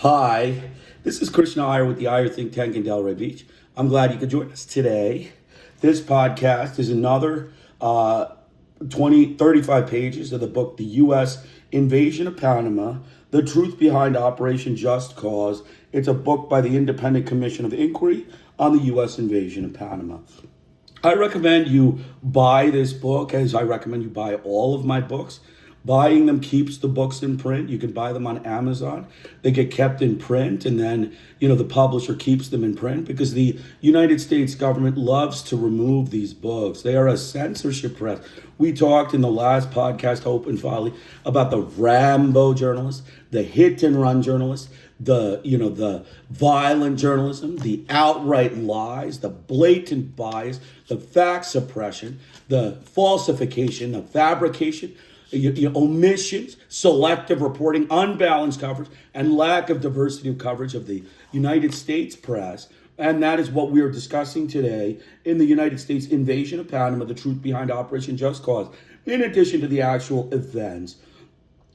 Hi, this is Krishna Iyer with the Iyer Think Tank in Delray Beach. I'm glad you could join us today. This podcast is another 35 pages of the book, The U.S. Invasion of Panama, The Truth Behind Operation Just Cause. It's a book by the Independent Commission of Inquiry on the U.S. Invasion of Panama. I recommend you buy this book, as I recommend you buy all of my books. Buying them keeps the books in print. You can buy them on Amazon. They get kept in print, and then, the publisher keeps them in print because the United States government loves to remove these books. They are a censorship press. We talked in the last podcast, Hope and Folly, about the Rambo journalists, the hit and run journalists, the violent journalism, the outright lies, the blatant bias, the fact suppression, the falsification, the fabrication, omissions, selective reporting, unbalanced coverage, and lack of diversity of coverage of the United States press. And that is what we are discussing today in the United States Invasion of Panama, the truth behind Operation Just Cause, in addition to the actual events.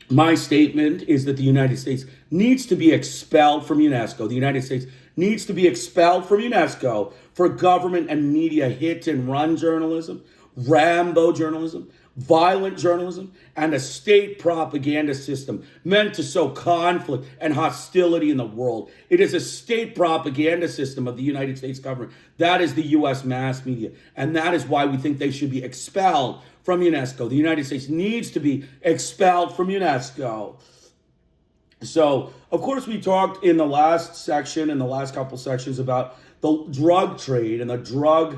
My statement is that the United States needs to be expelled from UNESCO. The United States needs to be expelled from UNESCO for government and media hit and run journalism, Rambo journalism, violent journalism, and a state propaganda system meant to sow conflict and hostility in the world. It is a state propaganda system of the United States government. That is the U.S. mass media, and that is why we think they should be expelled from UNESCO. The United States needs to be expelled from UNESCO. So, of course, we talked in the last section, in the last couple sections, about the drug trade and the drug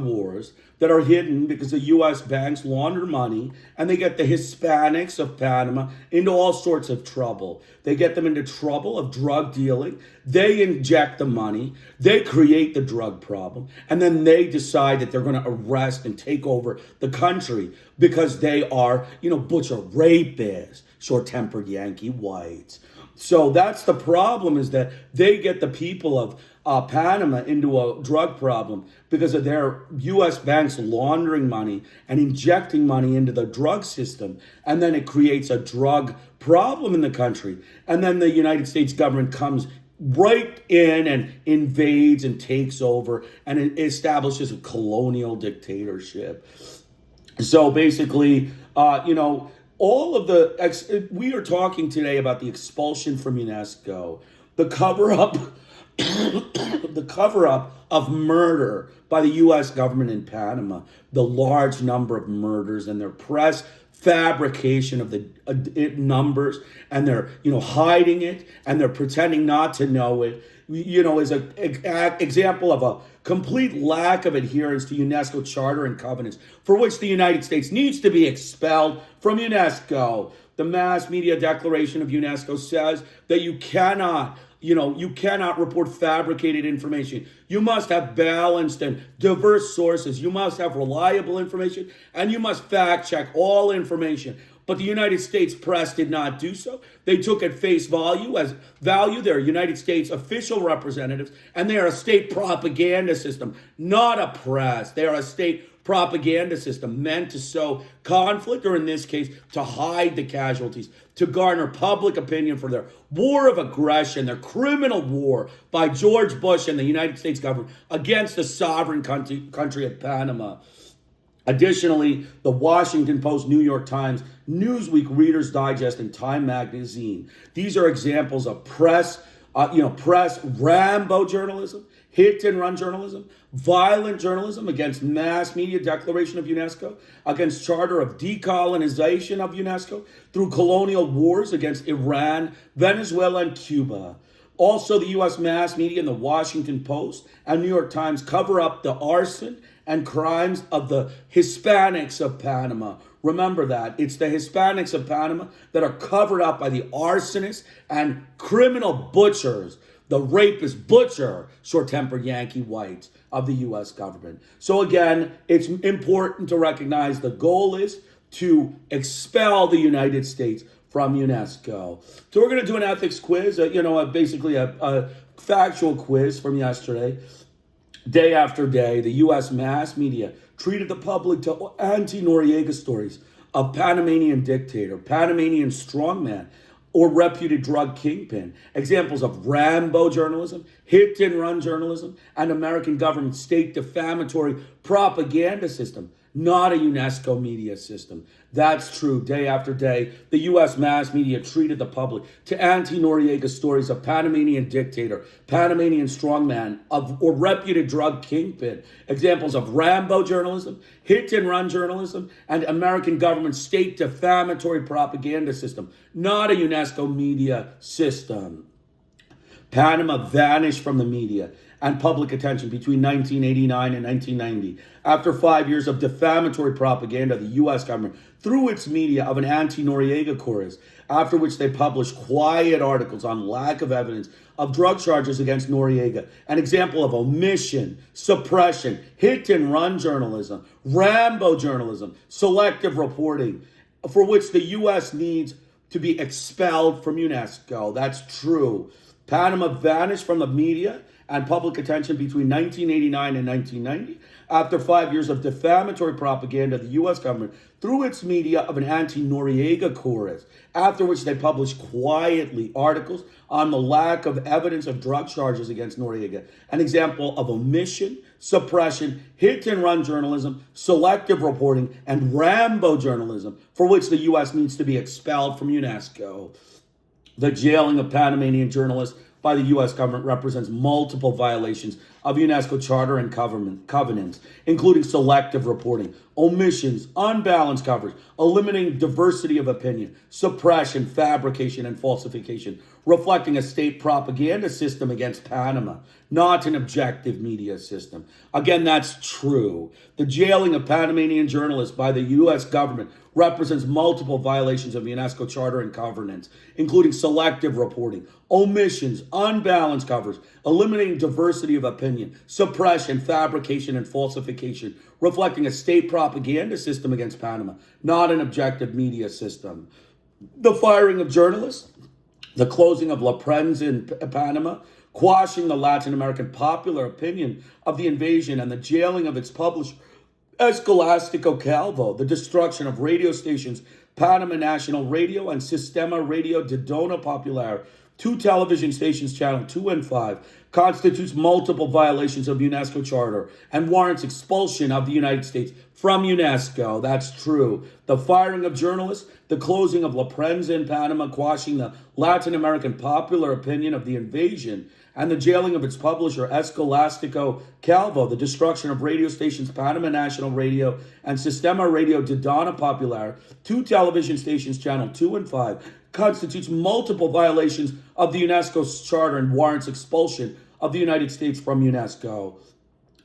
wars that are hidden because the U.S. banks launder money and they get the Hispanics of Panama into all sorts of trouble. They get them into trouble of drug dealing. They inject the money. They create the drug problem. And then they decide that they're going to arrest and take over the country because they are, butcher rapists, short-tempered Yankee whites. So that's the problem, is that they get the people of Panama into a drug problem because of their U.S. banks laundering money and injecting money into the drug system. And then it creates a drug problem in the country. And then the United States government comes right in and invades and takes over, and it establishes a colonial dictatorship. So basically, all of we are talking today about the expulsion from UNESCO, the cover-up, the cover-up of murder by the U.S. government in Panama, the large number of murders and their press fabrication of the numbers, and they're hiding it, and they're pretending not to know it. Is an example of a complete lack of adherence to UNESCO charter and covenants, for which the United States needs to be expelled from UNESCO. The Mass Media Declaration of UNESCO says that you cannot report fabricated information. You must have balanced and diverse sources. You must have reliable information, and you must fact check all information. But the United States press did not do so. They took at face value they're United States official representatives, and they are a state propaganda system, not a press. They are a state propaganda system meant to sow conflict, or in this case, to hide the casualties, to garner public opinion for their war of aggression, their criminal war by George Bush and the United States government against the sovereign country of Panama. Additionally, the Washington Post, New York Times, Newsweek, Reader's Digest, and Time Magazine. These are examples of press Rambo journalism, hit and run journalism, violent journalism against Mass Media Declaration of UNESCO, against Charter of Decolonization of UNESCO, through colonial wars against Iran, Venezuela, and Cuba. Also, the U.S. mass media and the Washington Post and New York Times cover up the arson and crimes of the Hispanics of Panama. Remember that. It's the Hispanics of Panama that are covered up by the arsonists and criminal butchers, the rapist butcher, short-tempered Yankee whites of the U.S. government. So again, it's important to recognize the goal is to expel the United States from UNESCO. So we're going to do an ethics quiz, basically a factual quiz from yesterday. Day after day, the U.S. mass media treated the public to anti-Noriega stories of Panamanian dictator, Panamanian strongman, or reputed drug kingpin. Examples of Rambo journalism, hit and run journalism, and American government state defamatory propaganda system, not a UNESCO media system. That's true. Day after day, the U.S. mass media treated the public to anti-Noriega stories of Panamanian dictator, Panamanian strongman, or reputed drug kingpin. Examples of Rambo journalism, hit-and-run journalism, and American government state defamatory propaganda system, not a UNESCO media system. Panama vanished from the media and public attention between 1989 and 1990 after 5 years of defamatory propaganda of the U.S. government through its media of an anti-Noriega chorus, after which they published quiet articles on lack of evidence of drug charges against Noriega, an example of omission, suppression, hit-and-run journalism, Rambo journalism, selective reporting, for which the U.S. needs to be expelled from UNESCO. That's true. Panama vanished from the media and public attention between 1989 and 1990 after 5 years of defamatory propaganda of the U.S. government through its media of an anti-Noriega chorus, after which they published quietly articles on the lack of evidence of drug charges against Noriega, an example of omission, suppression, hit-and-run journalism, selective reporting, and Rambo journalism, for which the U.S. needs to be expelled from UNESCO. The jailing of Panamanian journalists by the U.S. government represents multiple violations of UNESCO charter and covenants, including selective reporting, omissions, unbalanced coverage, eliminating diversity of opinion, suppression, fabrication, and falsification, reflecting a state propaganda system against Panama, not an objective media system. Again, that's true. The jailing of Panamanian journalists by the U.S. government represents multiple violations of UNESCO charter and covenants, including selective reporting, omissions, unbalanced coverage, eliminating diversity of opinion, suppression, fabrication, and falsification, reflecting a state propaganda system against Panama, not an objective media system. The firing of journalists, the closing of La Prensa in Panama, quashing the Latin American popular opinion of the invasion, and the jailing of its publisher, Escolastico-Calvo, the destruction of radio stations, Panama National Radio and Sistema Radio de Dona Popular, two television stations, Channel 2 and 5, constitutes multiple violations of UNESCO Charter and warrants expulsion of the United States from UNESCO. That's true. The firing of journalists, the closing of La Prensa in Panama, quashing the Latin American popular opinion of the invasion, and the jailing of its publisher, Escolastico-Calvo, the destruction of radio stations, Panama National Radio and Sistema Radio de Dona Popular, two television stations, Channel 2 and 5, constitutes multiple violations of the UNESCO's charter and warrants expulsion of the United States from UNESCO.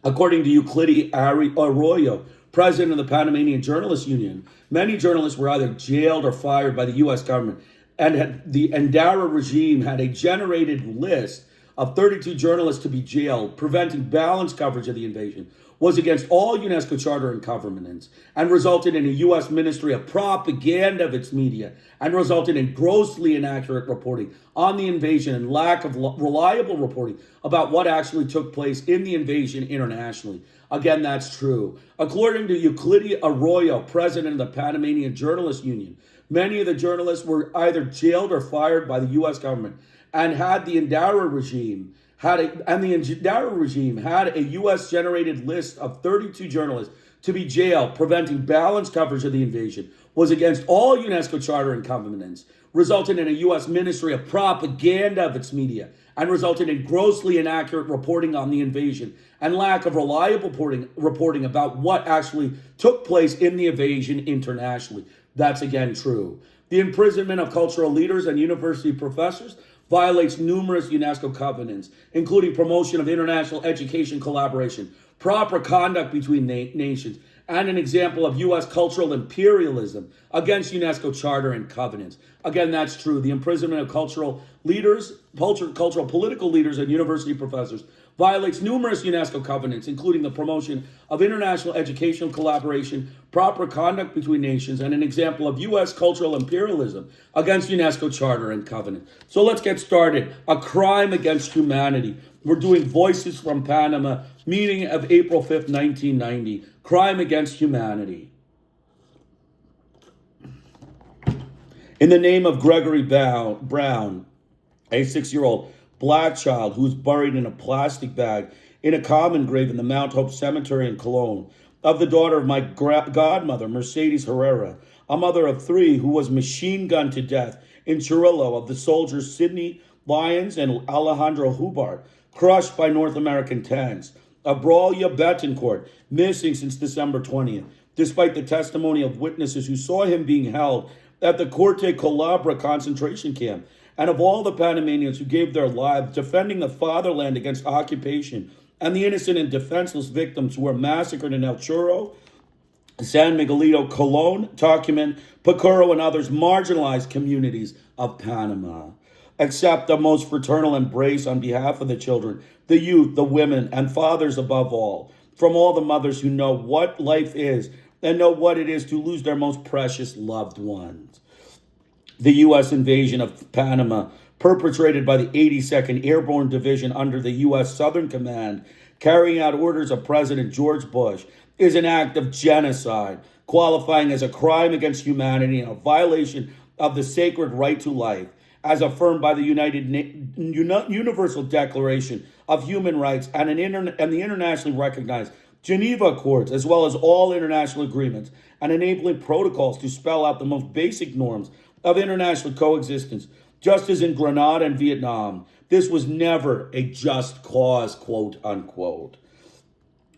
According to Euclid Arroyo, president of the Panamanian Journalists Union, many journalists were either jailed or fired by the U.S. government, and the Endara regime had a generated list of 32 journalists to be jailed, preventing balanced coverage of the invasion, was against all UNESCO charter and covenants, and resulted in a U.S. Ministry of Propaganda of its media, and resulted in grossly inaccurate reporting on the invasion and lack of reliable reporting about what actually took place in the invasion internationally. Again, that's true. According to Euclid Arroyo, president of the Panamanian Journalists Union, many of the journalists were either jailed or fired by the U.S. government, and the Endara regime had a U.S. generated list of 32 journalists to be jailed, preventing balanced coverage of the invasion, was against all UNESCO charter and covenants, resulted in a U.S. Ministry of Propaganda of its media, and resulted in grossly inaccurate reporting on the invasion and lack of reliable reporting about what actually took place in the invasion internationally. That's again true. The imprisonment of cultural leaders and university professors violates numerous UNESCO covenants, including promotion of international education collaboration, proper conduct between nations, and an example of U.S. cultural imperialism against UNESCO charter and covenants. Again, that's true. The imprisonment of cultural leaders, cultural political leaders, and university professors violates numerous UNESCO covenants, including the promotion of international educational collaboration, proper conduct between nations, and an example of U.S. cultural imperialism against UNESCO charter and covenant. So let's get started. A crime against humanity. We're doing Voices from Panama, meeting of April 5th, 1990. Crime against humanity. In the name of Gregory Brown, a 6-year-old black child who was buried in a plastic bag in a common grave in the Mount Hope Cemetery in Cologne, of the daughter of my godmother, Mercedes Herrera, a mother of 3 who was machine gunned to death in Chirrillo, of the soldiers Sidney Lyons and Alejandro Hubart, crushed by North American tanks, of Braulio Betancourt, missing since December 20th, despite the testimony of witnesses who saw him being held at the Corte Colabra concentration camp, and of all the Panamanians who gave their lives defending the fatherland against occupation, and the innocent and defenseless victims who were massacred in El Churro, San Miguelito, Colon, Tucumán, Pacuro, and others marginalized communities of Panama. Accept the most fraternal embrace on behalf of the children, the youth, the women, and fathers above all, from all the mothers who know what life is and know what it is to lose their most precious loved ones. The U.S. invasion of Panama, perpetrated by the 82nd Airborne Division under the U.S. Southern Command, carrying out orders of President George Bush, is an act of genocide, qualifying as a crime against humanity and a violation of the sacred right to life, as affirmed by the Universal Declaration of Human Rights and the internationally recognized Geneva Accords, as well as all international agreements and enabling protocols to spell out the most basic norms of international coexistence, just as in Grenada and Vietnam. This was never a just cause, quote unquote.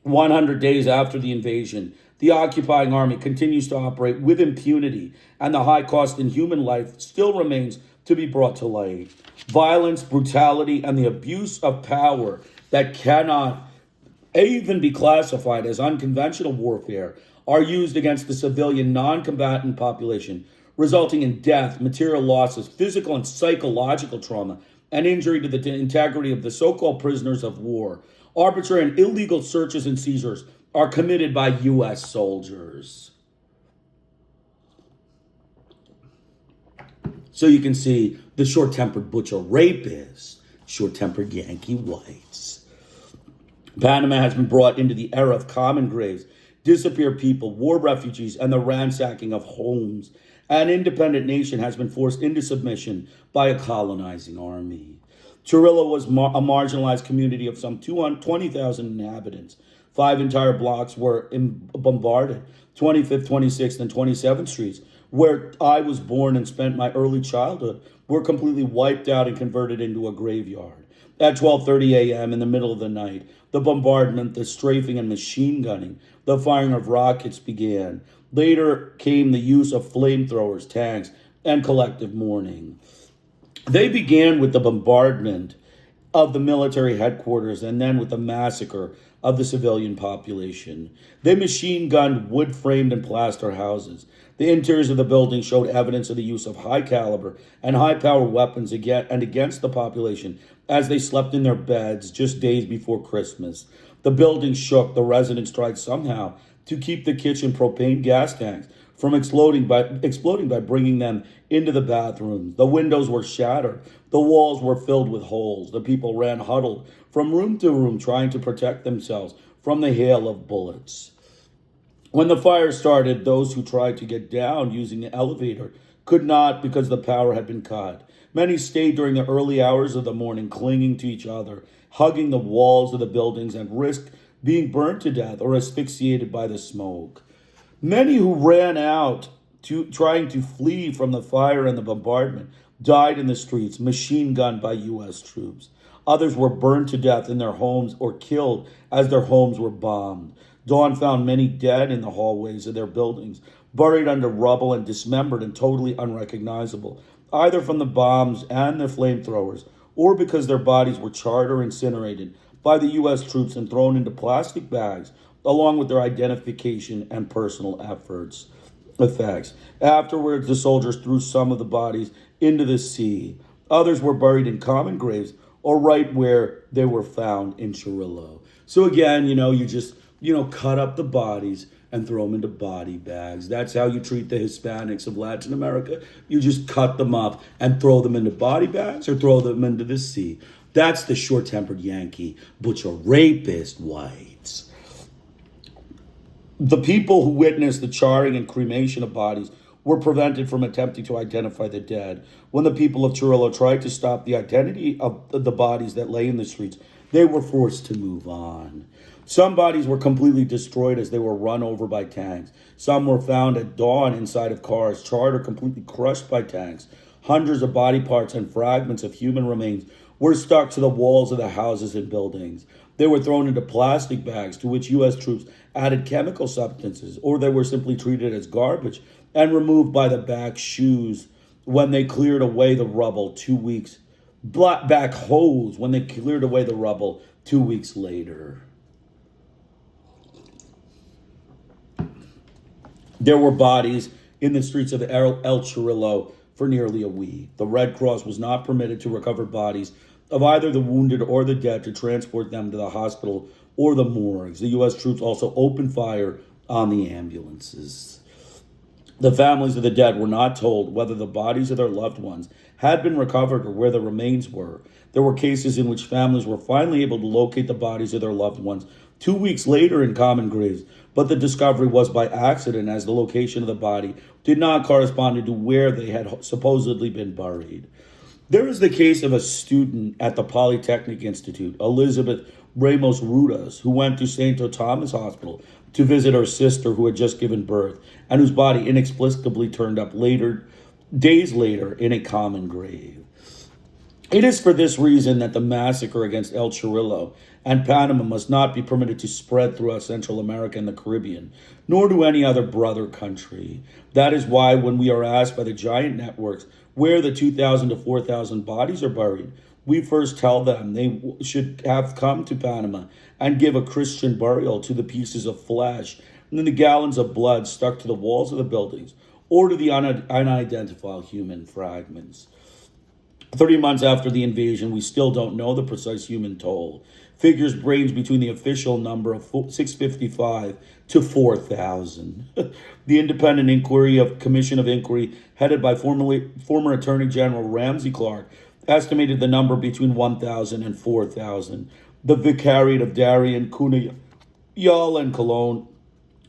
100 days after the invasion, the occupying army continues to operate with impunity, and the high cost in human life still remains to be brought to light. Violence, brutality, and the abuse of power that cannot even be classified as unconventional warfare are used against the civilian non-combatant population, resulting in death, material losses, physical and psychological trauma, and injury to the integrity of the so-called prisoners of war. Arbitrary and illegal searches and seizures are committed by U.S. soldiers. So you can see the short-tempered butcher rapist, short-tempered Yankee whites. Panama has been brought into the era of common graves, disappeared people, war refugees, and the ransacking of homes. An independent nation has been forced into submission by a colonizing army. Chirrillo was a marginalized community of some 20,000 inhabitants. 5 entire blocks were bombarded. 25th, 26th, and 27th Streets, where I was born and spent my early childhood, were completely wiped out and converted into a graveyard. At 12:30 a.m. in the middle of the night, the bombardment, the strafing, and machine gunning, the firing of rockets began. Later came the use of flamethrowers, tanks, and collective mourning. They began with the bombardment of the military headquarters and then with the massacre of the civilian population. They machine-gunned wood-framed and plaster houses. The interiors of the building showed evidence of the use of high-caliber and high-power weapons against the population as they slept in their beds just days before Christmas. The building shook. The residents tried somehow to keep the kitchen propane gas tanks from exploding by bringing them into the bathrooms. The windows were shattered. The walls were filled with holes. The people ran huddled from room to room trying to protect themselves from the hail of bullets. When the fire started, those who tried to get down using the elevator could not because the power had been cut. Many stayed during the early hours of the morning, clinging to each other, hugging the walls of the buildings, and risked being burned to death or asphyxiated by the smoke. Many who ran out trying to flee from the fire and the bombardment died in the streets, machine-gunned by U.S. troops. Others were burned to death in their homes or killed as their homes were bombed. Dawn found many dead in the hallways of their buildings, buried under rubble and dismembered and totally unrecognizable, either from the bombs and the flamethrowers or because their bodies were charred or incinerated by the U.S. troops and thrown into plastic bags, along with their identification and personal effects. Afterwards, the soldiers threw some of the bodies into the sea. Others were buried in common graves or right where they were found in Chirrillo. So again, you just, cut up the bodies and throw them into body bags. That's how you treat the Hispanics of Latin America. You just cut them up and throw them into body bags or throw them into the sea. That's the short-tempered Yankee butcher rapist whites. The people who witnessed the charring and cremation of bodies were prevented from attempting to identify the dead. When the people of Chirilo tried to stop the identity of the bodies that lay in the streets, they were forced to move on. Some bodies were completely destroyed as they were run over by tanks. Some were found at dawn inside of cars, charred or completely crushed by tanks. Hundreds of body parts and fragments of human remains were stuck to the walls of the houses and buildings. They were thrown into plastic bags to which U.S. troops added chemical substances, or they were simply treated as garbage and removed by the back shoes when they cleared away the rubble 2 weeks. Back hose when they cleared away the rubble 2 weeks later. There were bodies in the streets of El Chirilo for nearly a week. The Red Cross was not permitted to recover bodies of either the wounded or the dead to transport them to the hospital or the morgues. The U.S. troops also opened fire on the ambulances. The families of the dead were not told whether the bodies of their loved ones had been recovered or where the remains were. There were cases in which families were finally able to locate the bodies of their loved ones 2 weeks later in common graves, but the discovery was by accident as the location of the body did not correspond to where they had supposedly been buried. There is the case of a student at the Polytechnic Institute, Elizabeth Ramos Rudas, who went to St. Thomas Hospital to visit her sister who had just given birth and whose body inexplicably turned up days later in a common grave. It is for this reason that the massacre against El Chirilo and Panama must not be permitted to spread throughout Central America and the Caribbean, nor to any other brother country. That is why when we are asked by the giant networks where the 2,000 to 4,000 bodies are buried, we first tell them they should have come to Panama and give a Christian burial to the pieces of flesh and the gallons of blood stuck to the walls of the buildings or to the unidentified human fragments. 30 months after the invasion, we still don't know the precise human toll. Figures range between the official number of 655 to 4,000. The independent commission of inquiry, headed by former Attorney General Ramsey Clark, estimated the number between 1,000 and 4,000. The Vicariate of Darien, Cunayal, and Cologne,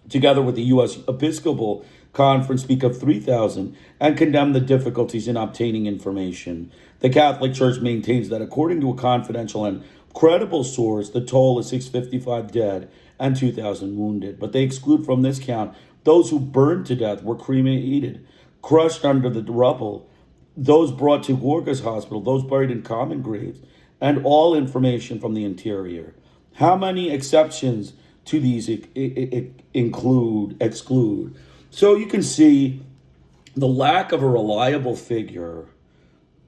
together with the U.S. Episcopal Conference, speak of 3,000 and condemn the difficulties in obtaining information. The Catholic Church maintains that according to a confidential and credible source, the toll is 655 dead and 2,000 wounded. But they exclude from this count those who burned to death, were cremated, crushed under the rubble, those brought to Gorgas Hospital, those buried in common graves, and all information from the interior. How many exceptions to these exclude? So you can see the lack of a reliable figure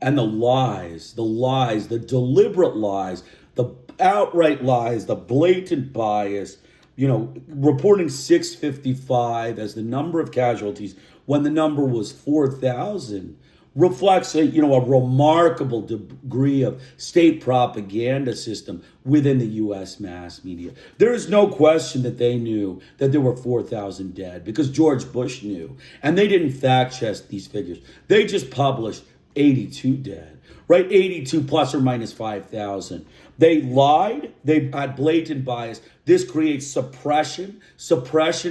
and the lies, the deliberate lies, the outright lies, the blatant bias, reporting 655 as the number of casualties when the number was 4,000 reflects a remarkable degree of state propaganda system within the U.S. mass media. There is no question that they knew that there were 4,000 dead because George Bush knew, and they didn't fact check these figures. They just published 82 dead, right? 82 plus or minus 5,000. They lied. They had blatant bias. This creates suppression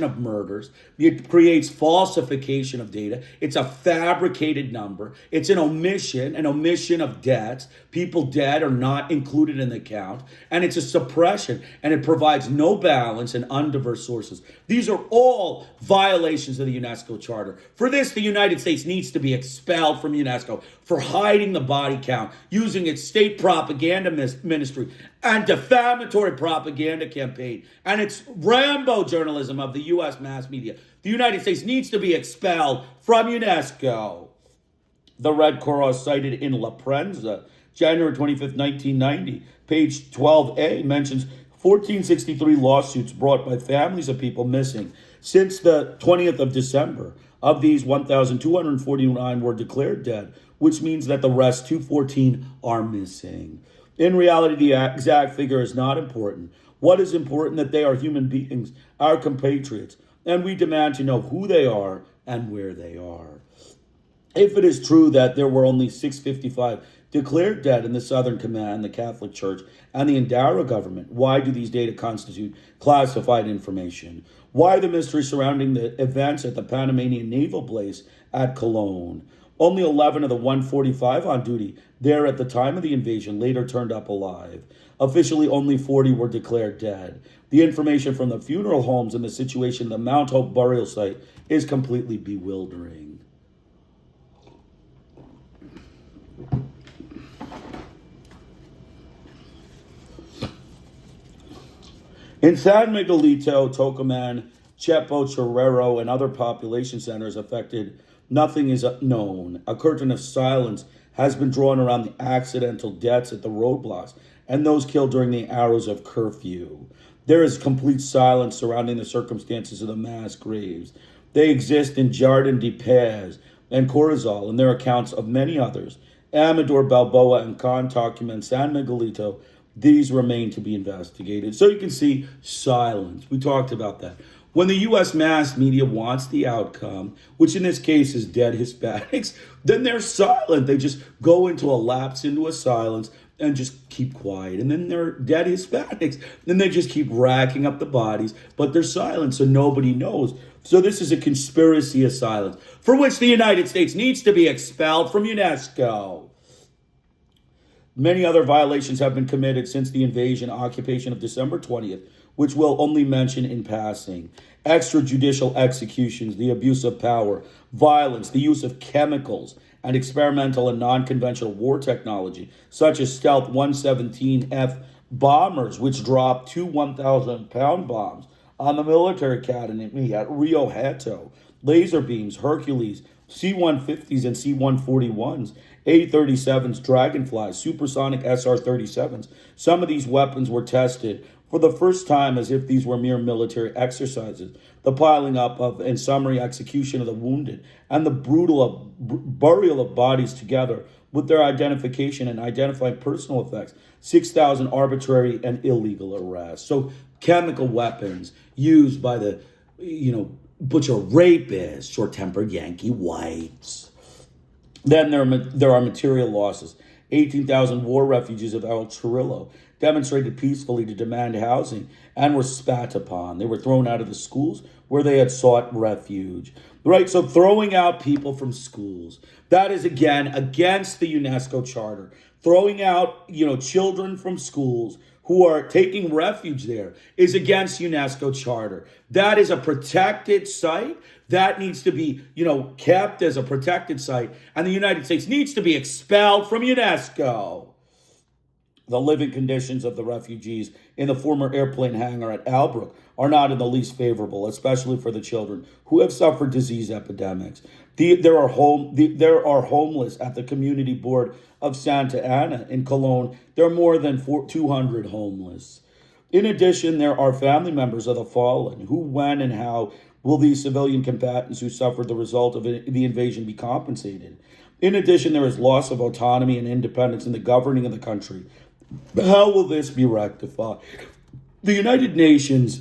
of murders. It creates falsification of data. It's a fabricated number. It's an omission of deaths. People dead are not included in the count. And it's a suppression, and it provides no balance and undiverse sources. These are all violations of the UNESCO Charter. For this, the United States needs to be expelled from UNESCO for hiding the body count, using its state propaganda ministry and defamatory propaganda campaign, and it's Rambo journalism of the U.S. mass media. The United States needs to be expelled from UNESCO. The Red Cross cited in La Prensa, January 25th, 1990, page 12A, mentions 1463 lawsuits brought by families of people missing since the 20th of December. Of these, 1,249 were declared dead, which means that the rest, 214, are missing. In reality, the exact figure is not important. What is important that they are human beings, our compatriots, and we demand to know who they are and where they are. If it is true that there were only 655 declared dead in the Southern Command, the Catholic Church, and the Endara government, why do these data constitute classified information? Why the mystery surrounding the events at the Panamanian naval base at Cologne. Only 11 of the 145 on duty there at the time of the invasion later turned up alive. Officially, only 40 were declared dead. The information from the funeral homes and the situation at the Mount Hope burial site is completely bewildering. In San Miguelito, Tocumen, Chepo, Chorrero, and other population centers affected, nothing is known. A curtain of silence has been drawn around the accidental deaths at the roadblocks and those killed during the hours of curfew. There is complete silence surrounding the circumstances of the mass graves. They exist in Jardin de Paz and Corozal, and there are accounts of many others. Amador Balboa and Con Tocumen, San Miguelito. These remain to be investigated. So you can see silence. We talked about that. When the U.S. mass media wants the outcome, which in this case is dead Hispanics, then they're silent. They just go into a lapse into a silence and just keep quiet. And then they're dead Hispanics. Then they just keep racking up the bodies, but they're silent, so nobody knows. So this is a conspiracy of silence for which the United States needs to be expelled from UNESCO. Many other violations have been committed since the invasion occupation of December 20th, which we'll only mention in passing. Extrajudicial executions, the abuse of power, violence, the use of chemicals, and experimental and non-conventional war technology, such as Stealth 117F bombers, which dropped two 1,000-pound bombs on the military academy at Rio Hato, laser beams, Hercules, C-150s and C-141s, A-37s, Dragonflies, supersonic SR-37s. Some of these weapons were tested for the first time as if these were mere military exercises. The piling up of and summary execution of the wounded and the brutal burial of bodies together with their identification and identifying personal effects. 6,000 arbitrary and illegal arrests. So chemical weapons used by the, butcher rapists, short-tempered Yankee whites. Then there are material losses. 18,000 war refugees of El Chorrillo demonstrated peacefully to demand housing and were spat upon. They were thrown out of the schools where they had sought refuge. Right, so throwing out people from schools. That is, again, against the UNESCO Charter. Throwing out, children from schools who are taking refuge there is against UNESCO Charter. That is a protected site. That needs to be, kept as a protected site. And the United States needs to be expelled from UNESCO. The living conditions of the refugees in the former airplane hangar at Albrook are not in the least favorable, especially for the children who have suffered disease epidemics. There are homeless at the community board of Santa Ana in Cologne. There are more than 200 homeless. In addition, there are family members of the fallen. Who, when, and how will these civilian combatants who suffered the result of the invasion be compensated? In addition, there is loss of autonomy and independence in the governing of the country. How will this be rectified? The United Nations,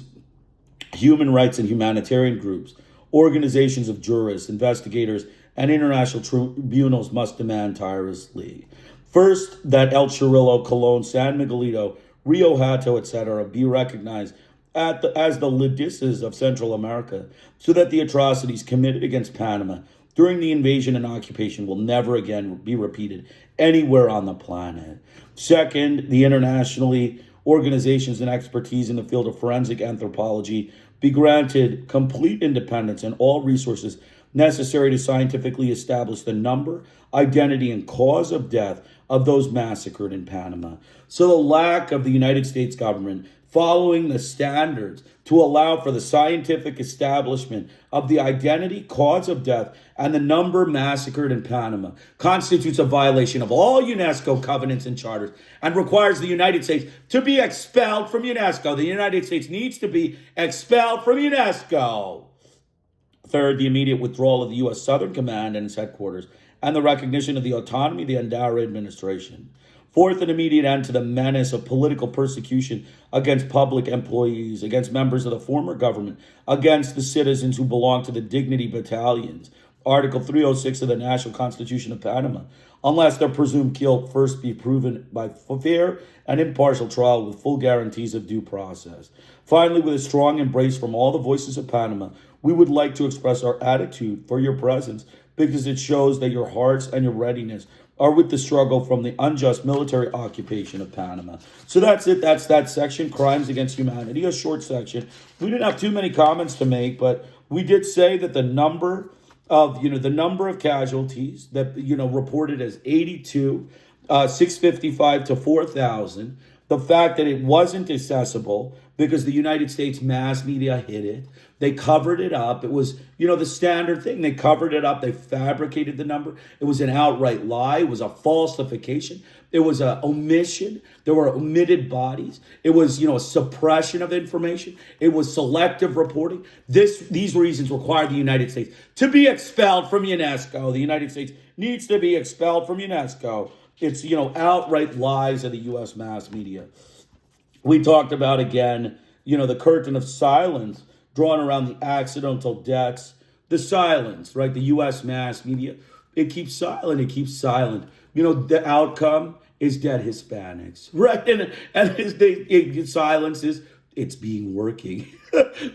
human rights and humanitarian groups, organizations of jurists, investigators, and international tribunals must demand tirelessly. First, that El Chorrillo, Cologne, San Miguelito, Rio Hato, etc. be recognized as the Ladises of Central America, so that the atrocities committed against Panama during the invasion and occupation will never again be repeated anywhere on the planet. Second, the internationally organizations and expertise in the field of forensic anthropology be granted complete independence and all resources necessary to scientifically establish the number, identity, and cause of death of those massacred in Panama. So the lack of the United States government following the standards to allow for the scientific establishment of the identity, cause of death, and the number massacred in Panama constitutes a violation of all UNESCO covenants and charters and requires the United States to be expelled from UNESCO. The United States needs to be expelled from UNESCO. Third, the immediate withdrawal of the U.S. Southern Command and its headquarters and the recognition of the autonomy of the Andara administration. Fourth, an immediate end to the menace of political persecution against public employees, against members of the former government, against the citizens who belong to the Dignity Battalions. Article 306 of the National Constitution of Panama, unless their presumed guilt first be proven by fair and impartial trial with full guarantees of due process. Finally, with a strong embrace from all the voices of Panama, we would like to express our attitude for your presence because it shows that your hearts and your readiness are with the struggle from the unjust military occupation of Panama. So that's it. That's that section, Crimes Against Humanity, a short section. We didn't have too many comments to make, but we did say that the number of casualties that, reported as 82, 655 to 4,000, the fact that it wasn't accessible because the United States mass media hid it. They covered it up. It was, the standard thing. They covered it up. They fabricated the number. It was an outright lie. It was a falsification. It was an omission. There were omitted bodies. It was, a suppression of information. It was selective reporting. These reasons require the United States to be expelled from UNESCO. The United States needs to be expelled from UNESCO. It's, outright lies of the U.S. mass media. We talked about, again, the curtain of silence drawn around the accidental deaths. The silence, right? The U.S. mass media, it keeps silent. It keeps silent. The outcome is dead Hispanics, right? And silence is, it's being working,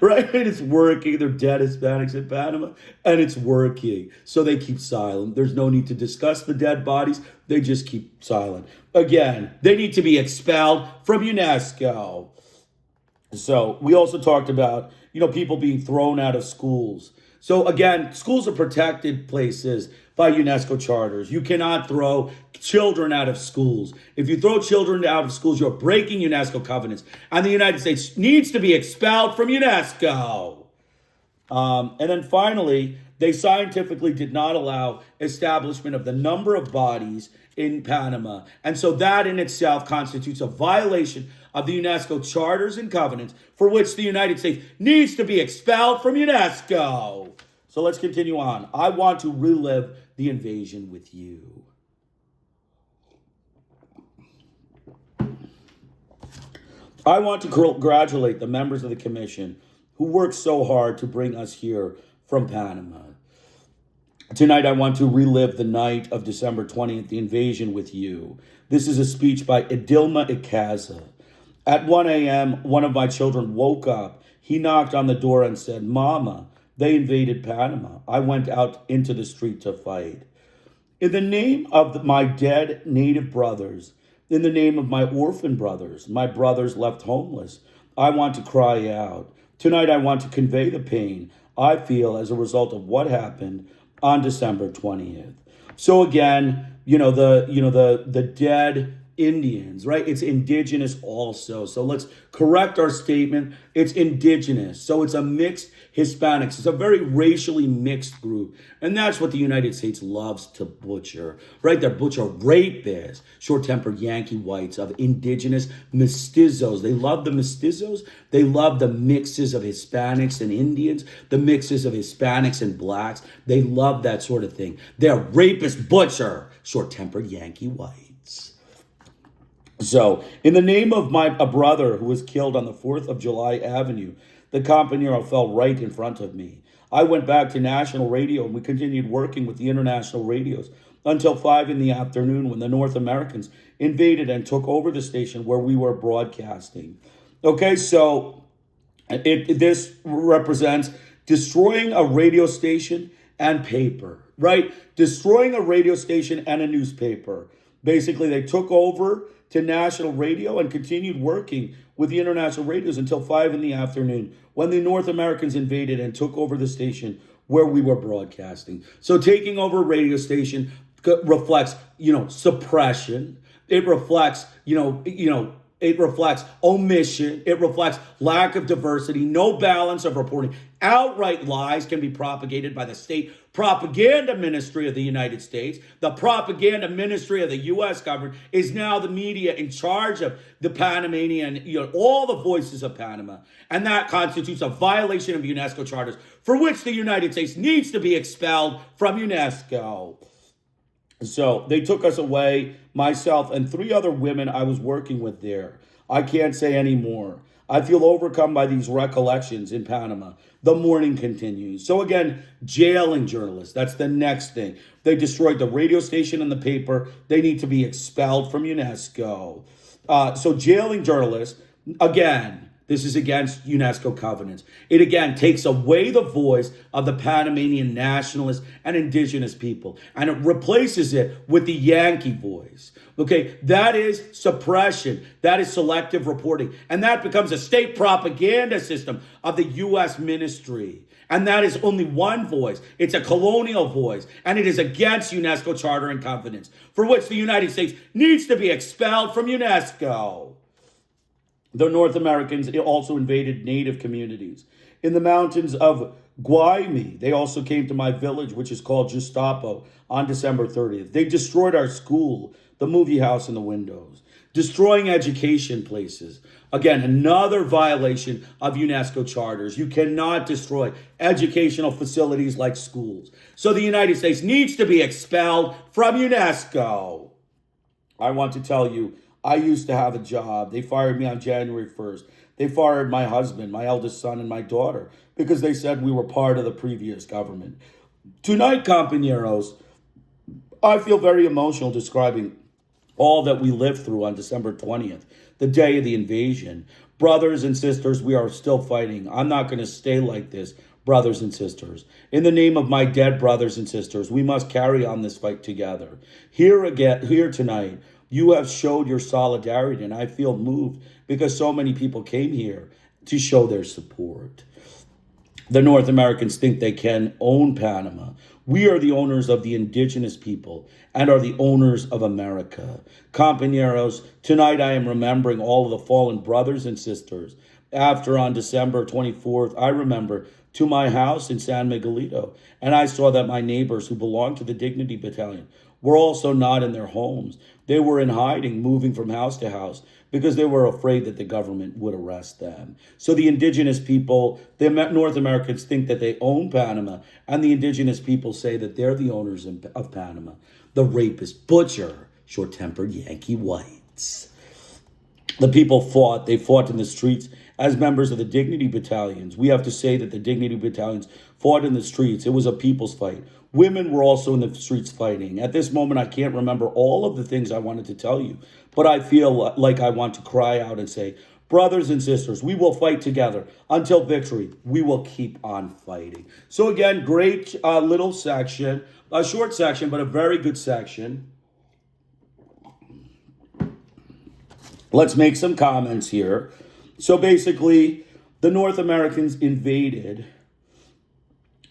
right? It's working. They're dead Hispanics in Panama, and it's working. So they keep silent. There's no need to discuss the dead bodies. They just keep silent. Again, they need to be expelled from UNESCO. So we also talked about, people being thrown out of schools. So again, schools are protected places by UNESCO charters. You cannot throw children out of schools. If you throw children out of schools, you're breaking UNESCO covenants. And the United States needs to be expelled from UNESCO. And then finally, they scientifically did not allow establishment of the number of bodies in Panama. And so that in itself constitutes a violation of the UNESCO charters and covenants for which the United States needs to be expelled from UNESCO. So let's continue on. I want to relive the invasion with you. I want to congratulate the members of the commission who worked so hard to bring us here from Panama. Tonight, I want to relive the night of December 20th, the invasion with you. This is a speech by Idilma Ikaza. At 1 a.m., one of my children woke up. He knocked on the door and said, "Mama, they invaded Panama." I went out into the street to fight. In the name of my dead native brothers, in the name of my orphan brothers, my brothers left homeless, I want to cry out. Tonight, I want to convey the pain I feel as a result of what happened on December 20th. So again, the dead Indians, right? It's indigenous also. So let's correct our statement. It's indigenous. So it's a mixed Hispanics. It's a very racially mixed group. And that's what the United States loves to butcher, right? They butcher rapists, short-tempered Yankee whites of indigenous mestizos. They love the mestizos. They love the mixes of Hispanics and Indians, the mixes of Hispanics and blacks. They love that sort of thing. They're rapist butcher, short-tempered Yankee whites. So, in the name of a brother who was killed on the 4th of July Avenue, the Campanero fell right in front of me. I went back to national radio and we continued working with the international radios until 5 in the afternoon when the North Americans invaded and took over the station where we were broadcasting. Okay, so this represents destroying a radio station and paper, right? Destroying a radio station and a newspaper. Basically, they took over to national radio and continued working with the international radios until 5 in the afternoon when the North Americans invaded and took over the station where we were broadcasting. So taking over a radio station reflects, suppression. It reflects, it reflects omission. It reflects lack of diversity, no balance of reporting. Outright lies can be propagated by the state propaganda ministry of the United States. The propaganda ministry of the U.S. government is now the media in charge of the Panamanian, all the voices of Panama. And that constitutes a violation of UNESCO charters for which the United States needs to be expelled from UNESCO. So they took us away, myself and 3 other women I was working with there. I can't say any more. I feel overcome by these recollections in Panama. The mourning continues. So again, jailing journalists. That's the next thing. They destroyed the radio station and the paper. They need to be expelled from UNESCO. So jailing journalists, again, This is against UNESCO covenants. It again takes away the voice of the Panamanian nationalists and indigenous people, and it replaces it with the Yankee voice. Okay, that is suppression. That is selective reporting. And that becomes a state propaganda system of the U.S. ministry. And that is only one voice. It's a colonial voice. And it is against UNESCO charter and covenants, for which the United States needs to be expelled from UNESCO. The North Americans also invaded native communities. In the mountains of Guaymi, they also came to my village, which is called Justapo, on December 30th. They destroyed our school, the movie house, and the windows, destroying education places. Again, another violation of UNESCO charters. You cannot destroy educational facilities like schools. So the United States needs to be expelled from UNESCO. I want to tell you, I used to have a job. They fired me on January 1st. They fired my husband, my eldest son, and my daughter because they said we were part of the previous government. Tonight, compañeros, I feel very emotional describing all that we lived through on December 20th, the day of the invasion. Brothers and sisters, we are still fighting. I'm not going to stay like this, brothers and sisters. In the name of my dead brothers and sisters, we must carry on this fight together. Here tonight, you have showed your solidarity, and I feel moved because so many people came here to show their support. The North Americans think they can own Panama. We are the owners of the indigenous people and are the owners of America. Compañeros, tonight I am remembering all of the fallen brothers and sisters. After on December 24th, I remember to my house in San Miguelito, and I saw that my neighbors who belonged to the Dignity Battalion were also not in their homes. They were in hiding, moving from house to house, because they were afraid that the government would arrest them. So the indigenous people, the North Americans, think that they own Panama, and the indigenous people say that they're the owners of Panama. The rapist, butcher, short-tempered Yankee whites. The people fought. They fought in the streets as members of the Dignity Battalions. We have to say that the Dignity Battalions fought in the streets. It was a people's fight. Women were also in the streets fighting. At this moment, I can't remember all of the things I wanted to tell you, but I feel like I want to cry out and say, brothers and sisters, we will fight together until victory. We will keep on fighting. So again, great little section, a short section, but a very good section. Let's make some comments here. So basically, the North Americans invaded.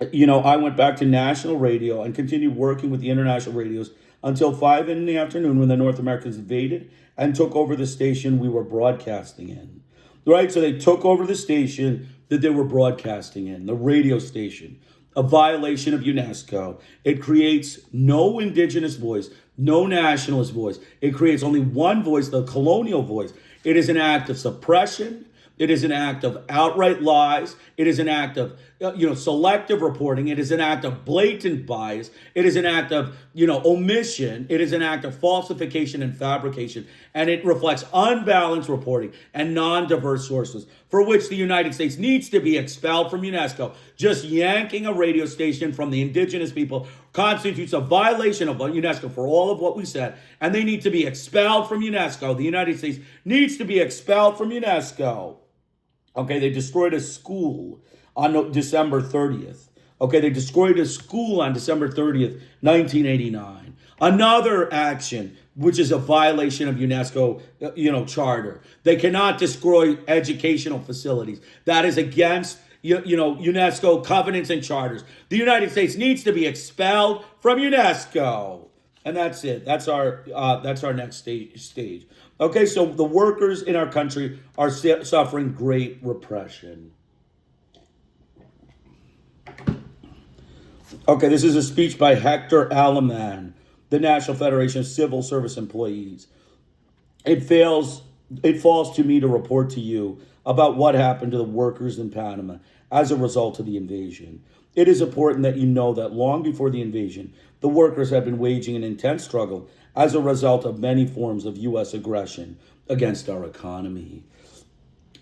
I went back to national radio and continued working with the international radios until 5 in the afternoon when the North Americans invaded and took over the station we were broadcasting in. Right? So they took over the station that they were broadcasting in, the radio station, a violation of UNESCO. It creates no indigenous voice, no nationalist voice. It creates only one voice, the colonial voice. It is an act of suppression. It is an act of outright lies. It is an act of, selective reporting. It is an act of blatant bias. It is an act of, omission. It is an act of falsification and fabrication. And it reflects unbalanced reporting and non-diverse sources, for which the United States needs to be expelled from UNESCO. Just yanking a radio station from the indigenous people constitutes a violation of UNESCO for all of what we said. And they need to be expelled from UNESCO. The United States needs to be expelled from UNESCO. Okay, they destroyed a school on December 30th. Okay, they destroyed a school on December 30th, 1989. Another action, which is a violation of UNESCO, charter. They cannot destroy educational facilities. That is against, UNESCO covenants and charters. The United States needs to be expelled from UNESCO. And that's it. That's our next stage. Okay, so the workers in our country are suffering great repression. Okay, this is a speech by Hector Alaman, the National Federation of Civil Service Employees. It falls to me to report to you about what happened to the workers in Panama as a result of the invasion. It is important that you know that long before the invasion, the workers have been waging an intense struggle as a result of many forms of U.S. aggression against our economy.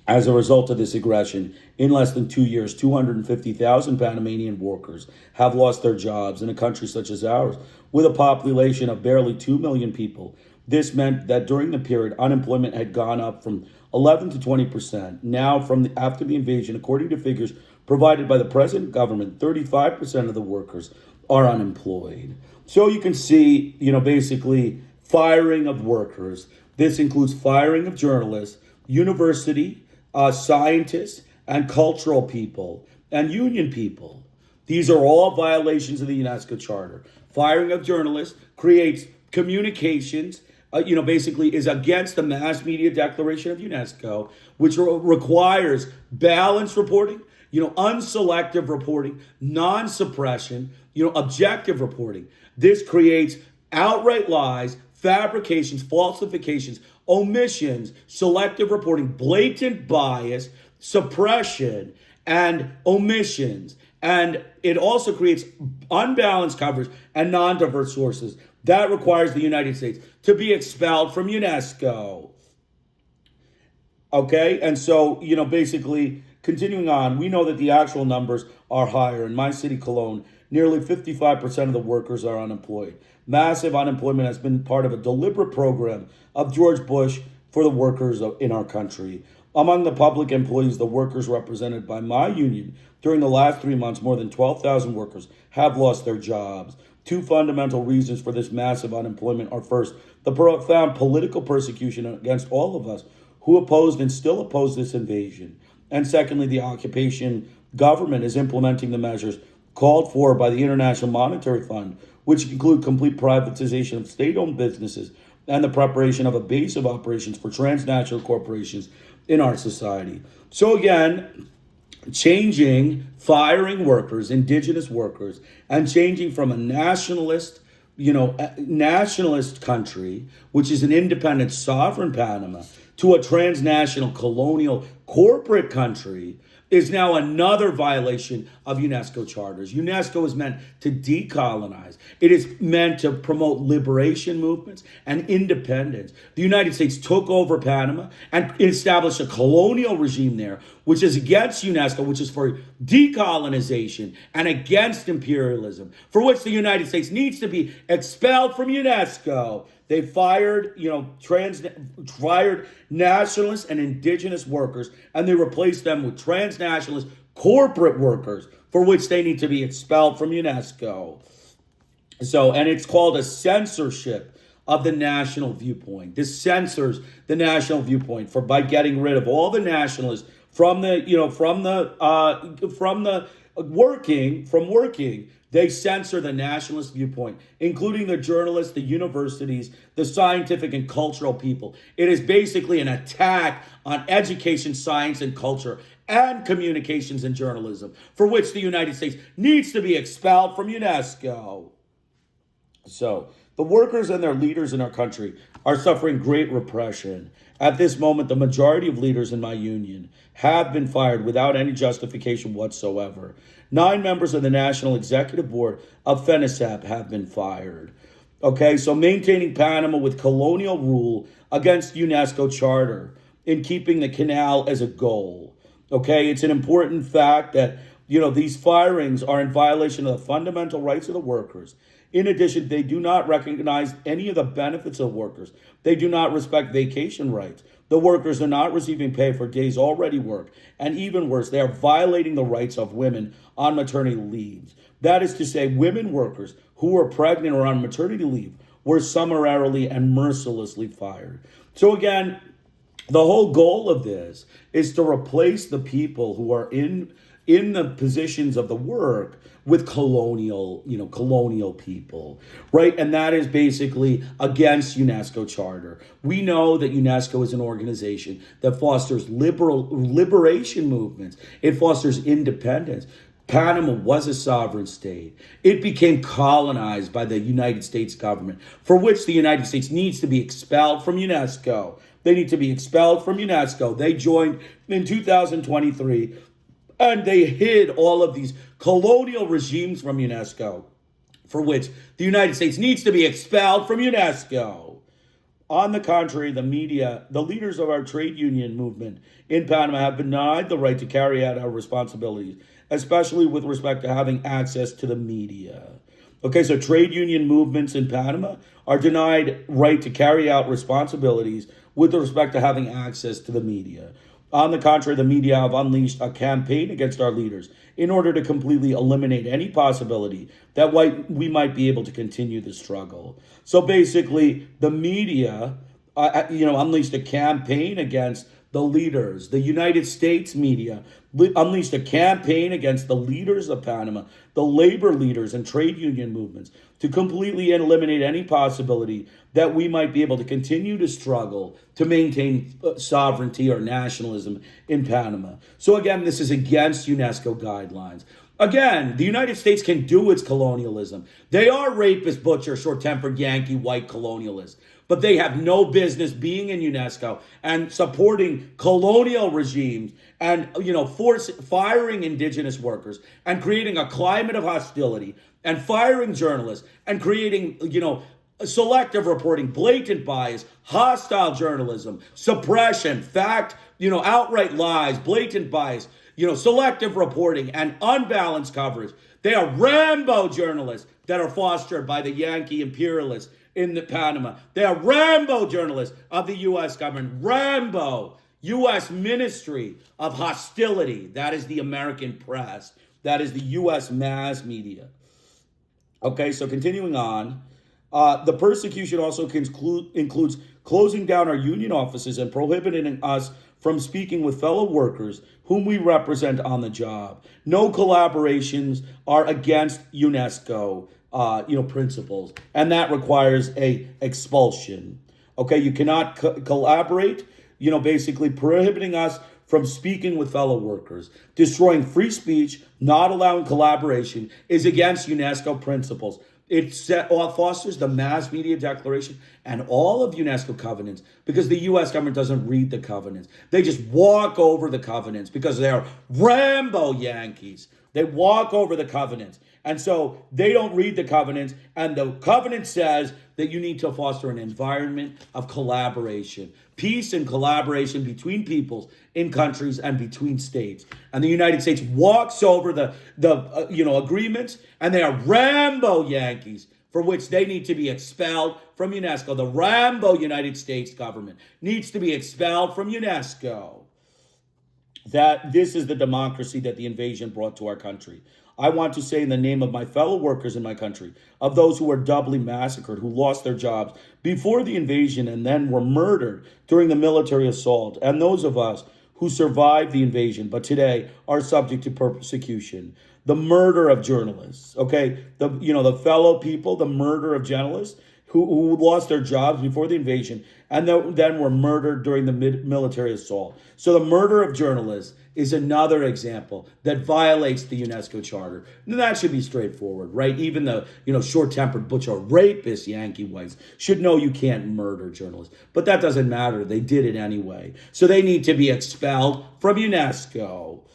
As a result of this aggression, in less than 2 years, 250,000 Panamanian workers have lost their jobs in a country such as ours, with a population of barely 2 million people. This meant that during the period, unemployment had gone up from 11 to 20%. Now, after the invasion, according to figures provided by the present government, 35% of the workers are unemployed. So you can see, basically firing of workers. This includes firing of journalists, university, scientists, and cultural people, and union people. These are all violations of the UNESCO Charter. Firing of journalists creates communications, basically is against the Mass Media Declaration of UNESCO, which requires balanced reporting, unselective reporting, non-suppression, objective reporting. This creates outright lies, fabrications, falsifications, omissions, selective reporting, blatant bias, suppression, and omissions. And it also creates unbalanced coverage and non-diverse sources. That requires the United States to be expelled from UNESCO. Okay, and so, basically, continuing on, we know that the actual numbers are higher. In my city, Cologne, nearly 55% of the workers are unemployed. Massive unemployment has been part of a deliberate program of George Bush for the workers in our country. Among the public employees, the workers represented by my union, during the last 3 months, more than 12,000 workers have lost their jobs. Two fundamental reasons for this massive unemployment are: first, the profound political persecution against all of us who opposed and still oppose this invasion. And secondly, the occupation government is implementing the measures called for by the International Monetary Fund, which include complete privatization of state-owned businesses and the preparation of a base of operations for transnational corporations in our society. So again, firing workers, indigenous workers, and changing from a nationalist country, which is an independent sovereign Panama, to a transnational colonial corporate country is now another violation of UNESCO charters. UNESCO is meant to decolonize. It is meant to promote liberation movements and independence. The United States took over Panama and established a colonial regime there, which is against UNESCO, which is for decolonization and against imperialism, for which the United States needs to be expelled from UNESCO. They fired, fired nationalists and indigenous workers, and they replaced them with transnationalist corporate workers, for which they need to be expelled from UNESCO. So, and it's called a censorship of the national viewpoint. This censors the national viewpoint by getting rid of all the nationalists from working. They censor the nationalist viewpoint, including the journalists, the universities, the scientific and cultural people. It is basically an attack on education, science, and culture, and communications and journalism, for which the United States needs to be expelled from UNESCO. So, the workers and their leaders in our country are suffering great repression. At this moment, the majority of leaders in my union have been fired without any justification whatsoever. 9 members of the National Executive Board of FENICEP have been fired. Okay, so maintaining Panama with colonial rule against UNESCO Charter in keeping the canal as a goal. Okay, it's an important fact that, these firings are in violation of the fundamental rights of the workers. In addition, they do not recognize any of the benefits of workers. They do not respect vacation rights. The workers are not receiving pay for days already worked. And even worse, they are violating the rights of women on maternity leaves. That is to say, women workers who are pregnant or on maternity leave were summarily and mercilessly fired. So again, the whole goal of this is to replace the people who are in the positions of the work with colonial people, right? And that is basically against UNESCO Charter. We know that UNESCO is an organization that fosters liberation movements. It fosters independence. Panama was a sovereign state. It became colonized by the United States government, for which the United States needs to be expelled from UNESCO. They need to be expelled from UNESCO. They joined in 2023, and they hid all of these colonial regimes from UNESCO, for which the United States needs to be expelled from UNESCO. On the contrary, the media, the leaders of our trade union movement in Panama have been denied the right to carry out our responsibilities, especially with respect to having access to the media. Okay, so trade union movements in Panama are denied right to carry out responsibilities with respect to having access to the media. On the contrary, the media have unleashed a campaign against our leaders in order to completely eliminate any possibility that we might be able to continue the struggle. So basically, the media, unleashed a campaign against the leaders. The United States media unleashed a campaign against the leaders of Panama, the labor leaders and trade union movements, to completely eliminate any possibility that we might be able to continue to struggle to maintain sovereignty or nationalism in Panama. So again, this is against UNESCO guidelines. Again, the United States can do its colonialism. They are rapist, butcher, short-tempered Yankee white colonialists, but they have no business being in UNESCO and supporting colonial regimes and, firing indigenous workers and creating a climate of hostility and firing journalists and creating, selective reporting, blatant bias, hostile journalism, suppression, outright lies, blatant bias, selective reporting and unbalanced coverage. They are Rambo journalists that are fostered by the Yankee imperialists in Panama. They are Rambo journalists of the U.S. government. Rambo, U.S. Ministry of Hostility. That is the American press. That is the U.S. mass media. Okay, so continuing on. The persecution also includes closing down our union offices and prohibiting us from speaking with fellow workers whom we represent on the job. No collaborations are against UNESCO, principles, and that requires a expulsion. Okay, you cannot collaborate, basically prohibiting us from speaking with fellow workers. Destroying free speech, not allowing collaboration, is against UNESCO principles. It fosters the mass media declaration and all of UNESCO covenants because the U.S. government doesn't read the covenants. They just walk over the covenants because they're Rambo Yankees. They walk over the covenants. And so they don't read the covenants. And the covenant says that you need to foster an environment of collaboration, peace and collaboration between peoples in countries and between states. And the United States walks over the agreements, and they are Rambo Yankees, for which they need to be expelled from UNESCO. The Rambo United States government needs to be expelled from UNESCO. That this is the democracy that the invasion brought to our country. I want to say in the name of my fellow workers in my country, of those who were doubly massacred, who lost their jobs before the invasion and then were murdered during the military assault, and those of us who survived the invasion but today are subject to persecution. The murder of journalists, okay? The fellow people, the murder of journalists who lost their jobs before the invasion and then were murdered during the military assault. So the murder of journalists is another example that violates the UNESCO Charter. And that should be straightforward, right? Even the, short-tempered butcher rapist Yankee whites should know you can't murder journalists. But that doesn't matter. They did it anyway. So they need to be expelled from UNESCO.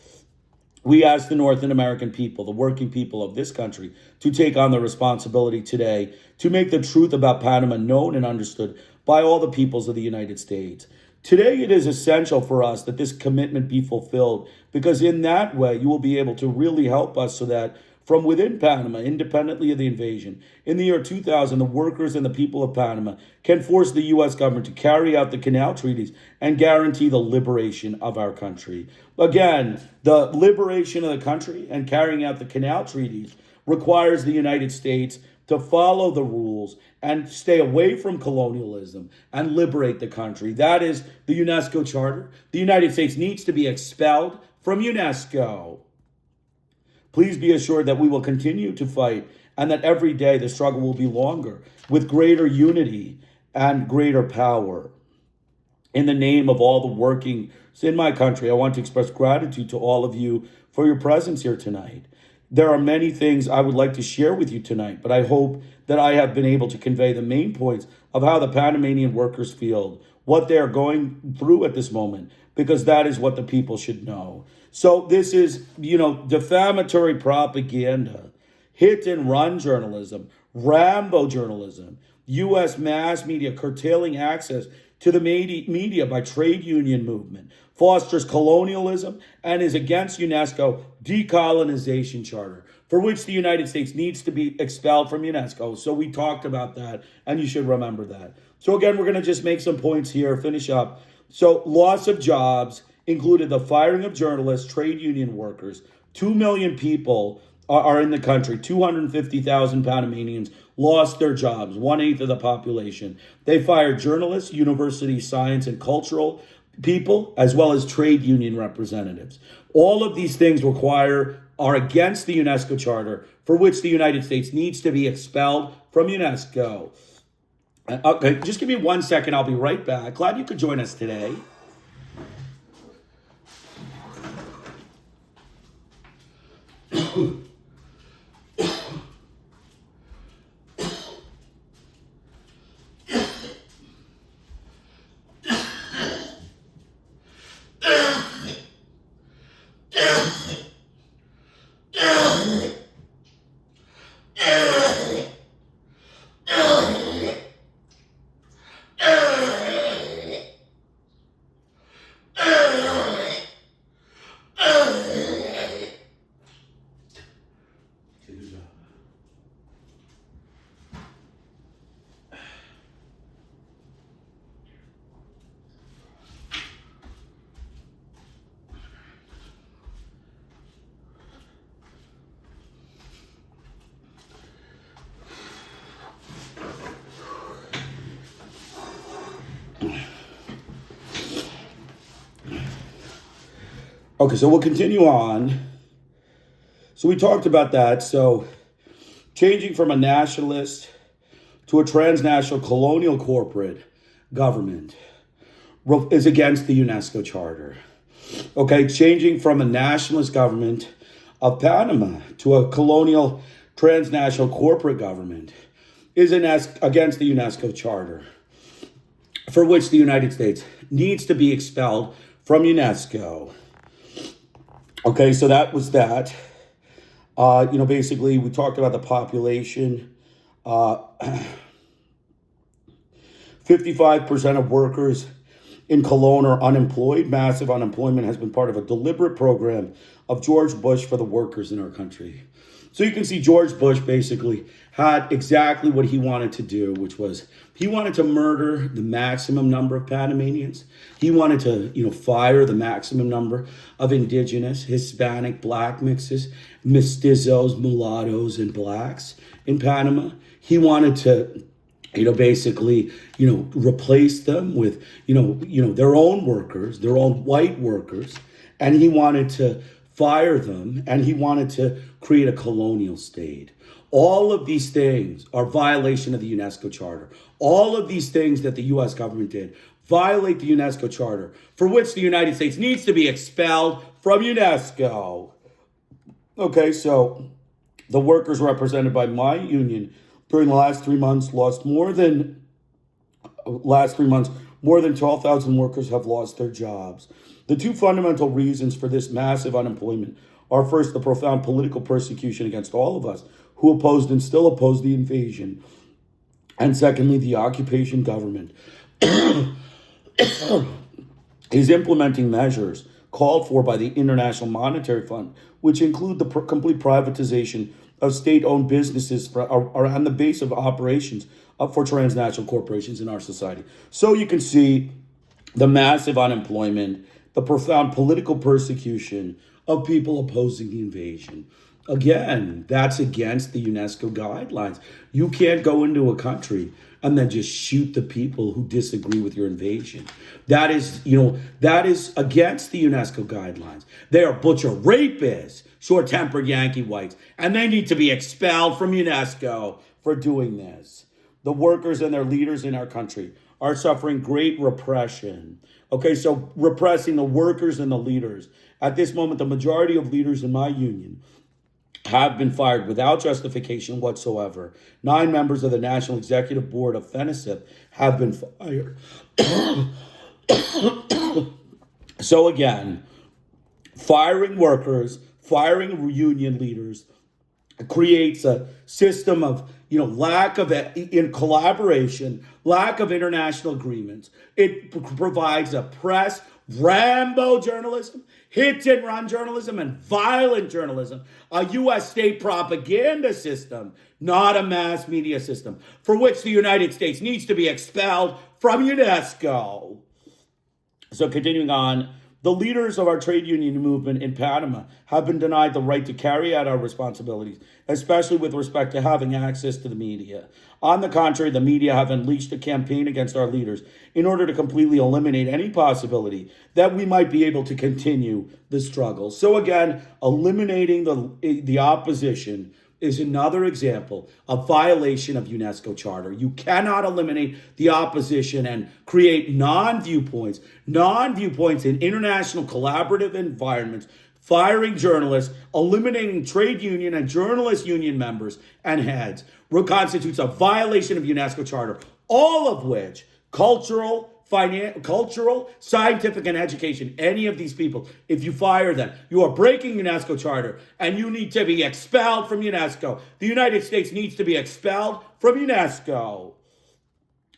We ask the North American people, the working people of this country, to take on the responsibility today to make the truth about Panama known and understood by all the peoples of the United States. Today, it is essential for us that this commitment be fulfilled, because in that way, you will be able to really help us so that from within Panama, independently of the invasion, in the year 2000, the workers and the people of Panama can force the U.S. government to carry out the canal treaties and guarantee the liberation of our country. Again, the liberation of the country and carrying out the canal treaties requires the United States to follow the rules and stay away from colonialism and liberate the country. That is the UNESCO Charter. The United States needs to be expelled from UNESCO. Please be assured that we will continue to fight and that every day the struggle will be longer with greater unity and greater power. In the name of all the workings in my country, I want to express gratitude to all of you for your presence here tonight. There are many things I would like to share with you tonight, but I hope that I have been able to convey the main points of how the Panamanian workers feel, what they are going through at this moment, because that is what the people should know. So this is, defamatory propaganda, hit and run journalism, Rambo journalism, U.S. mass media curtailing access to the media by trade union movement, fosters colonialism, and is against UNESCO decolonization charter, for which the United States needs to be expelled from UNESCO. So we talked about that, and you should remember that. So again, we're going to just make some points here, finish up. So loss of jobs included the firing of journalists, trade union workers. 2 million people are in the country. 250,000 Panamanians lost their jobs, 1/8 of the population. They fired journalists, university, science, and cultural people, as well as trade union representatives. All of these things are against the UNESCO Charter, for which the United States needs to be expelled from UNESCO. Okay, just give me 1 second. I'll be right back. Glad you could join us today. Okay, so we'll continue on. So we talked about that. So changing from a nationalist to a transnational colonial corporate government is against the UNESCO Charter. Okay, changing from a nationalist government of Panama to a colonial transnational corporate government is against the UNESCO Charter, for which the United States needs to be expelled from UNESCO. Okay, so that was that. Basically, we talked about the population. 55% of workers in Cologne are unemployed. Massive unemployment has been part of a deliberate program of George Bush for the workers in our country. So you can see George Bush basically had exactly what he wanted to do, which was he wanted to murder the maximum number of Panamanians. He wanted to, fire the maximum number of indigenous, Hispanic, black mixes, mestizos, mulattoes, and blacks in Panama. He wanted to, replace them with, their own workers, their own white workers. And he wanted to fire them, and he wanted to create a colonial state. All of these things are violation of the UNESCO Charter. All of these things that the U.S. government did violate the UNESCO Charter, for which the United States needs to be expelled from UNESCO. Okay, so the workers represented by my union during the last 3 months more than 12,000 workers have lost their jobs. The two fundamental reasons for this massive unemployment are, first, the profound political persecution against all of us who opposed and still oppose the invasion, and secondly, the occupation government is implementing measures called for by the International Monetary Fund, which include the complete privatization of state-owned businesses around the base of operations for transnational corporations in our society. So you can see the massive unemployment, the profound political persecution of people opposing the invasion. Again, that's against the UNESCO guidelines. You can't go into a country and then just shoot the people who disagree with your invasion. That is against the UNESCO guidelines. They are butcher rapists, short-tempered Yankee whites, and they need to be expelled from UNESCO for doing this. The workers and their leaders in our country are suffering great repression. Okay, so repressing the workers and the leaders. At this moment, the majority of leaders in my union have been fired without justification whatsoever. 9 members of the National Executive Board of FENICIP have been fired. So again, firing workers, firing union leaders creates a system of lack of in collaboration, lack of international agreements. It provides a press Rambo journalism, hit and run journalism, and violent journalism, a U.S. state propaganda system, not a mass media system, for which the United States needs to be expelled from UNESCO. So continuing on, the leaders of our trade union movement in Panama have been denied the right to carry out our responsibilities, especially with respect to having access to the media. On the contrary, the media have unleashed a campaign against our leaders in order to completely eliminate any possibility that we might be able to continue the struggle. So again, eliminating the opposition is another example of violation of UNESCO Charter. You cannot eliminate the opposition and create non-viewpoints in international collaborative environments, firing journalists, eliminating trade union and journalist union members and heads, constitutes a violation of UNESCO Charter, all of which cultural, scientific, and education, any of these people, if you fire them, you are breaking UNESCO Charter and you need to be expelled from UNESCO. The United States needs to be expelled from UNESCO.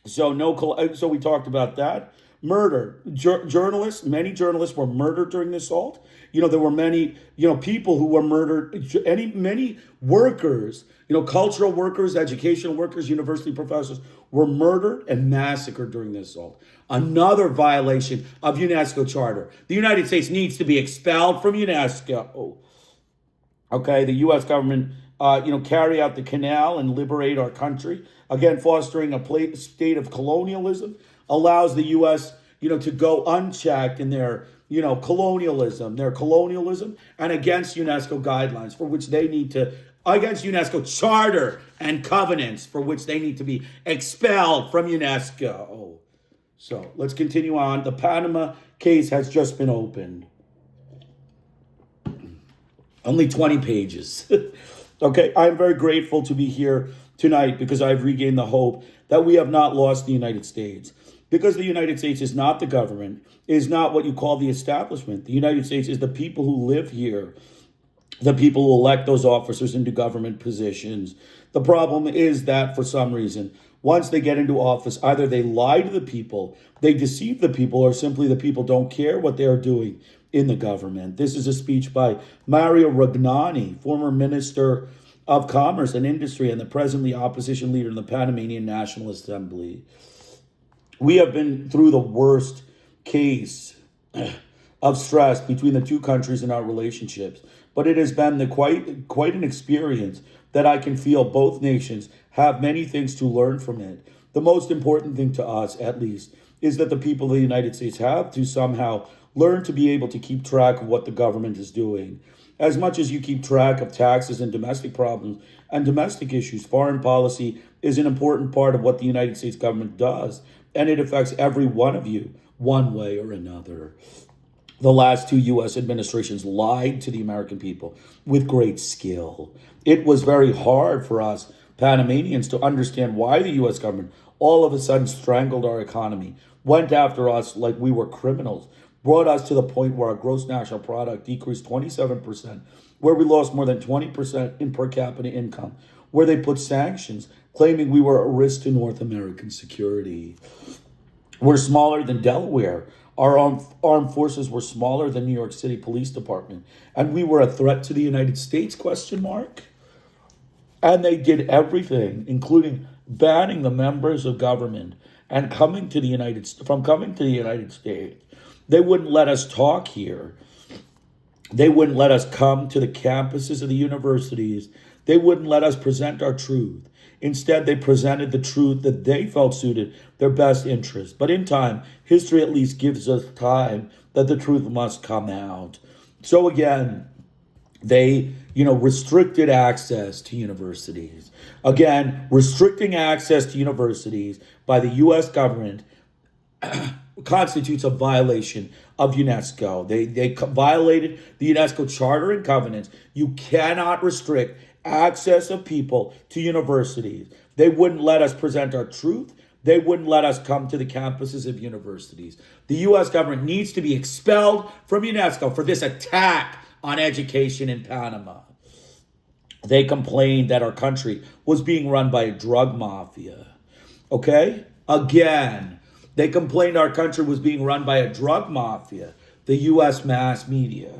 So we talked about that. Murder. Journalists, many journalists were murdered during the assault. There were many, people who were murdered, many workers, cultural workers, educational workers, university professors were murdered and massacred during the assault. Another violation of UNESCO Charter. The United States needs to be expelled from UNESCO. Okay, the U.S. government, carry out the canal and liberate our country. Again, fostering a state of colonialism allows the U.S., to go unchecked in their, colonialism, and against UNESCO guidelines for which they need to, against UNESCO Charter and covenants for which they need to be expelled from UNESCO. So let's continue on. The Panama case has just been opened. Only 20 pages. Okay, I'm very grateful to be here tonight because I've regained the hope that we have not lost the United States. Because the United States is not the government, is not what you call the establishment. The United States is the people who live here, the people who elect those officers into government positions. The problem is that for some reason, once they get into office, either they lie to the people, they deceive the people, or simply the people don't care what they are doing in the government. This is a speech by Mario Ragnani, former Minister of Commerce and Industry and the presently opposition leader in the Panamanian National Assembly. We have been through the worst case of stress between the two countries in our relationships, but it has been quite an experience that I can feel both nations have many things to learn from it. The most important thing to us, at least, is that the people of the United States have to somehow learn to be able to keep track of what the government is doing. As much as you keep track of taxes and domestic problems and domestic issues, foreign policy is an important part of what the United States government does, and it affects every one of you one way or another. The last two U.S. administrations lied to the American people with great skill. It was very hard for us Panamanians to understand why the U.S. government all of a sudden strangled our economy, went after us like we were criminals, brought us to the point where our gross national product decreased 27%, where we lost more than 20% in per capita income, where they put sanctions, claiming we were a risk to North American security. We're smaller than Delaware. Our armed forces were smaller than New York City Police Department. And we were a threat to the United States, ? And they did everything, including banning the members of government and coming to the United States. They wouldn't let us talk here. They wouldn't let us come to the campuses of the universities. They wouldn't let us present our truth. Instead, they presented the truth that they felt suited their best interest. But in time, history at least gives us time that the truth must come out. So again, they, restricted access to universities. Again, restricting access to universities by the U.S. government constitutes a violation of UNESCO. They violated the UNESCO Charter and Covenants. You cannot restrict access of people to universities. They wouldn't let us present our truth. They wouldn't let us come to the campuses of universities. The U.S. government needs to be expelled from UNESCO for this attack on education in Panama. They complained that our country was being run by a drug mafia. Okay? Again, They complained our country was being run by a drug mafia, the U.S. mass media.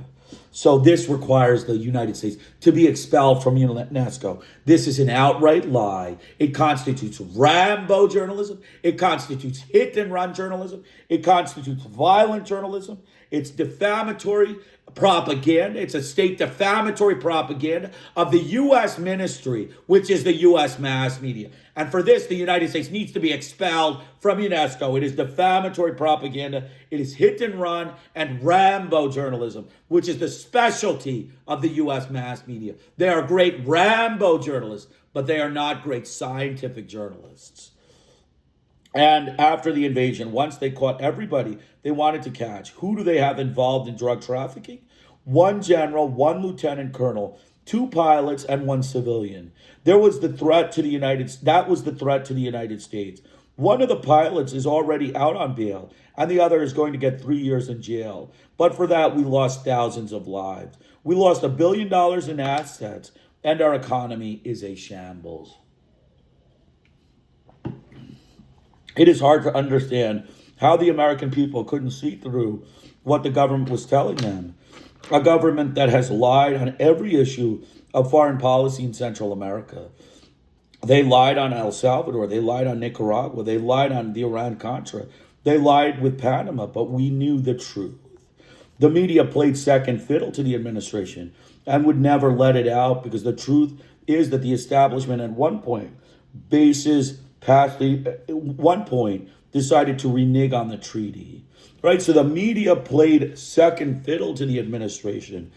So this requires the United States to be expelled from UNESCO. This is an outright lie. It constitutes Rambo journalism. It constitutes hit and run journalism. It constitutes violent journalism. It's defamatory propaganda. It's a state defamatory propaganda of the U.S. ministry, which is the U.S. mass media. And for this, the United States needs to be expelled from UNESCO. It is defamatory propaganda. It is hit and run and Rambo journalism, which is the specialty of the U.S. mass media. They are great Rambo journalists, but they are not great scientific journalists. And after the invasion, once they caught everybody they wanted to catch, who do they have involved in drug trafficking? One general, one lieutenant colonel, two pilots, and one civilian. That was the threat to the United States. One of the pilots is already out on bail, and the other is going to get 3 years in jail. But for that, we lost thousands of lives. We lost $1 billion in assets, and our economy is a shambles. It is hard to understand how the American people couldn't see through what the government was telling them. A government that has lied on every issue of foreign policy in Central America. They lied on El Salvador. They lied on Nicaragua. They lied on the Iran-Contra. They lied with Panama, but we knew the truth. The media played second fiddle to the administration and would never let it out, because the truth is that the establishment at one point decided to renege on the treaty. Right? So the media played second fiddle to the administration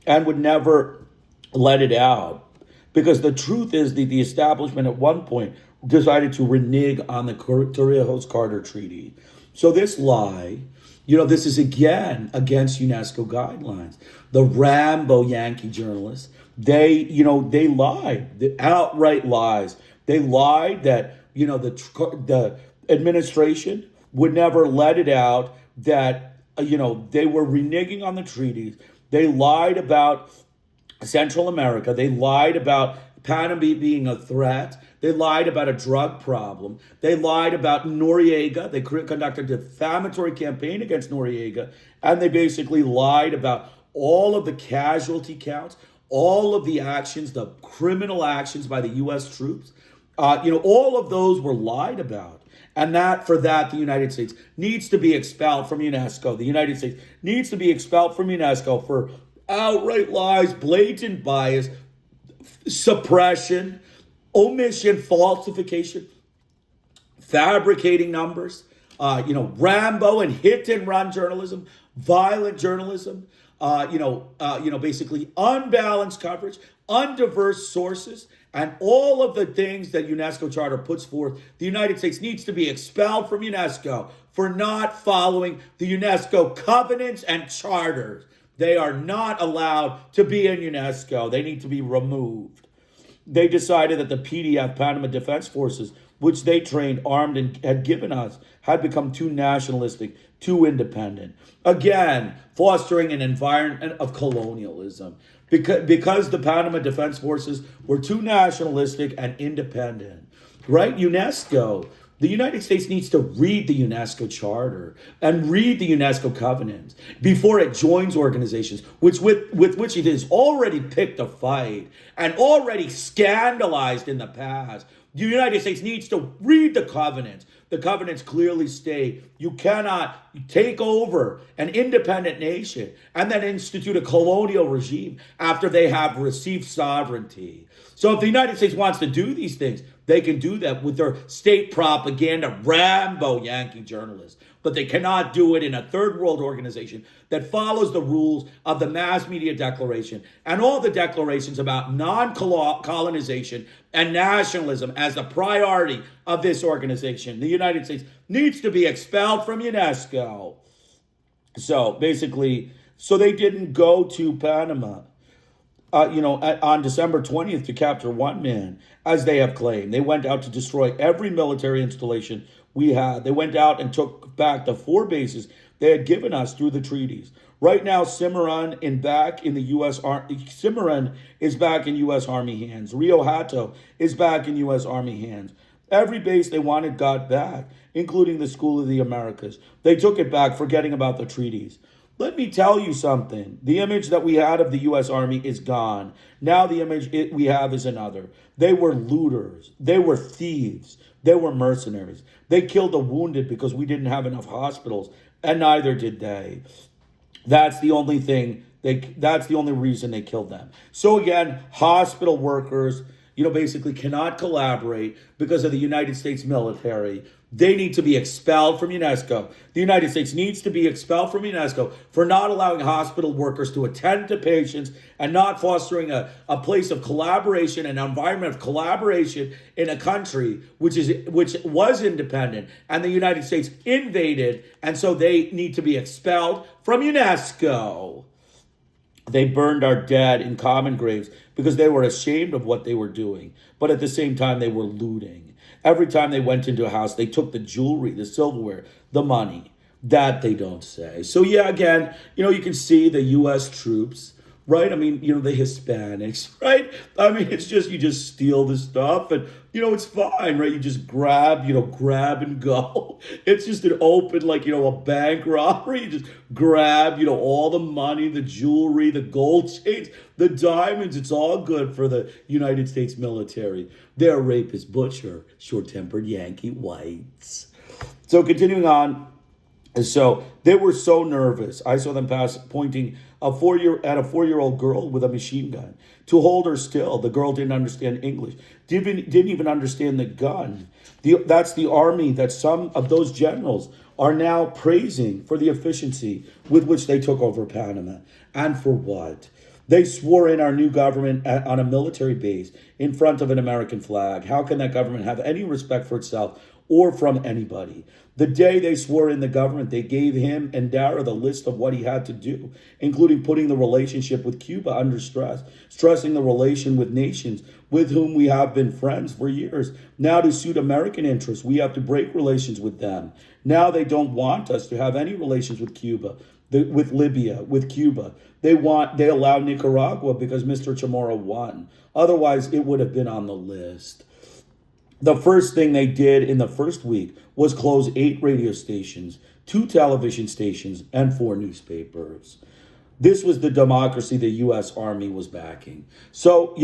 and would never let it out, because the truth is that the establishment at one point decided to renege on the Torrijos-Carter Treaty. So this lie, this is again against UNESCO guidelines. The Rambo Yankee journalists, they lied, the outright lies. They lied that, the administration would never let it out, that, they were reneging on the treaties. They lied about Central America. They lied about Panama being a threat. They lied about a drug problem. They lied about Noriega. They conducted a defamatory campaign against Noriega. And they basically lied about all of the casualty counts, all of the actions, the criminal actions by the U.S. troops. All of those were lied about. And for that, the United States needs to be expelled from UNESCO. The United States needs to be expelled from UNESCO for outright lies, blatant bias, suppression, omission, falsification, fabricating numbers, Rambo and hit and run journalism, violent journalism, basically unbalanced coverage, undiverse sources, and all of the things that UNESCO Charter puts forth. The United States needs to be expelled from UNESCO for not following the UNESCO covenants and charters. They are not allowed to be in UNESCO. They need to be removed. They decided that the PDF, Panama Defense Forces, which they trained, armed, and had given us, had become too nationalistic, too independent. Again, fostering an environment of colonialism. Because the Panama Defense Forces were too nationalistic and independent. Right? UNESCO. The United States needs to read the UNESCO Charter and read the UNESCO covenants before it joins organizations with which it has already picked a fight and already scandalized in the past. The United States needs to read the covenants. The covenants clearly state you cannot take over an independent nation and then institute a colonial regime after they have received sovereignty. So if the United States wants to do these things, they can do that with their state propaganda, Rambo Yankee journalists. But they cannot do it in a third world organization that follows the rules of the Mass Media Declaration and all the declarations about non-colonization and nationalism as the priority of this organization. The United States needs to be expelled from UNESCO. So basically, they didn't go to Panama. On December 20th to capture one man, as they have claimed. They went out to destroy every military installation we had. They went out and took back the 4 bases they had given us through the treaties. Right now, Cimarron is back in U.S. Army hands. Rio Hato is back in U.S. Army hands. Every base they wanted got back, including the School of the Americas. They took it back, forgetting about the treaties. Let me tell you something. The image that we had of the U.S. Army is gone. Now the image we have is another. They were looters. They were thieves. They were mercenaries. They killed the wounded because we didn't have enough hospitals, and neither did they. That's the only thing. That's the only reason they killed them. So again, hospital workers, basically cannot collaborate because of the United States military. They need to be expelled from UNESCO. The United States needs to be expelled from UNESCO for not allowing hospital workers to attend to patients and not fostering a place of collaboration, an environment of collaboration in a country which was independent and the United States invaded, and so they need to be expelled from UNESCO. They burned our dead in common graves because they were ashamed of what they were doing. But at the same time, they were looting. Every time they went into a house, they took the jewelry, the silverware, the money. That they don't say. So yeah, again, you can see the U.S. troops, right? I mean, the Hispanics, right? I mean, it's just, you just steal the stuff and, it's fine, right? You just grab and go. It's just an open, a bank robbery. You just grab, all the money, the jewelry, the gold chains, the diamonds. It's all good for the United States military. They're rapist, butcher, short-tempered Yankee whites. So continuing on. So they were so nervous. I saw them pointing at a 4-year-old girl with a machine gun to hold her still. The girl didn't understand English, didn't even understand the gun. That's the army that some of those generals are now praising for the efficiency with which they took over Panama. And for what? They swore in our new government on a military base in front of an American flag. How can that government have any respect for itself or from anybody? The day they swore in the government, they gave him and Dara the list of what he had to do, including putting the relationship with Cuba under stress, stressing the relation with nations with whom we have been friends for years. Now, to suit American interests, we have to break relations with them. Now they don't want us to have any relations with Cuba, with Libya, with Cuba. They allow Nicaragua because Mr. Chamorro won. Otherwise, it would have been on the list. The first thing they did in the first week was close 8 radio stations, 2 television stations, and 4 newspapers. This was the democracy the U.S. Army was backing. So,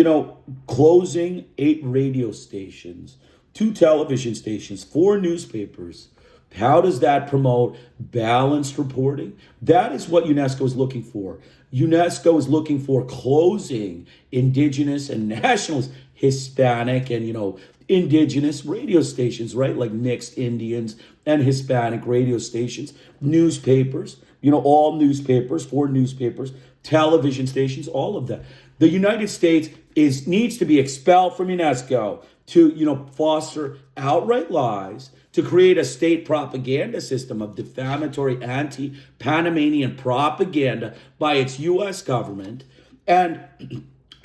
closing 8 radio stations, 2 television stations, 4 newspapers. How does that promote balanced reporting? That is what UNESCO is looking for. UNESCO is looking for closing indigenous and nationalist, Hispanic and, indigenous radio stations, right? Like mixed Indians and Hispanic radio stations, newspapers, all newspapers, 4 newspapers, television stations, all of that. The United States needs to be expelled from UNESCO to, foster outright lies, to create a state propaganda system of defamatory anti-Panamanian propaganda by its U.S. government, and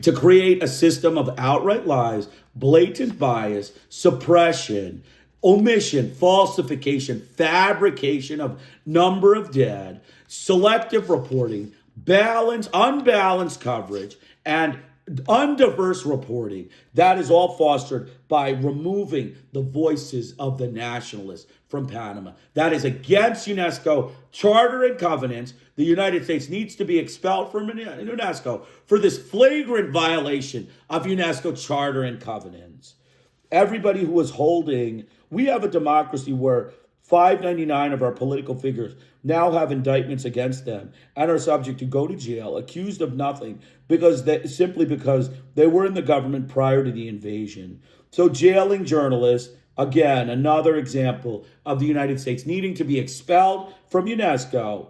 to create a system of outright lies, blatant bias, suppression, omission, falsification, fabrication of number of dead, selective reporting, unbalanced coverage, and undiverse reporting. That is all fostered by removing the voices of the nationalists from Panama. That is against UNESCO charter and covenants. The United States needs to be expelled from UNESCO for this flagrant violation of UNESCO charter and covenants. Everybody who is we have a democracy where 599 of our political figures now have indictments against them and are subject to go to jail, accused of nothing, simply because they were in the government prior to the invasion. So jailing journalists, again, another example of the United States needing to be expelled from UNESCO.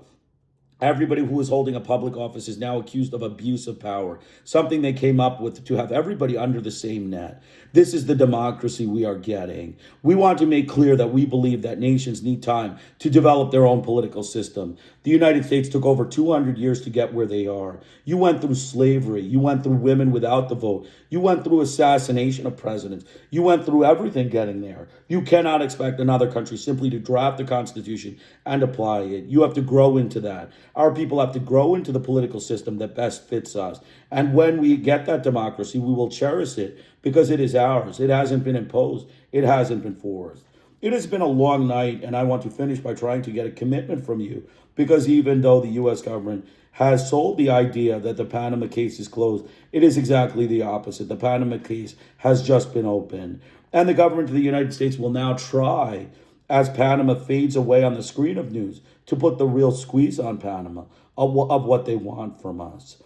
Everybody who is holding a public office is now accused of abuse of power, something they came up with to have everybody under the same net. This is the democracy we are getting. We want to make clear that we believe that nations need time to develop their own political system. The United States took over 200 years to get where they are. You went through slavery. You went through women without the vote. You went through assassination of presidents. You went through everything getting there. You cannot expect another country simply to draft the Constitution and apply it. You have to grow into that. Our people have to grow into the political system that best fits us. And when we get that democracy, we will cherish it because it is ours. It hasn't been imposed. It hasn't been forced. It has been a long night, and I want to finish by trying to get a commitment from you, because even though the U.S. government has sold the idea that the Panama case is closed, it is exactly the opposite. The Panama case has just been opened, and the government of the United States will now try, as Panama fades away on the screen of news, to put the real squeeze on Panama of what they want from us.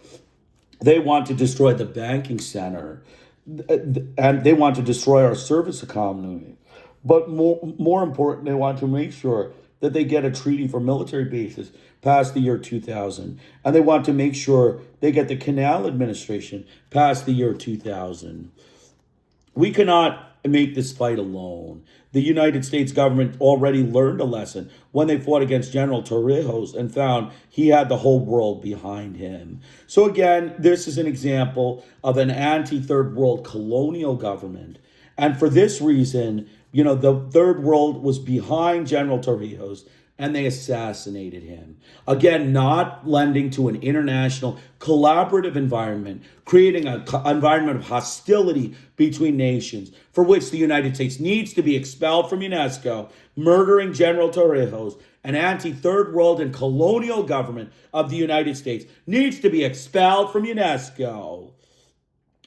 They want to destroy the banking center, and they want to destroy our service economy. But more important, they want to make sure that they get a treaty for military bases past the year 2000. And they want to make sure they get the Canal Administration past the year 2000. We cannot make this fight alone. The United States government already learned a lesson when they fought against General Torrijos and found he had the whole world behind him. So again, this is an example of an anti-third world colonial government. And for this reason, the third world was behind General Torrijos, and they assassinated him. Again, not lending to an international collaborative environment, creating an environment of hostility between nations, for which the United States needs to be expelled from UNESCO, murdering General Torrijos. An anti-third world and colonial government of the United States needs to be expelled from UNESCO.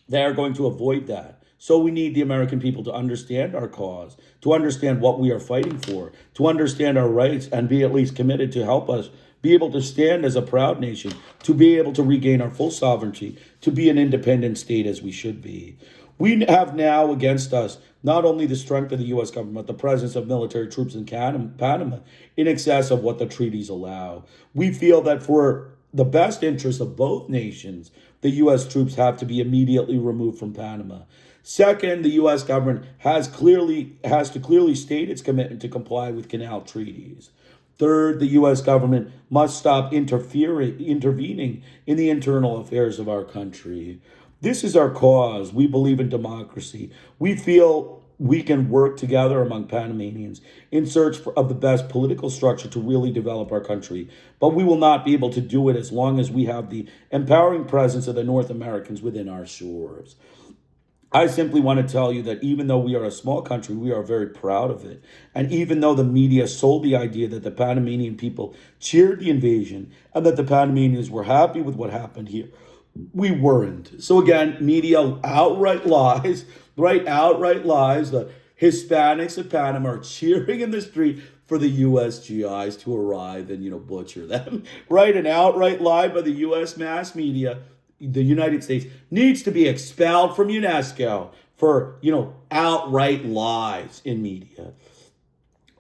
They are going to avoid that. So we need the American people to understand our cause, to understand what we are fighting for, to understand our rights, and be at least committed to help us be able to stand as a proud nation, to be able to regain our full sovereignty, to be an independent state as we should be. We have now against us not only the strength of the U.S. government, but the presence of military troops in Panama in excess of what the treaties allow. We feel that for the best interest of both nations, the U.S. troops have to be immediately removed from Panama. Second, the U.S. government has to clearly state its commitment to comply with canal treaties. Third, the U.S. government must stop intervening in the internal affairs of our country. This is our cause. We believe in democracy. We feel we can work together among Panamanians in search of the best political structure to really develop our country. But we will not be able to do it as long as we have the empowering presence of the North Americans within our shores. I simply want to tell you that even though we are a small country, we are very proud of it. And even though the media sold the idea that the Panamanian people cheered the invasion and that the Panamanians were happy with what happened here, we weren't. So again, media outright lies, right? Outright lies. The Hispanics of Panama are cheering in the street for the U.S. GIs to arrive and, butcher them, right? An outright lie by the U.S. mass media. The United States needs to be expelled from UNESCO for, outright lies in media.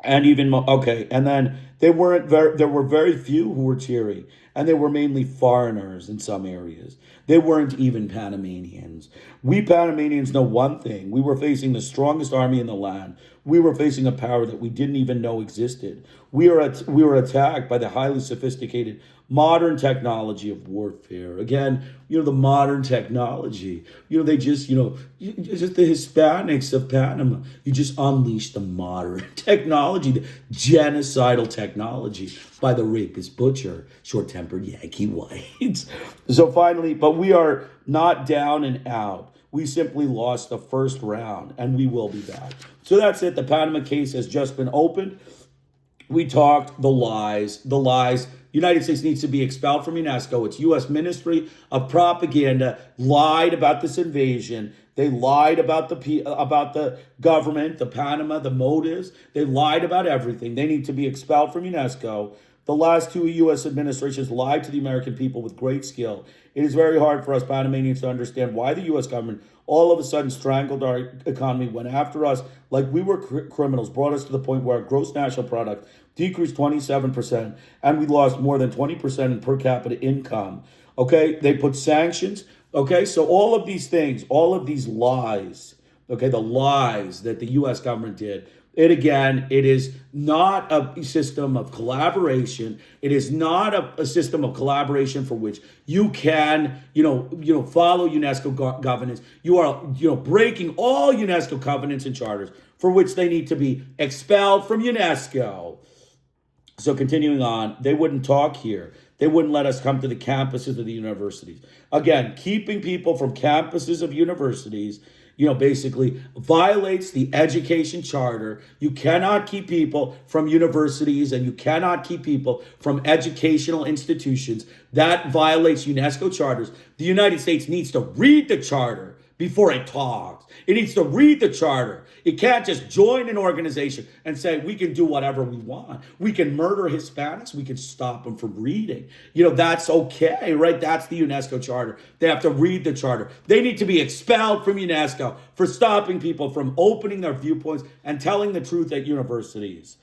And even, and then there were very few who were cheering, and they were mainly foreigners in some areas. They weren't even Panamanians. We Panamanians know one thing. We were facing the strongest army in the land. We were facing a power that we didn't even know existed. We were attacked by the highly sophisticated modern technology of warfare. Again, the modern technology. They just, just the Hispanics of Panama. You just unleash the modern technology, the genocidal technology by the rapist butcher, short-tempered Yankee whites. So finally, but we are not down and out. We simply lost the first round, and we will be back. So that's it. The Panama case has just been opened. We talked the lies. United States needs to be expelled from UNESCO. Its U.S. Ministry of Propaganda lied about this invasion. They lied about the government, the Panama, the motives. They lied about everything. They need to be expelled from UNESCO. The last two U.S. administrations lied to the American people with great skill. It is very hard for us Panamanians to understand why the U.S. government all of a sudden strangled our economy, went after us like we were criminals, brought us to the point where our gross national product decreased 27%, and we lost more than 20% in per capita income. Okay, they put sanctions. Okay, so all of these things, all of these lies, okay, the lies that the U.S. government did, it is not a system of collaboration. It is not a system of collaboration for which you can, follow UNESCO governance. You are, breaking all UNESCO covenants and charters for which they need to be expelled from UNESCO. So continuing on, they wouldn't talk here. They wouldn't let us come to the campuses of the universities. Again, keeping people from campuses of universities, basically violates the education charter. You cannot keep people from universities and you cannot keep people from educational institutions. That violates UNESCO charters. The United States needs to read the charter before it talks. It needs to read the charter. It can't just join an organization and say, we can do whatever we want. We can murder Hispanics. We can stop them from reading. That's okay, right? That's the UNESCO charter. They have to read the charter. They need to be expelled from UNESCO for stopping people from opening their viewpoints and telling the truth at universities.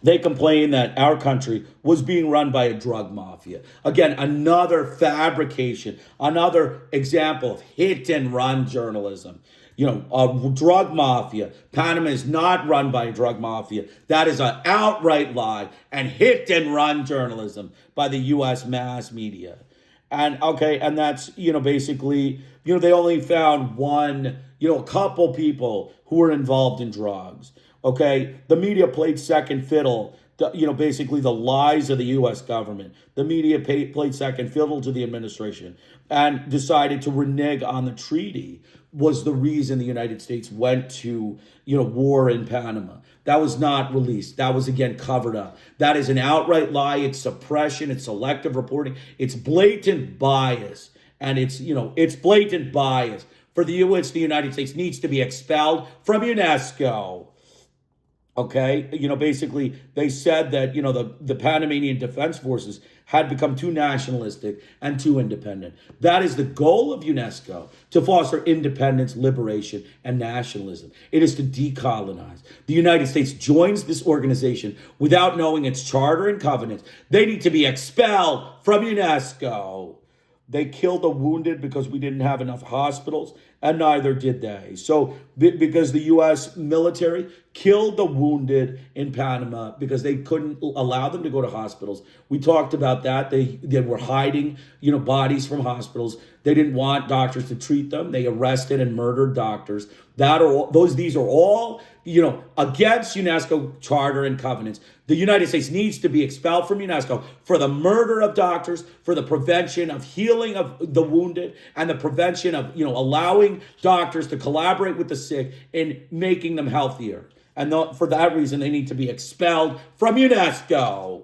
They complained that our country was being run by a drug mafia. Again, another fabrication, another example of hit and run journalism. A drug mafia. Panama is not run by a drug mafia. That is an outright lie and hit and run journalism by the U.S. mass media. And that's, basically, they only found a couple people who were involved in drugs. Okay, the media played second fiddle to, basically the lies of the U.S. government. The media played second fiddle to the administration and decided to renege on the treaty was the reason the United States went to, war in Panama. That was not released. That was, again, covered up. That is an outright lie. It's suppression. It's selective reporting. It's blatant bias. And it's blatant bias. For the U.S., the United States needs to be expelled from UNESCO. Okay, basically they said that, the Panamanian Defense Forces had become too nationalistic and too independent. That is the goal of UNESCO, to foster independence, liberation, and nationalism. It is to decolonize. The United States joins this organization without knowing its charter and covenants. They need to be expelled from UNESCO. They killed the wounded because we didn't have enough hospitals, and neither did they. So because the U.S. military killed the wounded in Panama because they couldn't allow them to go to hospitals. We talked about that. They were hiding, bodies from hospitals. They didn't want doctors to treat them. They arrested and murdered doctors. These are all, against UNESCO charter and covenants. The United States needs to be expelled from UNESCO for the murder of doctors, for the prevention of healing of the wounded, and the prevention of, allowing doctors to collaborate with the sick in making them healthier. And for that reason, they need to be expelled from UNESCO.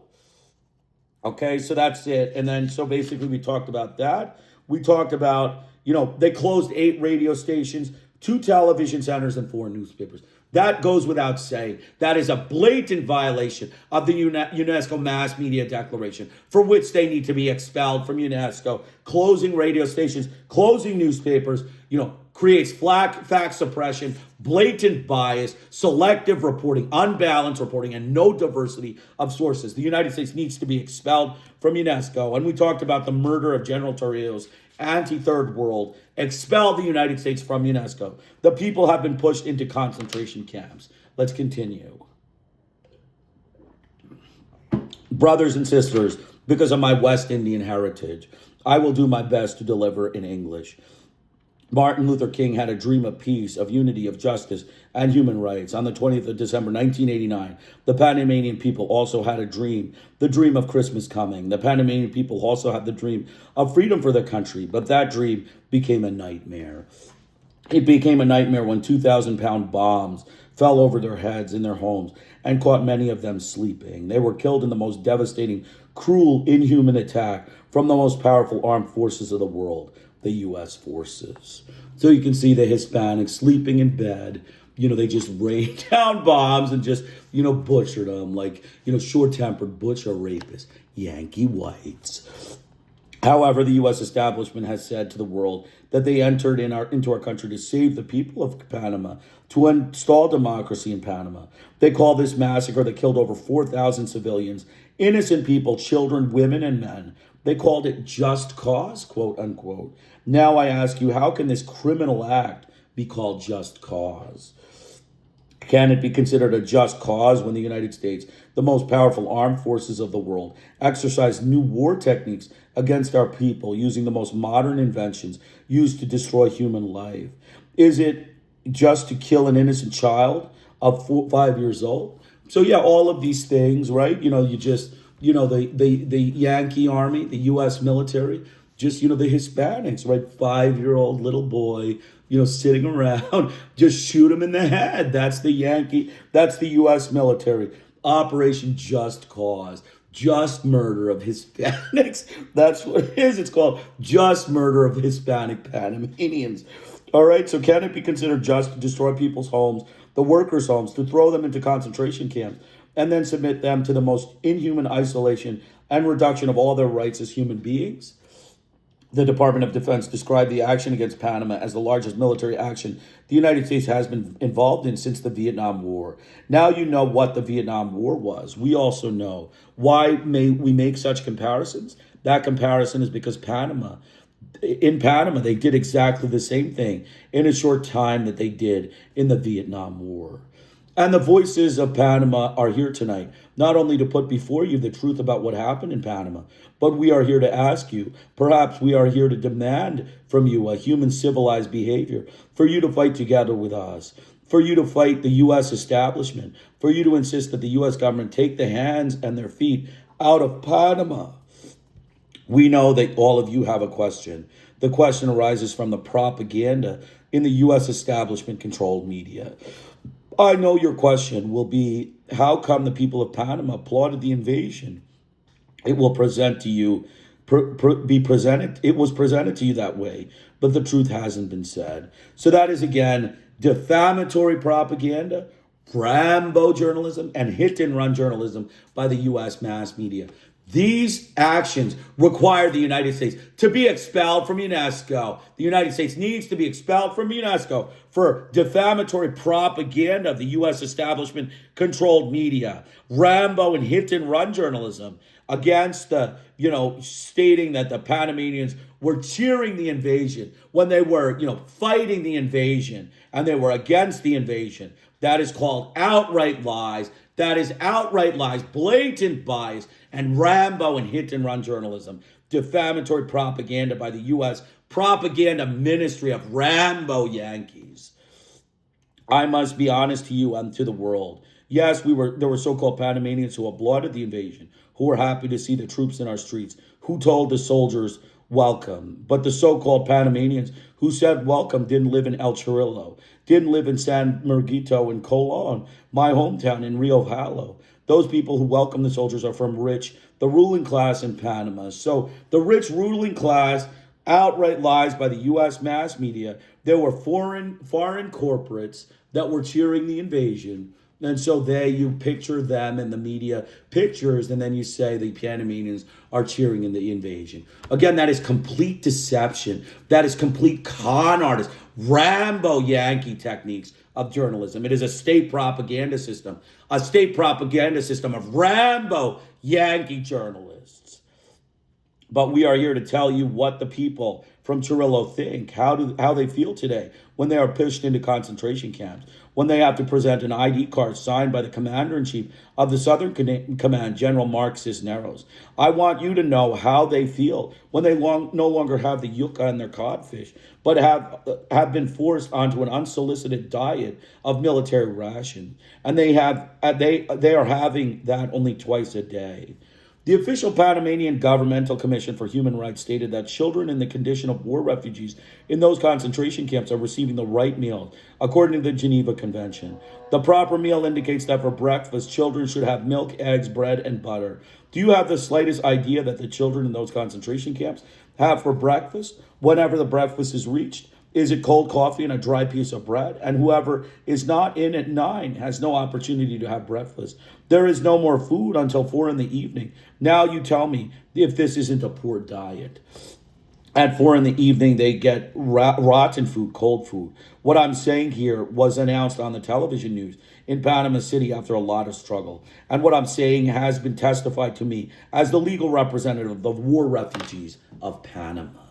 Okay, so that's it. And then, so basically we talked about that. We talked about, they closed 8 radio stations, 2 television centers, and 4 newspapers. That goes without saying. That is a blatant violation of the UNESCO Mass Media Declaration, for which they need to be expelled from UNESCO. Closing radio stations, closing newspapers, creates fact suppression, blatant bias, selective reporting, unbalanced reporting, and no diversity of sources. The United States needs to be expelled from UNESCO. And we talked about the murder of General Torrijos, anti-third world. Expel the United States from UNESCO. The people have been pushed into concentration camps. Let's continue. Brothers and sisters, because of my West Indian heritage, I will do my best to deliver in English. Martin Luther King had a dream of peace, of unity, of justice, and human rights. On the 20th of December, 1989, the Panamanian people also had a dream, the dream of Christmas coming. The Panamanian people also had the dream of freedom for their country, but that dream became a nightmare. It became a nightmare when 2,000-pound bombs fell over their heads in their homes and caught many of them sleeping. They were killed in the most devastating, cruel, inhuman attack from the most powerful armed forces of the world, the U.S. forces. So you can see the Hispanics sleeping in bed. They just rained down bombs and just, butchered them like, short-tempered butcher rapists, Yankee whites. However, the U.S. establishment has said to the world that they entered into our country to save the people of Panama, to install democracy in Panama. They call this massacre that killed over 4,000 civilians, innocent people, children, women, and men. They called it just cause, quote unquote. Now I ask you, how can this criminal act be called just cause? Can it be considered a just cause when the United States, the most powerful armed forces of the world, exercise new war techniques against our people using the most modern inventions used to destroy human life? Is it just to kill an innocent child of 5 years old? So yeah, all of these things, right? You just, the Yankee Army, the U.S. military, just, the Hispanics, right? 5-year-old little boy, sitting around, just shoot him in the head. That's the U.S. military. Operation Just Cause. Just murder of Hispanics. That's what it is. It's called just murder of Hispanic Panamanians. All right, so can it be considered just to destroy people's homes, the workers' homes, to throw them into concentration camps, and then submit them to the most inhuman isolation and reduction of all their rights as human beings? The Department of Defense described the action against Panama as the largest military action the United States has been involved in since the Vietnam War. Now you know what the Vietnam War was. We also know why we make such comparisons. That comparison is because in Panama, they did exactly the same thing in a short time that they did in the Vietnam War. And the voices of Panama are here tonight, not only to put before you the truth about what happened in Panama, but we are here to ask you, perhaps we are here to demand from you a human civilized behavior, for you to fight together with us, for you to fight the U.S. establishment, for you to insist that the U.S. government take the hands and their feet out of Panama. We know that all of you have a question. The question arises from the propaganda in the U.S. establishment-controlled media. I know your question will be, how come the people of Panama applauded the invasion? It will present to you, be presented. It was presented to you that way, but the truth hasn't been said. So that is, again, defamatory propaganda, Rambo journalism, and hit-and-run journalism by the U.S. mass media. These actions require the United States to be expelled from UNESCO. The United States needs to be expelled from UNESCO for defamatory propaganda of the U.S. establishment-controlled media, Rambo and hit-and-run journalism against the, stating that the Panamanians were cheering the invasion when they were, fighting the invasion and they were against the invasion. That is called outright lies. That is outright lies, blatant bias, and Rambo and hit-and-run journalism, defamatory propaganda by the U.S. propaganda ministry of Rambo Yankees. I must be honest to you and to the world. Yes, there were so-called Panamanians who applauded the invasion, who were happy to see the troops in our streets, who told the soldiers welcome. But the so-called Panamanians who said welcome didn't live in El Chorrillo, didn't live in San Miguelito in Colon, my hometown in Rio Jalo. Those people who welcome the soldiers are from the ruling class in Panama. So the rich ruling class, outright lies by the U.S. mass media. There were foreign corporates that were cheering the invasion. And so you picture them in the media pictures, and then you say the Panamanians are cheering in the invasion. Again, that is complete deception. That is complete con artist, Rambo Yankee techniques of journalism. It is a state propaganda system of Rambo Yankee journalists. But we are here to tell you what the people from Chorrillo think, how they feel today when they are pushed into concentration camps, when they have to present an ID card signed by the commander-in-chief of the Southern Command, General Mark Cisneros. I want you to know how they feel when they no longer have the yucca and their codfish, but have been forced onto an unsolicited diet of military ration, and they are having that only twice a day. The official Panamanian Governmental Commission for Human Rights stated that children in the condition of war refugees in those concentration camps are receiving the right meal, according to the Geneva Convention. The proper meal indicates that for breakfast, children should have milk, eggs, bread, and butter. Do you have the slightest idea that the children in those concentration camps have for breakfast whenever the breakfast is reached? Is it cold coffee and a dry piece of bread? And whoever is not in at 9 has no opportunity to have breakfast. There is no more food until 4 p.m. Now you tell me if this isn't a poor diet. At 4 p.m, they get rotten food, cold food. What I'm saying here was announced on the television news in Panama City after a lot of struggle. And what I'm saying has been testified to me as the legal representative of the war refugees of Panama.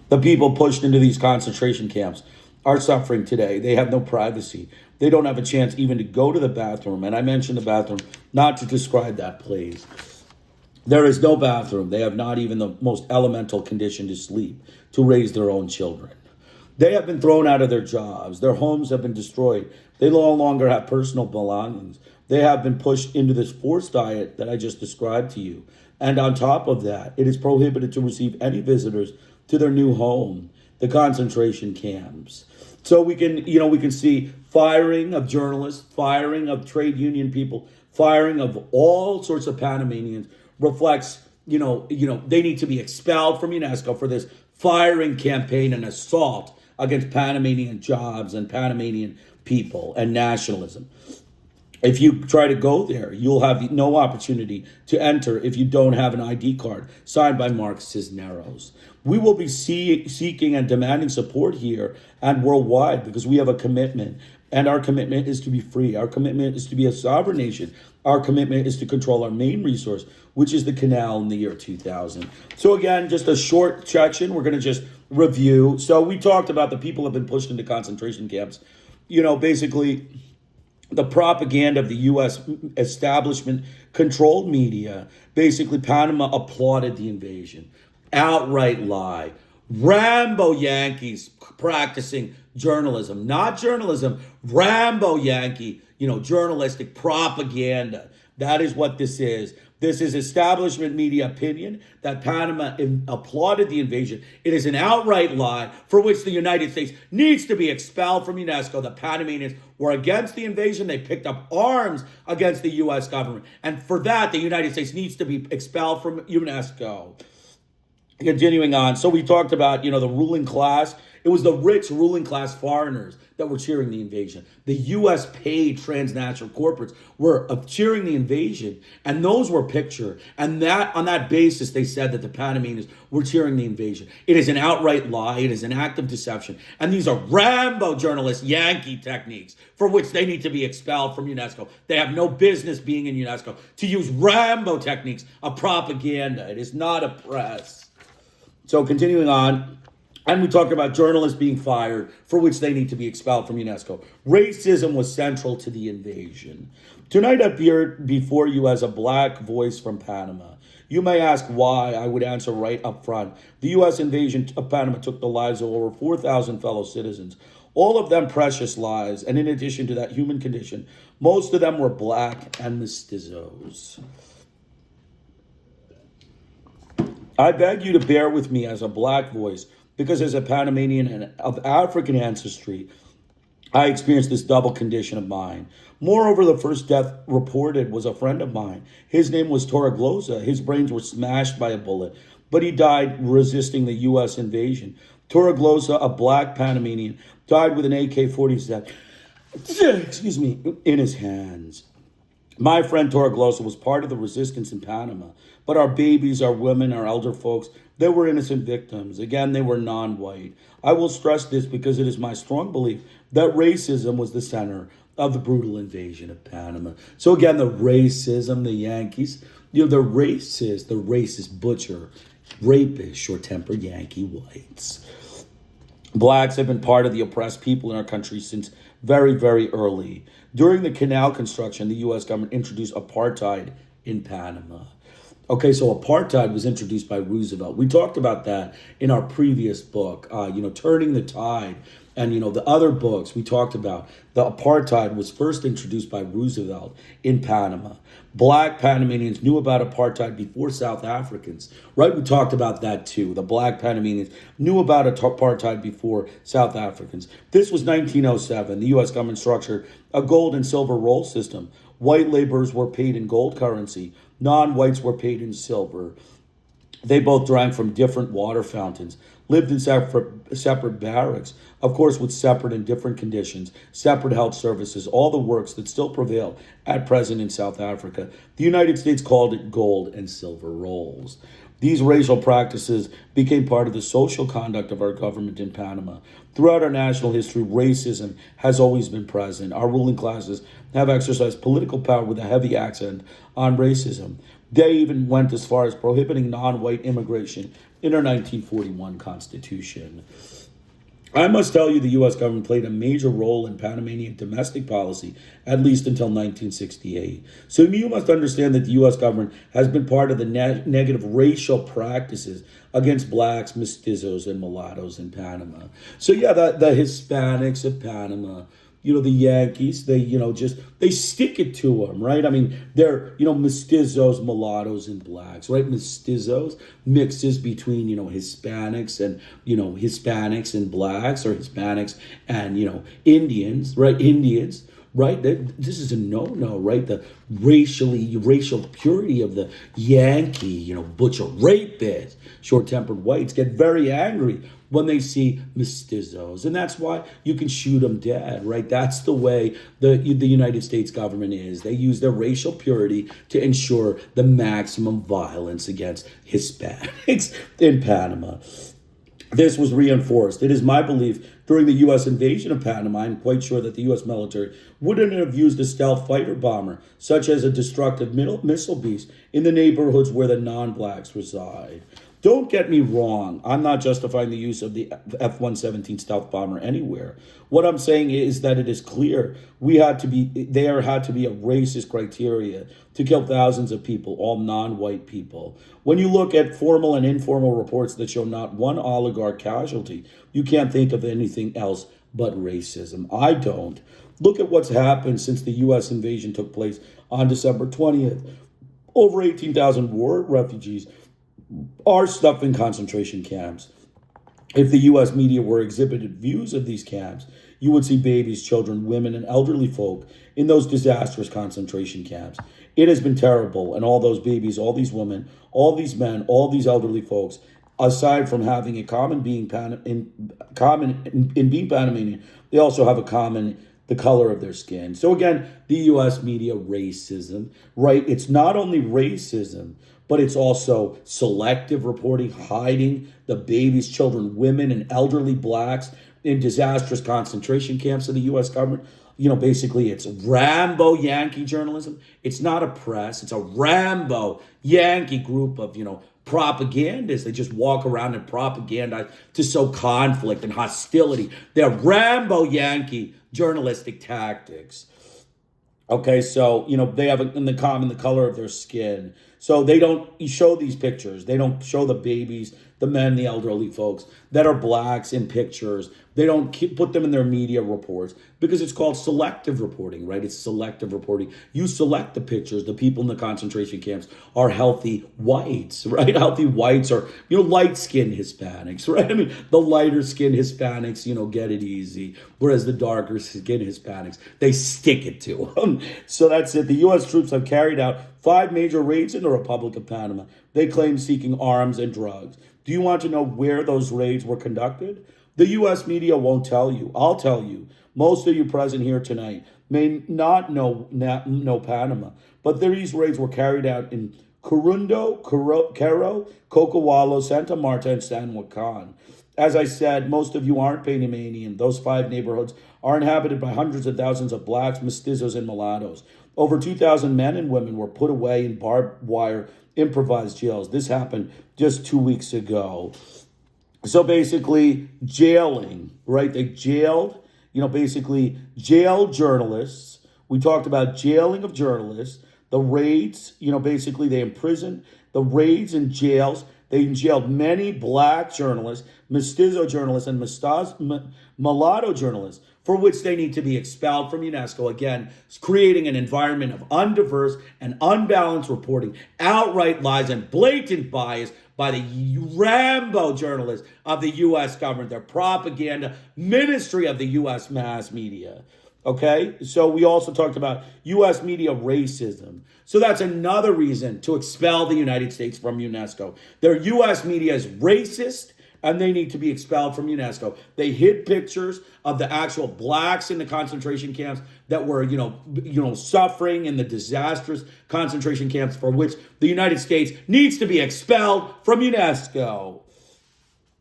The people pushed into these concentration camps are suffering today. They have no privacy. They don't have a chance even to go to the bathroom. And I mentioned the bathroom not to describe that place. There is no bathroom. They have not even the most elemental condition to sleep, to raise their own children. They have been thrown out of their jobs. Their homes have been destroyed. They no longer have personal belongings. They have been pushed into this forced diet that I just described to you. And on top of that, it is prohibited to receive any visitors to their new home, the concentration camps. So we can see firing of journalists, firing of trade union people, firing of all sorts of Panamanians reflects, they need to be expelled from UNESCO for this firing campaign and assault against Panamanian jobs and Panamanian people and nationalism. If you try to go there, you'll have no opportunity to enter if you don't have an ID card signed by Mark Cisneros. We will be seeking and demanding support here and worldwide because we have a commitment, and our commitment is to be free. Our commitment is to be a sovereign nation. Our commitment is to control our main resource, which is the canal in the year 2000. So again, just a short section. We're going to just review. So we talked about the people have been pushed into concentration camps. Basically, the propaganda of the U.S. establishment controlled media. Basically, Panama applauded the invasion. Outright lie. Rambo Yankees practicing journalism, not journalism, Rambo Yankee, journalistic propaganda. That is what this is. This is establishment media opinion that Panama applauded the invasion. It is an outright lie for which the United States needs to be expelled from UNESCO. The Panamanians were against the invasion. They picked up arms against the U.S. government. And for that, the United States needs to be expelled from UNESCO. Continuing on. So we talked about, the ruling class. It was the rich ruling class foreigners that were cheering the invasion. The U.S. paid transnational corporates were cheering the invasion, and those were pictured. And that on that basis, they said that the Panamanians were cheering the invasion. It is an outright lie. It is an act of deception. And these are Rambo journalists, Yankee techniques, for which they need to be expelled from UNESCO. They have no business being in UNESCO to use Rambo techniques of propaganda. It is not a press. So continuing on. And we talked about journalists being fired, for which they need to be expelled from UNESCO. Racism was central to the invasion. Tonight I appeared before you as a black voice from Panama. You may ask why. I would answer right up front. The U.S. invasion of Panama took the lives of over 4,000 fellow citizens, all of them precious lives. And in addition to that human condition, most of them were black and mestizos. I beg you to bear with me as a black voice, because as a Panamanian and of African ancestry, I experienced this double condition of mine. Moreover, the first death reported was a friend of mine. His name was Torreglosa. His brains were smashed by a bullet, but he died resisting the U.S. invasion. Torreglosa, a black Panamanian, died with an AK-47, in his hands. My friend Torreglosa was part of the resistance in Panama, but our babies, our women, our elder folks, they were innocent victims. Again, they were non-white. I will stress this because it is my strong belief that racism was the center of the brutal invasion of Panama. So again, the racism, the Yankees, the racist butcher, rapist, short-tempered Yankee whites. Blacks have been part of the oppressed people in our country since very, very early. During the canal construction, the U.S. government introduced apartheid in Panama. Okay, so apartheid was introduced by Roosevelt. We talked about that in our previous book, Turning the Tide. And, the other books we talked about, the apartheid was first introduced by Roosevelt in Panama. Black Panamanians knew about apartheid before South Africans, right? We talked about that too. The black Panamanians knew about apartheid before South Africans. This was 1907. The U.S. government structured a gold and silver roll system. White laborers were paid in gold currency. Non-whites were paid in silver. They both drank from different water fountains, lived in separate barracks, of course with separate and different conditions, separate health services, all the works that still prevail at present in South Africa. The United States called it gold and silver rolls. These racial practices became part of the social conduct of our government in Panama. Throughout our national history, racism has always been present. Our ruling classes have exercised political power with a heavy accent on racism. They even went as far as prohibiting non-white immigration in our 1941 Constitution. I must tell you, the U.S. government played a major role in Panamanian domestic policy, at least until 1968. So you must understand that the U.S. government has been part of the negative racial practices against blacks, mestizos, and mulattoes in Panama. So yeah, the Hispanics of Panama, the Yankees, they stick it to them, right? I mean, they're, mestizos, mulattoes, and blacks, right? Mestizos mixes between, Hispanics and blacks, or Hispanics and, Indians, right? Indians. Right, this is a no-no, right? The racial purity of the Yankee, butcher rapist, short-tempered whites get very angry when they see mestizos, and that's why you can shoot them dead, right? That's the way the United States government is. They use their racial purity to ensure the maximum violence against Hispanics in Panama. This was reinforced. It is my belief during the U.S. invasion of Panama, I'm quite sure that the U.S. military wouldn't have used a stealth fighter bomber, such as a destructive missile beast, in the neighborhoods where the non-blacks reside. Don't get me wrong. I'm not justifying the use of the F-117 stealth bomber anywhere. What I'm saying is that it is clear there had to be a racist criteria to kill thousands of people, all non-white people. When you look at formal and informal reports that show not one oligarch casualty, you can't think of anything else but racism. I don't. Look at what's happened since the U.S. invasion took place on December 20th. Over 18,000 war refugees are stuffed in concentration camps. If the U.S. media were exhibited views of these camps, you would see babies, children, women, and elderly folk in those disastrous concentration camps. It has been terrible, and all those babies, all these women, all these men, all these elderly folks, aside from having a common being in being Panamanian, they also have the color of their skin. So again, the U.S. media racism, right? It's not only racism, but it's also selective reporting, hiding the babies, children, women, and elderly blacks in disastrous concentration camps of the U.S. government. Basically it's Rambo Yankee journalism. It's not a press. It's a Rambo Yankee group of, propagandists. They just walk around and propagandize to sow conflict and hostility. They're Rambo Yankee journalistic tactics. Okay, so, they have in the common the color of their skin. So they don't show these pictures. They don't show the babies, the men, the elderly folks that are blacks in pictures. They don't put them in their media reports because it's called selective reporting, right? It's selective reporting. You select the pictures. The people in the concentration camps are healthy whites, right? Healthy whites are, light-skinned Hispanics, right? I mean, the lighter-skinned Hispanics, get it easy. Whereas the darker-skinned Hispanics, they stick it to them. So that's it. The U.S. troops have carried out 5 major raids in the Republic of Panama. They claim seeking arms and drugs. Do you want to know where those raids were conducted? The U.S. media won't tell you. I'll tell you. Most of you present here tonight may not know Panama, but these raids were carried out in Corundo, Caro, Cocowalo, Santa Marta, and San Juan. As I said, most of you aren't Panamanian. Those 5 neighborhoods are inhabited by hundreds of thousands of blacks, mestizos, and mulattoes. Over 2,000 men and women were put away in barbed wire improvised jails. This happened just 2 weeks ago. So basically, jailing, right? They jailed, jailed journalists. We talked about jailing of journalists. The raids, basically they imprisoned. The raids and jails, they jailed many black journalists, mestizo journalists, and mulatto journalists, for which they need to be expelled from UNESCO. Again, creating an environment of undiverse and unbalanced reporting, outright lies, and blatant bias by the Rambo journalists of the U.S. government, their propaganda ministry of the U.S. mass media. Okay, so we also talked about U.S. media racism. So that's another reason to expel the United States from UNESCO. Their U.S. media is racist, and they need to be expelled from UNESCO. They hid pictures of the actual blacks in the concentration camps that were, suffering in the disastrous concentration camps, for which the United States needs to be expelled from UNESCO.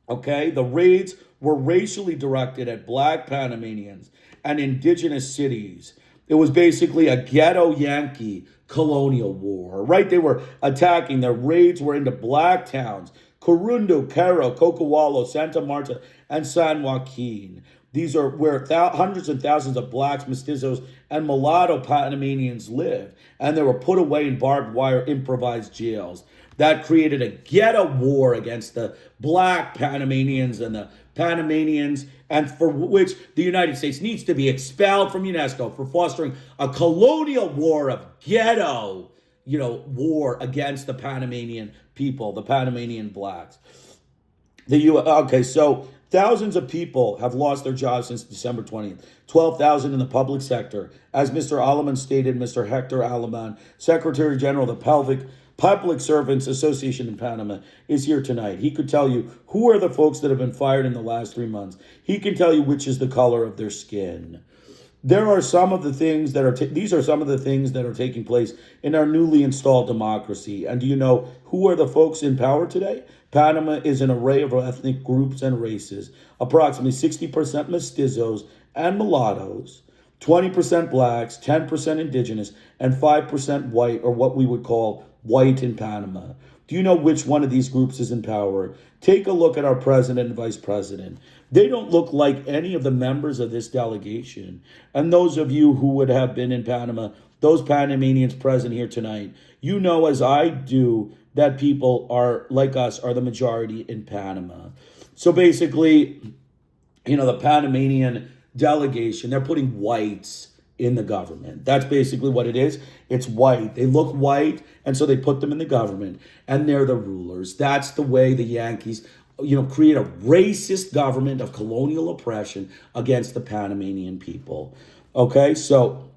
Okay, the raids were racially directed at black Panamanians and indigenous cities. It was basically a ghetto Yankee colonial war, right? They were attacking. Their raids were into black towns, Corundo, Caro, Cocowalo, Santa Marta, and San Joaquin. These are where hundreds and thousands of blacks, mestizos, and mulatto Panamanians lived, and they were put away in barbed wire improvised jails. That created a ghetto war against the black Panamanians and the Panamanians, and for which the United States needs to be expelled from UNESCO for fostering a colonial war of ghetto, war against the Panamanian people, the Panamanian blacks. So thousands of people have lost their jobs since December 20th. 12,000 in the public sector. As Mr. Alaman stated, Mr. Hector Alaman, Secretary General of the Public Servants Association in Panama, is here tonight. He could tell you who are the folks that have been fired in the last 3 months. He can tell you which is the color of their skin. There are some of the things that these are some of the things that are taking place in our newly installed democracy. And do you know who are the folks in power today? Panama is an array of ethnic groups and races. Approximately 60% mestizos and mulattoes, 20% blacks, 10% indigenous, and 5% white, or what we would call white in Panama. Do you know which one of these groups is in power? Take a look at our president and vice president. They don't look like any of the members of this delegation. And those of you who would have been in Panama, those Panamanians present here tonight, you know as I do that people are like us are the majority in Panama. So basically, the Panamanian delegation, they're putting whites in the government. That's basically what it is. It's white. They look white, and so they put them in the government, and they're the rulers. That's the way the Yankees, create a racist government of colonial oppression against the Panamanian people. Okay, so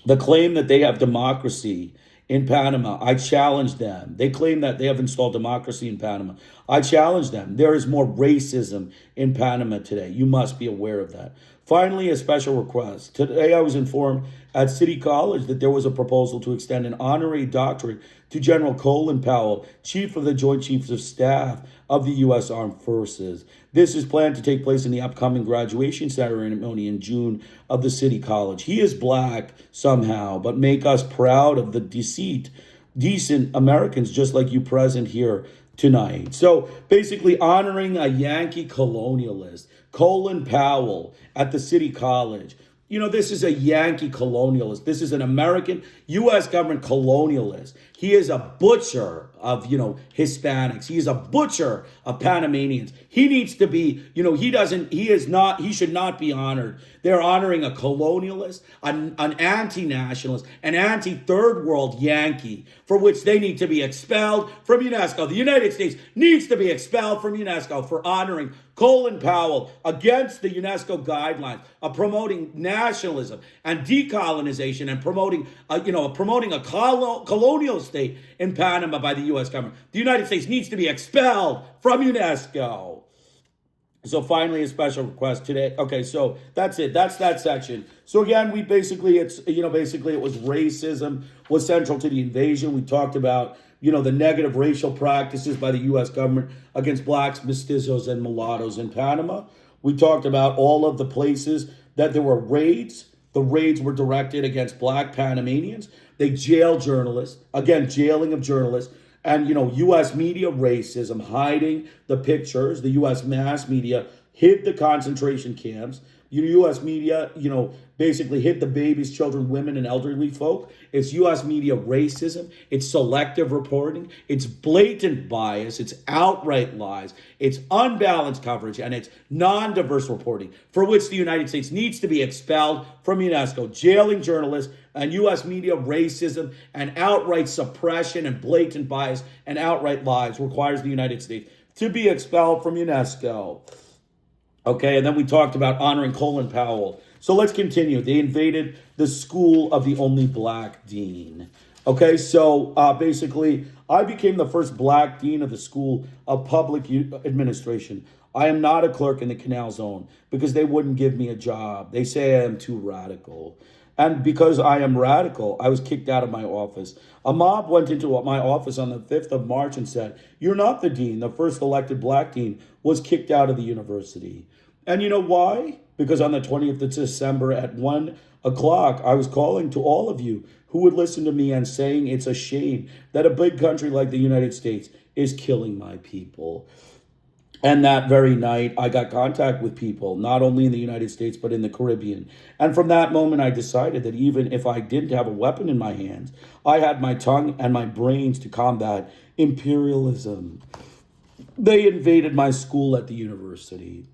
the claim that they have democracy in Panama, I challenge them. They claim that they have installed democracy in Panama. I challenge them. There is more racism in Panama today. You must be aware of that. Finally, a special request. Today I was informed at City College that there was a proposal to extend an honorary doctorate to General Colin Powell, Chief of the Joint Chiefs of Staff of the U.S. Armed Forces. This is planned to take place in the upcoming graduation ceremony in June of the City College. He is black somehow, but make us proud of the decent Americans just like you present here tonight. So basically honoring a Yankee colonialist, Colin Powell, at the City College. This is a Yankee colonialist. This is an American U.S. government colonialist. He is a butcher of, Hispanics. He is a butcher of Panamanians. He needs to be, he should not be honored. They're honoring a colonialist, an anti-nationalist, an anti-third world Yankee, for which they need to be expelled from UNESCO. The United States needs to be expelled from UNESCO for honoring Colin Powell against the UNESCO guidelines of promoting nationalism and decolonization and promoting a colonial state in Panama by the U.S. government. The United States needs to be expelled from UNESCO. So finally, a special request today. Okay, so that's it. That's that section. So again, it was racism was central to the invasion. We talked about, the negative racial practices by the U.S. government against blacks, mestizos, and mulattoes in Panama. We talked about all of the places that there were raids. The raids were directed against black Panamanians. They jailed journalists. Again, jailing of journalists. And, U.S. media racism, hiding the pictures. The U.S. mass media hid the concentration camps. U.S. media, basically hid the babies, children, women, and elderly folk. It's U.S. media racism. It's selective reporting. It's blatant bias. It's outright lies. It's unbalanced coverage. And it's non-diverse reporting, for which the United States needs to be expelled from UNESCO. Jailing journalists and U.S. media racism and outright suppression and blatant bias and outright lies requires the United States to be expelled from UNESCO. Okay, and then we talked about honoring Colin Powell. So let's continue. They invaded the school of the only black dean. Okay, so basically, I became the first black dean of the School of Public Administration. I am not a clerk in the Canal Zone because they wouldn't give me a job. They say I am too radical. And because I am radical, I was kicked out of my office. A mob went into my office on the 5th of March and said, "You're not the dean. The first elected black dean was kicked out of the university." And you know why? Because on the 20th of December at 1 o'clock, I was calling to all of you who would listen to me and saying it's a shame that a big country like the United States is killing my people. And that very night, I got contact with people, not only in the United States, but in the Caribbean. And from that moment, I decided that even if I didn't have a weapon in my hands, I had my tongue and my brains to combat imperialism. They invaded my school at the university.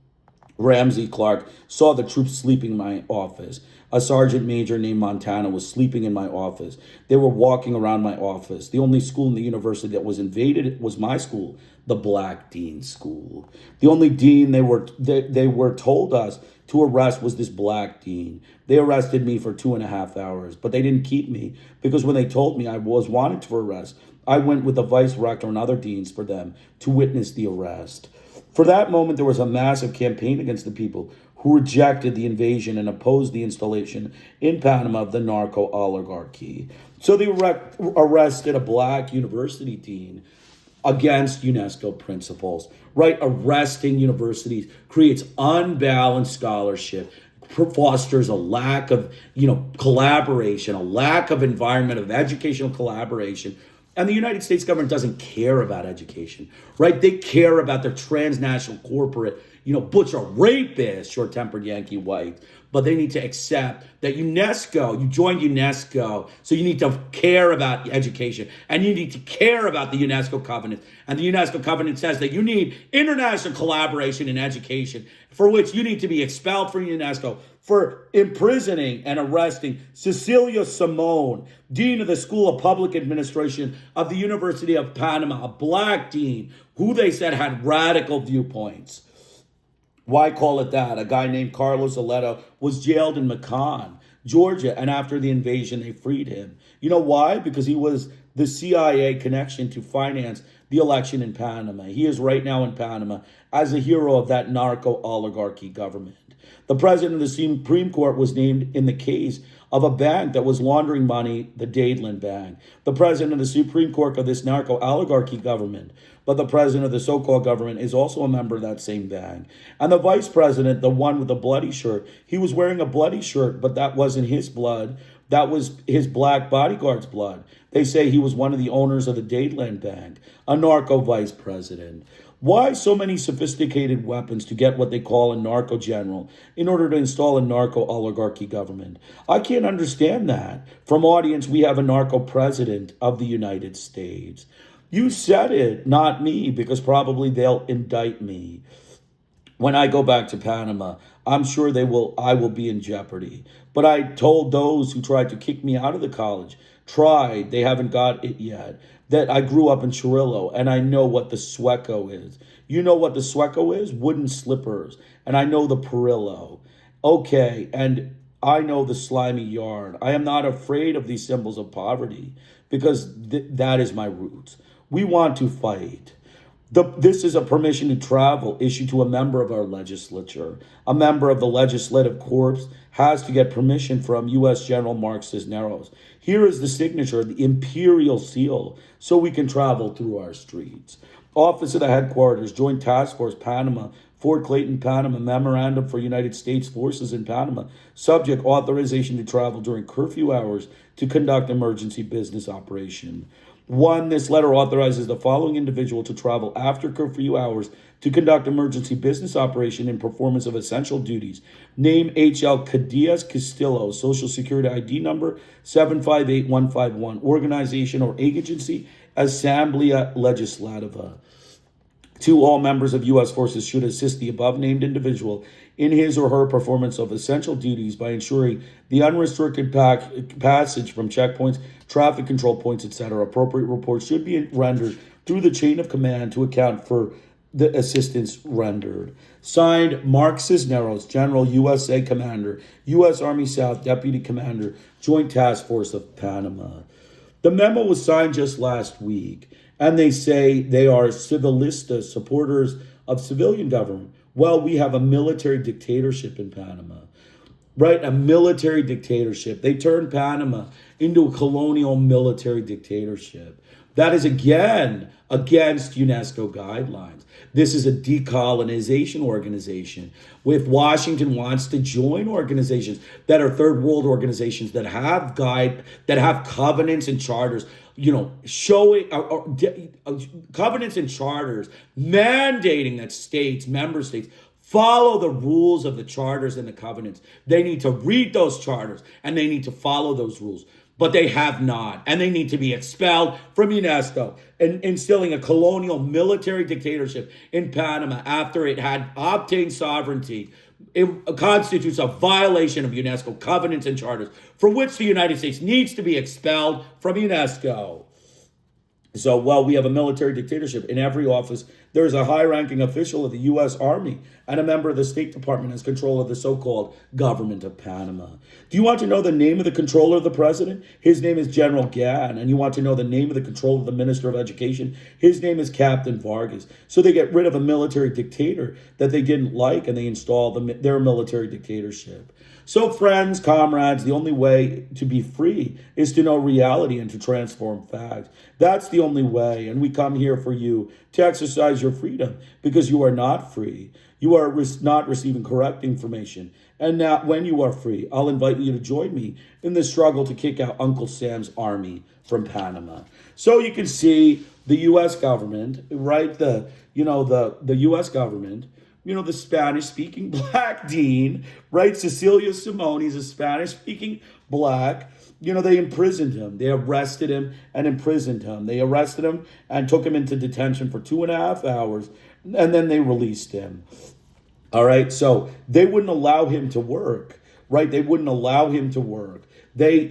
Ramsey Clark saw the troops sleeping in my office. A sergeant major named Montana was sleeping in my office. They were walking around my office. The only school in the university that was invaded was my school, the Black Dean School. The only dean they were told us to arrest was this black dean. They arrested me for 2.5 hours, but they didn't keep me because when they told me I was wanted for arrest, I went with the vice rector and other deans for them to witness the arrest. For that moment, there was a massive campaign against the people who rejected the invasion and opposed the installation in Panama of the narco oligarchy. So they arrested a black university dean against UNESCO principles, right? Arresting universities creates unbalanced scholarship, fosters a lack of, collaboration, a lack of environment of educational collaboration. And the United States government doesn't care about education, right? They care about their transnational corporate, butcher rapists, short-tempered Yankee white. But they need to accept that you joined UNESCO, so you need to care about education. And you need to care about the UNESCO covenant. And the UNESCO covenant says that you need international collaboration in education, for which you need to be expelled from UNESCO for imprisoning and arresting Cecilia Simone, Dean of the School of Public Administration of the University of Panama, a black dean who they said had radical viewpoints. Why call it that? A guy named Carlos Aledo was jailed in Macon, Georgia, and after the invasion, they freed him. You know why? Because he was the CIA connection to finance the election in Panama. He is right now in Panama as a hero of that narco oligarchy government. The president of the Supreme Court was named in the case of a bank that was laundering money, the Dadeland Bank. The president of the Supreme Court of this narco oligarchy government, but the president of the so-called government is also a member of that same bank. And the vice president, the one with the bloody shirt, he was wearing a bloody shirt, but that wasn't his blood. That was his black bodyguard's blood. They say he was one of the owners of the Dadeland Bank, a narco vice president. Why so many sophisticated weapons to get what they call a narco general in order to install a narco oligarchy government? I can't understand that. From audience, we have a narco president of the United States. You said it, not me, because probably they'll indict me. When I go back to Panama, I'm sure I will be in jeopardy. But I told those who tried to kick me out of the college, they haven't got it yet, that I grew up in Chirrillo and I know what the sueco is. You know what the sueco is? Wooden slippers. And I know the perillo. Okay, and I know the slimy yard. I am not afraid of these symbols of poverty because that is my roots. We want to fight. This is a permission to travel issued to a member of our legislature. A member of the legislative corps has to get permission from U.S. General Mark Cisneros. Here is the signature, the imperial seal, so we can travel through our streets. Office of the Headquarters, Joint Task Force, Panama, Fort Clayton, Panama, Memorandum for United States Forces in Panama, subject authorization to travel during curfew hours to conduct emergency business operation. 1, this letter authorizes the following individual to travel after curfew hours to conduct emergency business operation in performance of essential duties. Name H.L. Cadiz Castillo, Social Security ID number 758151, organization or agency, Asamblea Legislativa. 2, all members of U.S. forces should assist the above-named individual in his or her performance of essential duties by ensuring the unrestricted passage from checkpoints, traffic control points, etc. Appropriate reports should be rendered through the chain of command to account for the assistance rendered. Signed, Mark Cisneros, General USA Commander, U.S. Army South Deputy Commander, Joint Task Force of Panama. The memo was signed just last week, and they say they are civilistas, supporters of civilian government. Well, we have a military dictatorship in Panama. right? A military dictatorship. They turned Panama into a colonial military dictatorship. That is again against UNESCO guidelines. This is a decolonization organization. If Washington wants to join organizations that are third world organizations that have covenants and charters, showing covenants and charters mandating that member states, follow the rules of the charters and the covenants. They need to read those charters and they need to follow those rules. But they have not, and they need to be expelled from UNESCO, and instilling a colonial military dictatorship in Panama after it had obtained sovereignty. It constitutes a violation of UNESCO covenants and charters, for which the United States needs to be expelled from UNESCO. So, we have a military dictatorship. In every office, there is a high-ranking official of the U.S. Army, and a member of the State Department has control of the so-called government of Panama. Do you want to know the name of the controller of the president? His name is General Gann. And you want to know the name of the controller of the Minister of Education? His name is Captain Vargas. So they get rid of a military dictator that they didn't like, and they install their military dictatorship. So, friends, comrades, the only way to be free is to know reality and to transform facts. That's the only way. And we come here for you to exercise your freedom, because you are not free. You are not receiving correct information. And now, when you are free, I'll invite you to join me in the struggle to kick out Uncle Sam's army from Panama. So you can see the U.S. government, right? The U.S. government, the Spanish-speaking black dean, right? Cecilia Simone, he's a Spanish-speaking black. They imprisoned him. They arrested him and imprisoned him. They arrested him and took him into detention for 2.5 hours, and then they released him. All right, so they wouldn't allow him to work, right? They wouldn't allow him to work. They,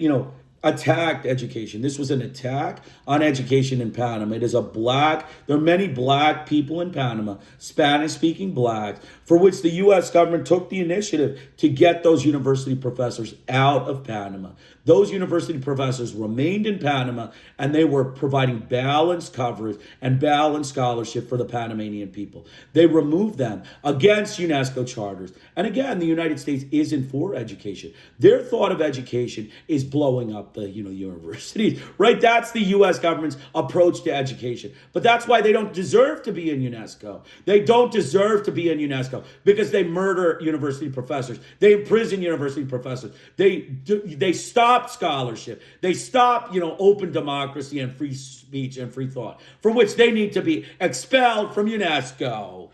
attacked education. This was an attack on education in Panama. There are many black people in Panama, Spanish-speaking blacks, for which the U.S. government took the initiative to get those university professors out of Panama. Those university professors remained in Panama, and they were providing balanced coverage and balanced scholarship for the Panamanian people. They removed them against UNESCO charters. And again, the United States isn't for education. Their thought of education is blowing up the universities, right? That's the U.S. government's approach to education. But that's why they don't deserve to be in UNESCO. They don't deserve to be in UNESCO because they murder university professors. They imprison university professors. They stop scholarship. They stop, open democracy and free speech and free thought, for which they need to be expelled from UNESCO.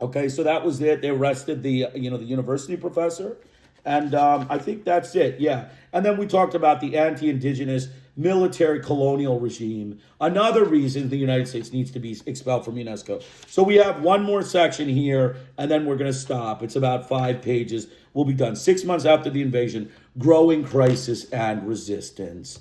Okay, so that was it. They arrested the university professor. And I think that's it, yeah. And then we talked about the anti-indigenous military colonial regime. Another reason the United States needs to be expelled from UNESCO. So we have one more section here, and then we're going to stop. It's about 5 pages. We'll be done. 6 months after the invasion, growing crisis and resistance.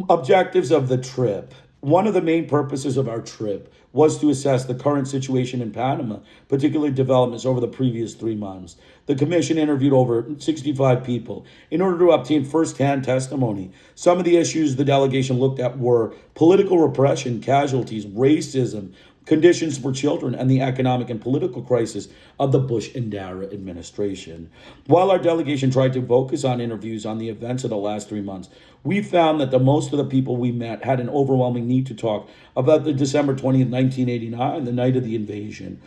Objectives of the trip. One of the main purposes of our trip was to assess the current situation in Panama, particularly developments over the previous 3 months. The commission interviewed over 65 people in order to obtain first-hand testimony. Some of the issues the delegation looked at were political repression, casualties, racism, conditions for children, and the economic and political crisis of the Bush and Dara administration. While our delegation tried to focus on interviews on the events of the last 3 months, we found that most of the people we met had an overwhelming need to talk about the December 20th, 1989, the night of the invasion.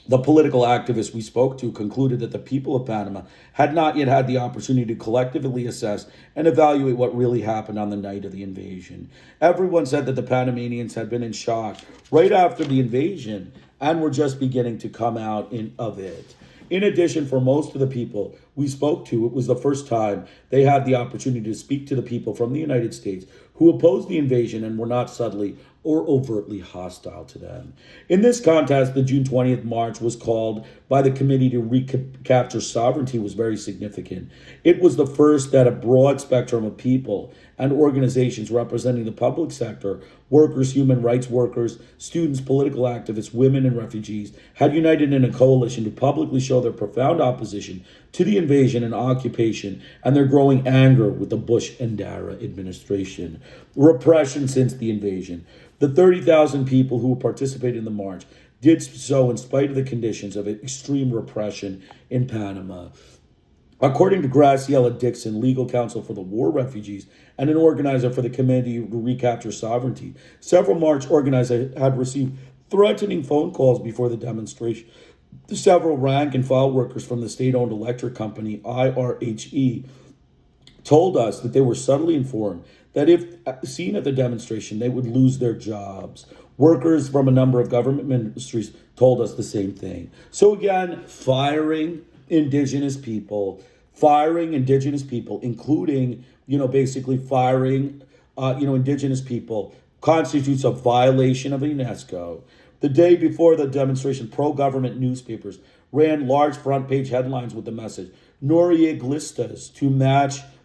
The political activists we spoke to concluded that the people of Panama had not yet had the opportunity to collectively assess and evaluate what really happened on the night of the invasion. Everyone said that the Panamanians had been in shock right after the invasion and were just beginning to come out of it. In addition, for most of the people we spoke to, it was the first time they had the opportunity to speak to the people from the United States who opposed the invasion and were not subtly or overtly hostile to them. In this context, the June 20th march was called by the Committee to Recapture Sovereignty was very significant. It was the first that a broad spectrum of people and organizations representing the public sector, workers, human rights workers, students, political activists, women, and refugees had united in a coalition to publicly show their profound opposition to the invasion and occupation and their growing anger with the Bush and Dara administration. Repression since the invasion. The 30,000 people who participated in the march did so in spite of the conditions of extreme repression in Panama. According to Graciela Dixon, legal counsel for the war refugees and an organizer for the Committee to Recapture Sovereignty, several march organizers had received threatening phone calls before the demonstration. Several rank and file workers from the state-owned electric company IRHE told us that they were subtly informed that if seen at the demonstration, they would lose their jobs. Workers from a number of government ministries told us the same thing. So again, firing indigenous people, including, basically firing, indigenous people, constitutes a violation of UNESCO. The day before the demonstration, pro-government newspapers ran large front-page headlines with the message, Norieguistas to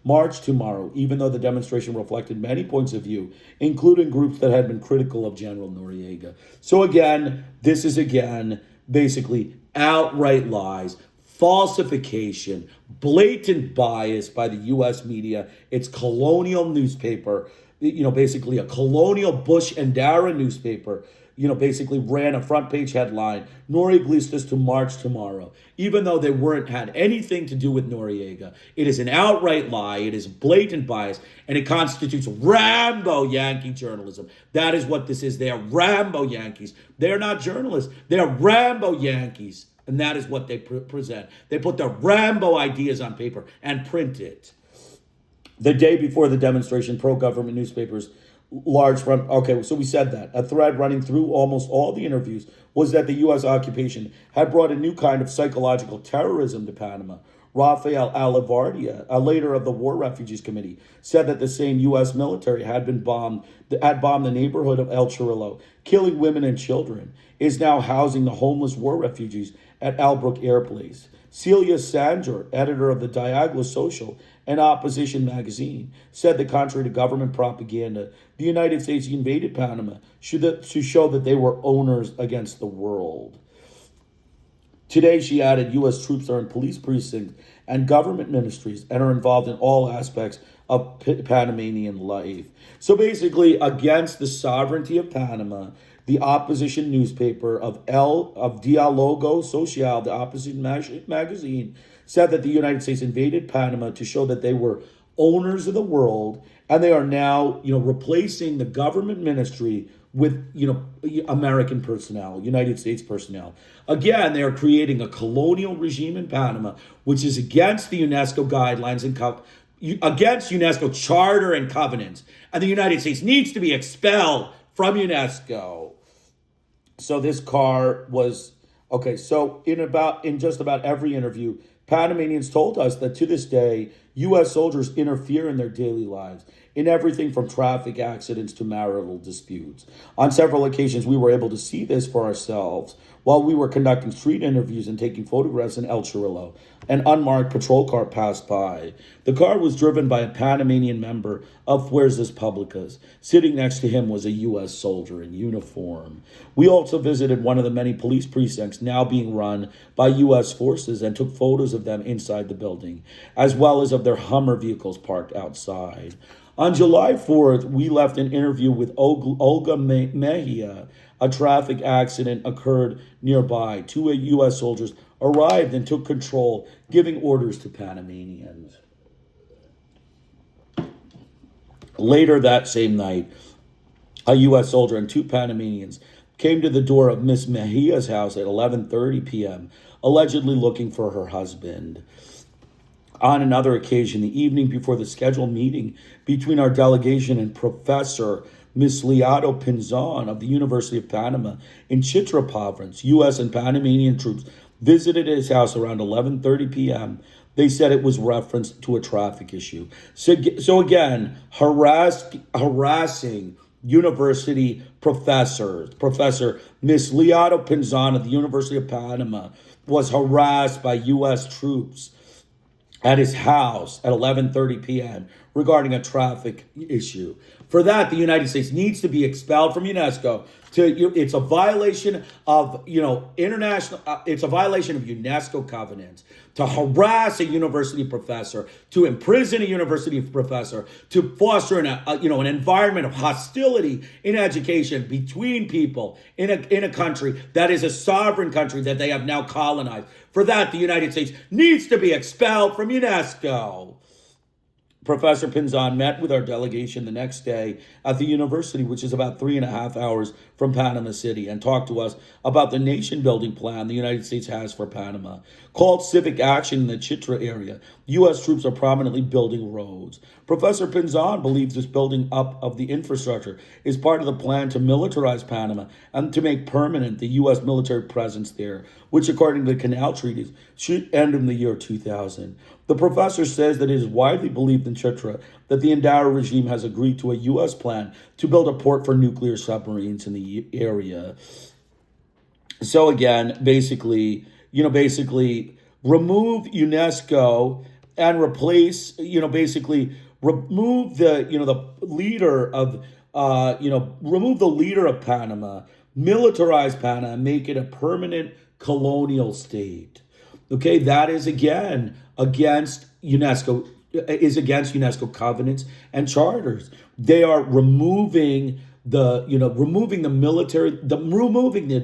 march tomorrow, even though the demonstration reflected many points of view, including groups that had been critical of General Noriega. So again, this is basically outright lies, falsification, blatant bias by the U.S. media. It's colonial newspaper, basically a colonial Bush and Darren newspaper, basically ran a front page headline, Norieguistas to march tomorrow, even though they had anything to do with Noriega. It is an outright lie. It is blatant bias, and it constitutes Rambo Yankee journalism. That is what this is. They are Rambo Yankees. They're not journalists. They're Rambo Yankees, and that is what they present. They put their Rambo ideas on paper and print it. The day before the demonstration, pro-government newspapers so we said that. A thread running through almost all the interviews was that the U.S. occupation had brought a new kind of psychological terrorism to Panama. Rafael Alavardia, a leader of the War Refugees Committee, said that the same U.S. military had bombed the neighborhood of El Chirrillo, killing women and children, is now housing the homeless war refugees at Albrook Air Place. Celia Sanger, editor of the Diaglo Social, an opposition magazine, said that contrary to government propaganda, the United States invaded Panama to show that they were owners against the world. Today, she added, U.S. troops are in police precincts and government ministries and are involved in all aspects of Panamanian life. So basically, against the sovereignty of Panama, the opposition newspaper of Diálogo Social, the opposition magazine, said that the United States invaded Panama to show that they were owners of the world, and they are now, replacing the government ministry with, American personnel, United States personnel. Again, they are creating a colonial regime in Panama, which is against the UNESCO guidelines and against UNESCO charter and covenants. And the United States needs to be expelled from UNESCO. So this car was, so in just about every interview, Panamanians told us that to this day, U.S. soldiers interfere in their daily lives, in everything from traffic accidents to marital disputes. On several occasions, we were able to see this for ourselves while we were conducting street interviews and taking photographs in El Chirrillo. An unmarked patrol car passed by. The car was driven by a Panamanian member of Fuerzas Publicas. Sitting next to him was a U.S. soldier in uniform. We also visited one of the many police precincts now being run by U.S. forces and took photos of them inside the building, as well as of their Hummer vehicles parked outside. On July 4th, we left an interview with Olga Mejia. A traffic accident occurred nearby. Two U.S. soldiers arrived and took control, giving orders to Panamanians. Later that same night, a U.S. soldier and two Panamanians came to the door of Miss Mejia's house at 11:30 p.m., allegedly looking for her husband. On another occasion, the evening before the scheduled meeting between our delegation and Professor Misliado Pinzon of the University of Panama in Chitra province, U.S. and Panamanian troops visited his house around 11:30 p.m. They said it was referenced to a traffic issue. So again, harassing university professors. Professor Misliado Pinzon of the University of Panama was harassed by U.S. troops at his house at 11:30 p.m. regarding a traffic issue. For that, the United States needs to be expelled from UNESCO. It's a violation of international. It's a violation of UNESCO covenants to harass a university professor, to imprison a university professor, to foster an environment of hostility in education between people in a country that is a sovereign country that they have now colonized. For that, the United States needs to be expelled from UNESCO. Professor Pinzon met with our delegation the next day at the university, which is about 3.5 hours from Panama City, and talked to us about the nation-building plan the United States has for Panama. Called Civic Action in the Chitra area, U.S. troops are prominently building roads. Professor Pinzon believes this building up of the infrastructure is part of the plan to militarize Panama and to make permanent the U.S. military presence there, which, according to the Canal Treaties, should end in the year 2000. The professor says that it is widely believed in Chitra that the Endara regime has agreed to a U.S. plan to build a port for nuclear submarines in the area. So again, basically remove UNESCO and replace, remove the leader of, remove the leader of Panama, militarize Panama, and make it a permanent colonial state. Okay, that is again against UNESCO covenants and charters. They are removing removing the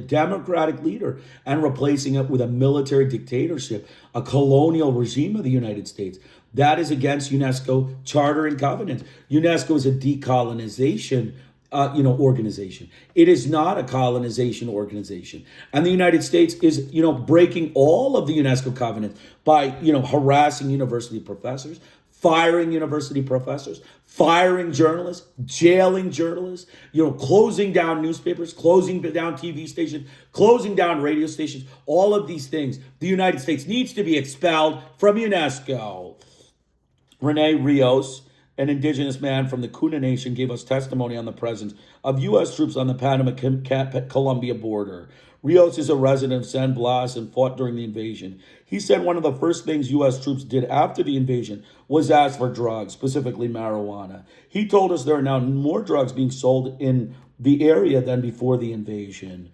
democratic leader and replacing it with a military dictatorship, a colonial regime of the United States. That is against UNESCO charter and covenants. UNESCO is a decolonization organization. It is not a colonization organization. And the United States is, breaking all of the UNESCO covenants by, harassing university professors, firing university professors, firing journalists, jailing journalists, closing down newspapers, closing down TV stations, closing down radio stations, all of these things. The United States needs to be expelled from UNESCO. Rene Rios, an indigenous man from the Kuna Nation, gave us testimony on the presence of U.S. troops on the Panama-Colombia border. Rios is a resident of San Blas and fought during the invasion. He said one of the first things U.S. troops did after the invasion was ask for drugs, specifically marijuana. He told us there are now more drugs being sold in the area than before the invasion.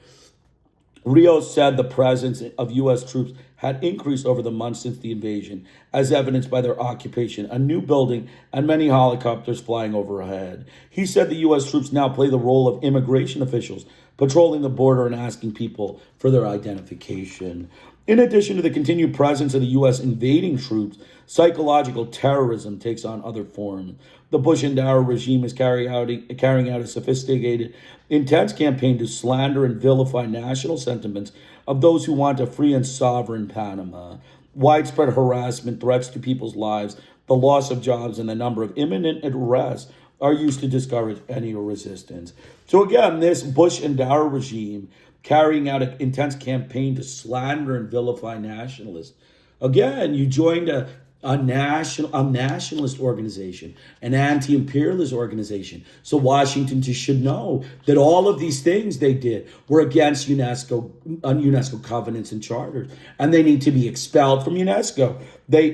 Rios said the presence of U.S. troops had increased over the months since the invasion, as evidenced by their occupation, a new building, and many helicopters flying overhead. He said the U.S. troops now play the role of immigration officials, patrolling the border and asking people for their identification. In addition to the continued presence of the U.S. invading troops, psychological terrorism takes on other forms. The Bush and Dower regime is carrying out a sophisticated, intense campaign to slander and vilify national sentiments of those who want a free and sovereign Panama. Widespread harassment, threats to people's lives, the loss of jobs, and the number of imminent arrests are used to discourage any resistance. So again, this Bush and Dower regime carrying out an intense campaign to slander and vilify nationalists. Again, you joined a nationalist organization, an anti-imperialist organization. So Washington just should know that all of these things they did were against UNESCO covenants and charters, and they need to be expelled from UNESCO. They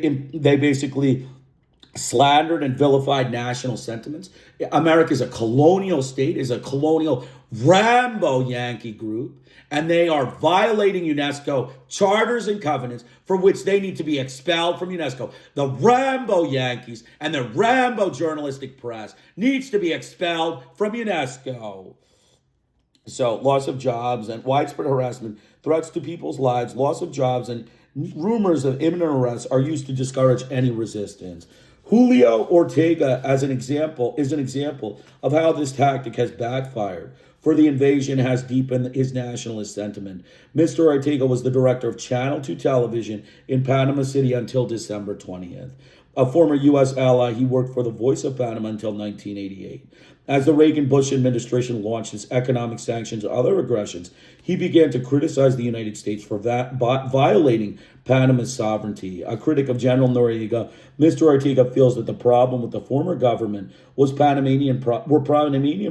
basically slandered and vilified national sentiments. America is a colonial state, is a colonial Rambo Yankee group, and they are violating UNESCO charters and covenants for which they need to be expelled from UNESCO. The Rambo Yankees and the Rambo journalistic press needs to be expelled from UNESCO. So loss of jobs and widespread harassment, threats to people's lives, loss of jobs, and rumors of imminent arrests are used to discourage any resistance. Julio Ortega is an example of how this tactic has backfired, for the invasion has deepened his nationalist sentiment. Mr. Ortega was the director of Channel 2 television in Panama City until December 20th. A former U.S. ally, he worked for the Voice of Panama until 1988. As the Reagan-Bush administration launched its economic sanctions and other aggressions, he began to criticize the United States for violating Panama's sovereignty. A critic of General Noriega, Mr. Ortega feels that the problem with the former government were Panamanian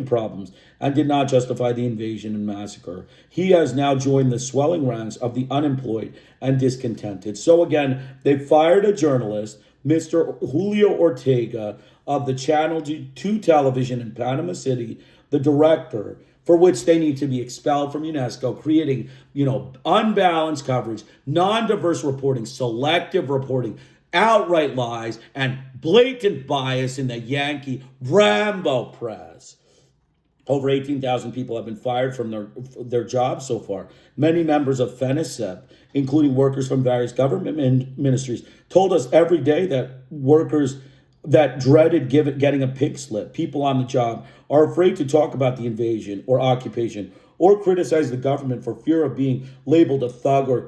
problems and did not justify the invasion and massacre. He has now joined the swelling ranks of the unemployed and discontented. So again, they fired a journalist, Mr. Julio Ortega, of the Channel 2 television in Panama City, the director, for which they need to be expelled from UNESCO, creating, unbalanced coverage, non-diverse reporting, selective reporting, outright lies, and blatant bias in the Yankee Rambo press. Over 18,000 people have been fired from their jobs so far. Many members of FENICEP, including workers from various government ministries, told us every day that workers that dreaded getting a pink slip, people on the job, are afraid to talk about the invasion or occupation or criticize the government for fear of being labeled a thug or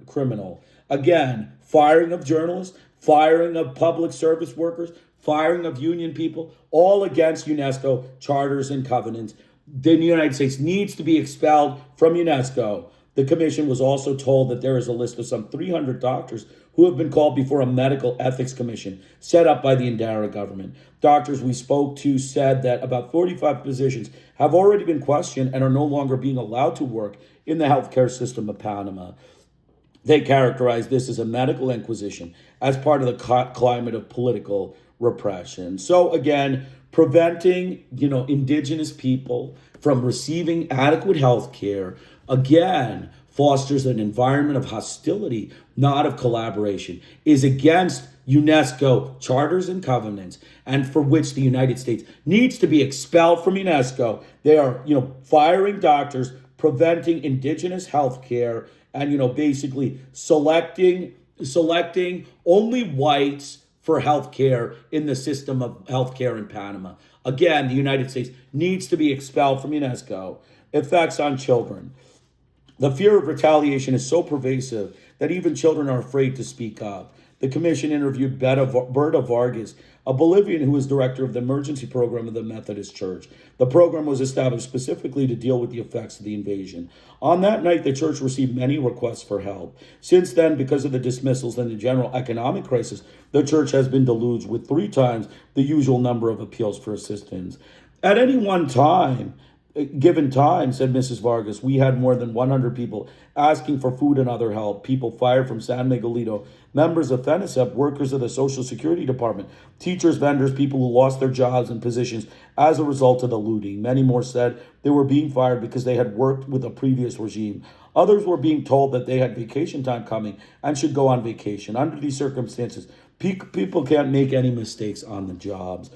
criminal. Again, firing of journalists, firing of public service workers, firing of union people, all against UNESCO charters and covenants. The United States needs to be expelled from UNESCO. The commission was also told that there is a list of some 300 doctors who have been called before a medical ethics commission set up by the Indara government. Doctors we spoke to said that about 45 positions have already been questioned and are no longer being allowed to work in the healthcare system of Panama. They characterize this as a medical inquisition as part of the climate of political repression. So again, preventing, indigenous people from receiving adequate health care, again, fosters an environment of hostility, not of collaboration, is against UNESCO charters and covenants, and for which the United States needs to be expelled from UNESCO. They are, firing doctors, preventing indigenous health care, and, basically selecting only whites for health care in the system of health care in Panama. Again, the United States needs to be expelled from UNESCO. Effects on children. The fear of retaliation is so pervasive that even children are afraid to speak up. The commission interviewed Berta Vargas, a Bolivian who is director of the emergency program of the Methodist Church. The program was established specifically to deal with the effects of the invasion. On that night, the church received many requests for help. Since then, because of the dismissals and the general economic crisis, the church has been deluged with 3 times the usual number of appeals for assistance. At any one time, given time, said Mrs. Vargas, we had more than 100 people asking for food and other help, people fired from San Miguelito, members of FENICEP, workers of the Social Security Department, teachers, vendors, people who lost their jobs and positions as a result of the looting. Many more said they were being fired because they had worked with a previous regime. Others were being told that they had vacation time coming and should go on vacation. Under these circumstances, people can't make any mistakes on the jobs.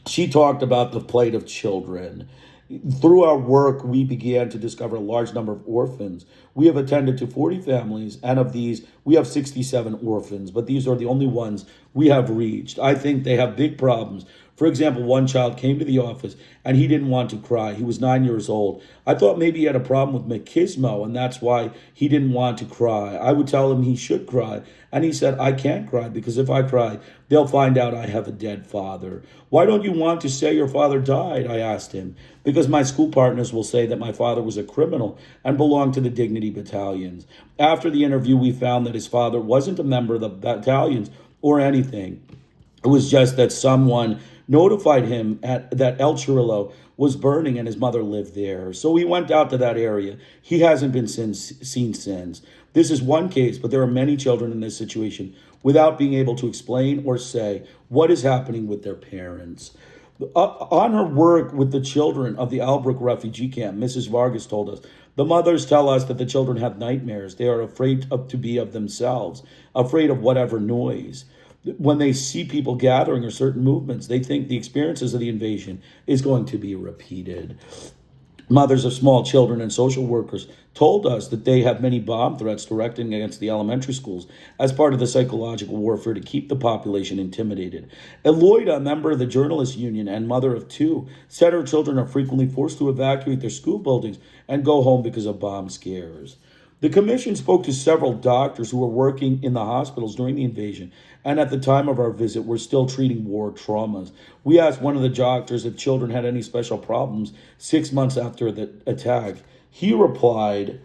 She talked about the plight of children. Through our work, we began to discover a large number of orphans. We have attended to 40 families, and of these, we have 67 orphans, but these are the only ones we have reached. I think they have big problems. For example, one child came to the office, and he didn't want to cry. He was 9 years old. I thought maybe he had a problem with machismo, and that's why he didn't want to cry. I would tell him he should cry, and he said, I can't cry, because if I cry, they'll find out I have a dead father. Why don't you want to say your father died? I asked him. Because my school partners will say that my father was a criminal and belonged to the Dignity Battalions. After the interview, we found that his father wasn't a member of the battalions or anything. It was just that someone notified him that El Chirrillo was burning and his mother lived there. So he went out to that area. He hasn't been seen since. This is one case, but there are many children in this situation without being able to explain or say what is happening with their parents. On her work with the children of the Albrook refugee camp, Mrs. Vargas told us, the mothers tell us that the children have nightmares. They are afraid to be of themselves, afraid of whatever noise. When they see people gathering or certain movements, they think the experiences of the invasion is going to be repeated. Mothers of small children and social workers told us that they have many bomb threats directed against the elementary schools as part of the psychological warfare to keep the population intimidated. Eloida, a member of the Journalists Union and mother of 2, said her children are frequently forced to evacuate their school buildings and go home because of bomb scares. The commission spoke to several doctors who were working in the hospitals during the invasion, and at the time of our visit were still treating war traumas. We asked one of the doctors if children had any special problems 6 months after the attack. He replied,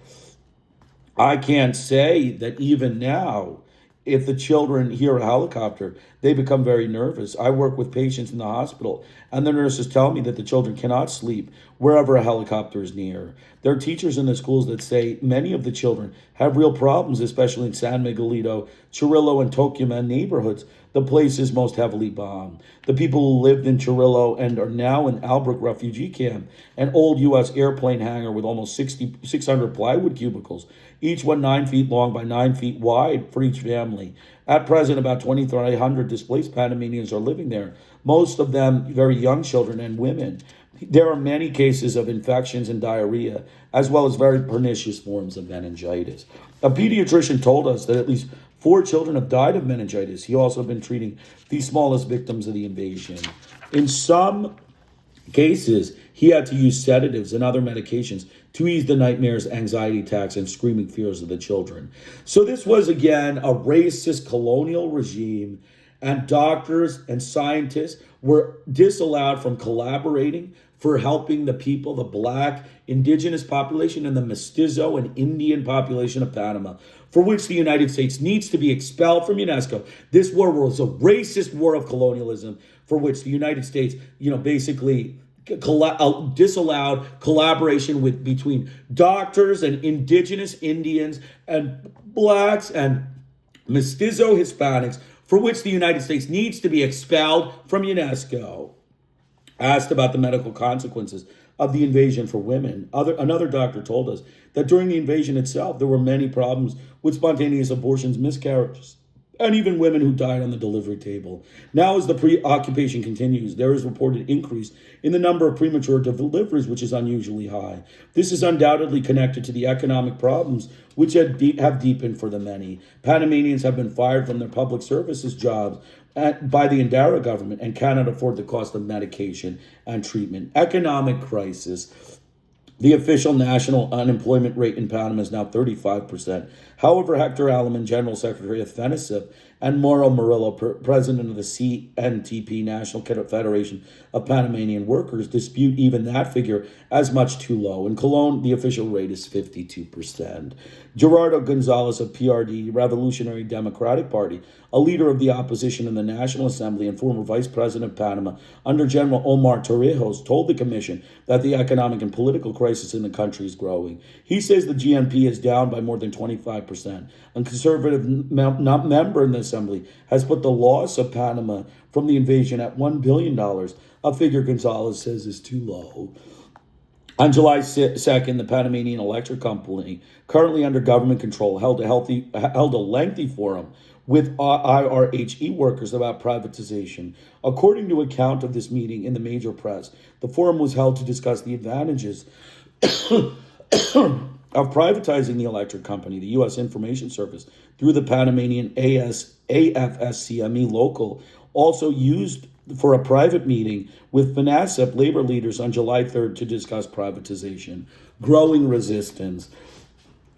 I can't say that even now, if the children hear a helicopter, they become very nervous. I work with patients in the hospital, and the nurses tell me that the children cannot sleep wherever a helicopter is near. There are teachers in the schools that say many of the children have real problems, especially in San Miguelito, Chirrillo, and Tocumen neighborhoods. the places most heavily bombed. The people who lived in Chirrillo and are now in Albrook refugee camp, an old U.S. airplane hangar with almost 600 plywood cubicles, each one 9 feet long by 9 feet wide for each family. At present, about 2,300 displaced Panamanians are living there, most of them very young children and women. There are many cases of infections and diarrhea, as well as very pernicious forms of meningitis. A pediatrician told us that at least 4 children have died of meningitis. He also been treating the smallest victims of the invasion. In some cases, he had to use sedatives and other medications to ease the nightmares, anxiety attacks, and screaming fears of the children. So this was, again, a racist colonial regime, and doctors and scientists were disallowed from collaborating for helping the people, the Black, indigenous population, and the Mestizo and Indian population of Panama, for which the United States needs to be expelled from UNESCO. This war was a racist war of colonialism for which the United States, basically disallowed collaboration between doctors and indigenous Indians and Blacks and Mestizo Hispanics, for which the United States needs to be expelled from UNESCO. Asked about the medical consequences of the invasion for women, another doctor told us that during the invasion itself, there were many problems with spontaneous abortions, miscarriages, and even women who died on the delivery table. Now, as the preoccupation continues, there is reported increase in the number of premature deliveries, which is unusually high. This is undoubtedly connected to the economic problems which have deepened for the many. Panamanians have been fired from their public services jobs by the Indara government and cannot afford the cost of medication and treatment. Economic crisis. The official national unemployment rate in Panama is now 35%. However, Hector Alaman, General Secretary of FENICIP, and Mauro Murillo, President of the CNTP, National Federation of Panamanian Workers, dispute even that figure as much too low. In Cologne, the official rate is 52%. Gerardo Gonzalez of PRD, Revolutionary Democratic Party, a leader of the opposition in the National Assembly and former Vice President of Panama under General Omar Torrijos, told the commission that the economic and political crisis in the country is growing. He says the GNP is down by more than 25%. A conservative member in the Assembly has put the loss of Panama from the invasion at $1 billion, a figure Gonzalez says is too low. On July 2nd, the Panamanian Electric Company, currently under government control, held a lengthy forum with IRHE workers about privatization. According to account of this meeting in the major press, the forum was held to discuss the advantages of privatizing the electric company, the U.S. Information Service, through the Panamanian AFSCME local, also used for a private meeting with FENICIP labor leaders on July 3rd to discuss privatization. Growing resistance.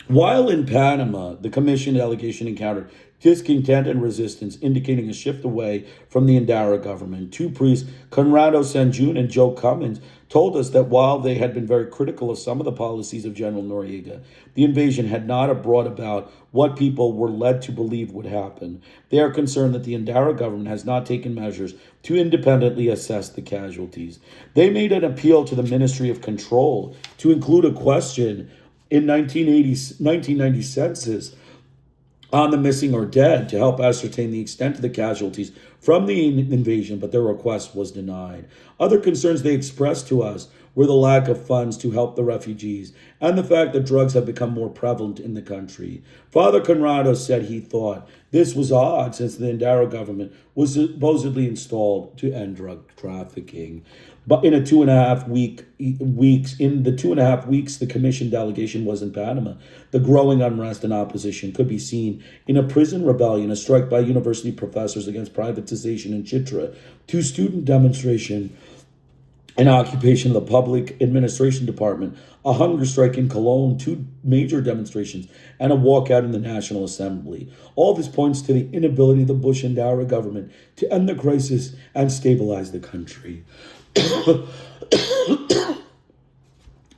While in Panama, the commission delegation encountered discontent and resistance, indicating a shift away from the Indara government. 2 priests, Conrado Sanjun and Joe Cummins, told us that while they had been very critical of some of the policies of General Noriega, the invasion had not brought about what people were led to believe would happen. They are concerned that the Indara government has not taken measures to independently assess the casualties. They made an appeal to the Ministry of Control to include a question in 1990 census on the missing or dead to help ascertain the extent of the casualties from the invasion, but their request was denied. Other concerns they expressed to us were the lack of funds to help the refugees and the fact that drugs have become more prevalent in the country. Father Conrado said he thought this was odd since the Indara government was supposedly installed to end drug trafficking. But in the 2.5 weeks the commission delegation was in Panama, the growing unrest and opposition could be seen in a prison rebellion, a strike by university professors against privatization in Chitra, 2 student demonstration, an occupation of the public administration department, a hunger strike in Cologne, 2 major demonstrations, and a walkout in the National Assembly. All this points to the inability of the Bush and Dara government to end the crisis and stabilize the country.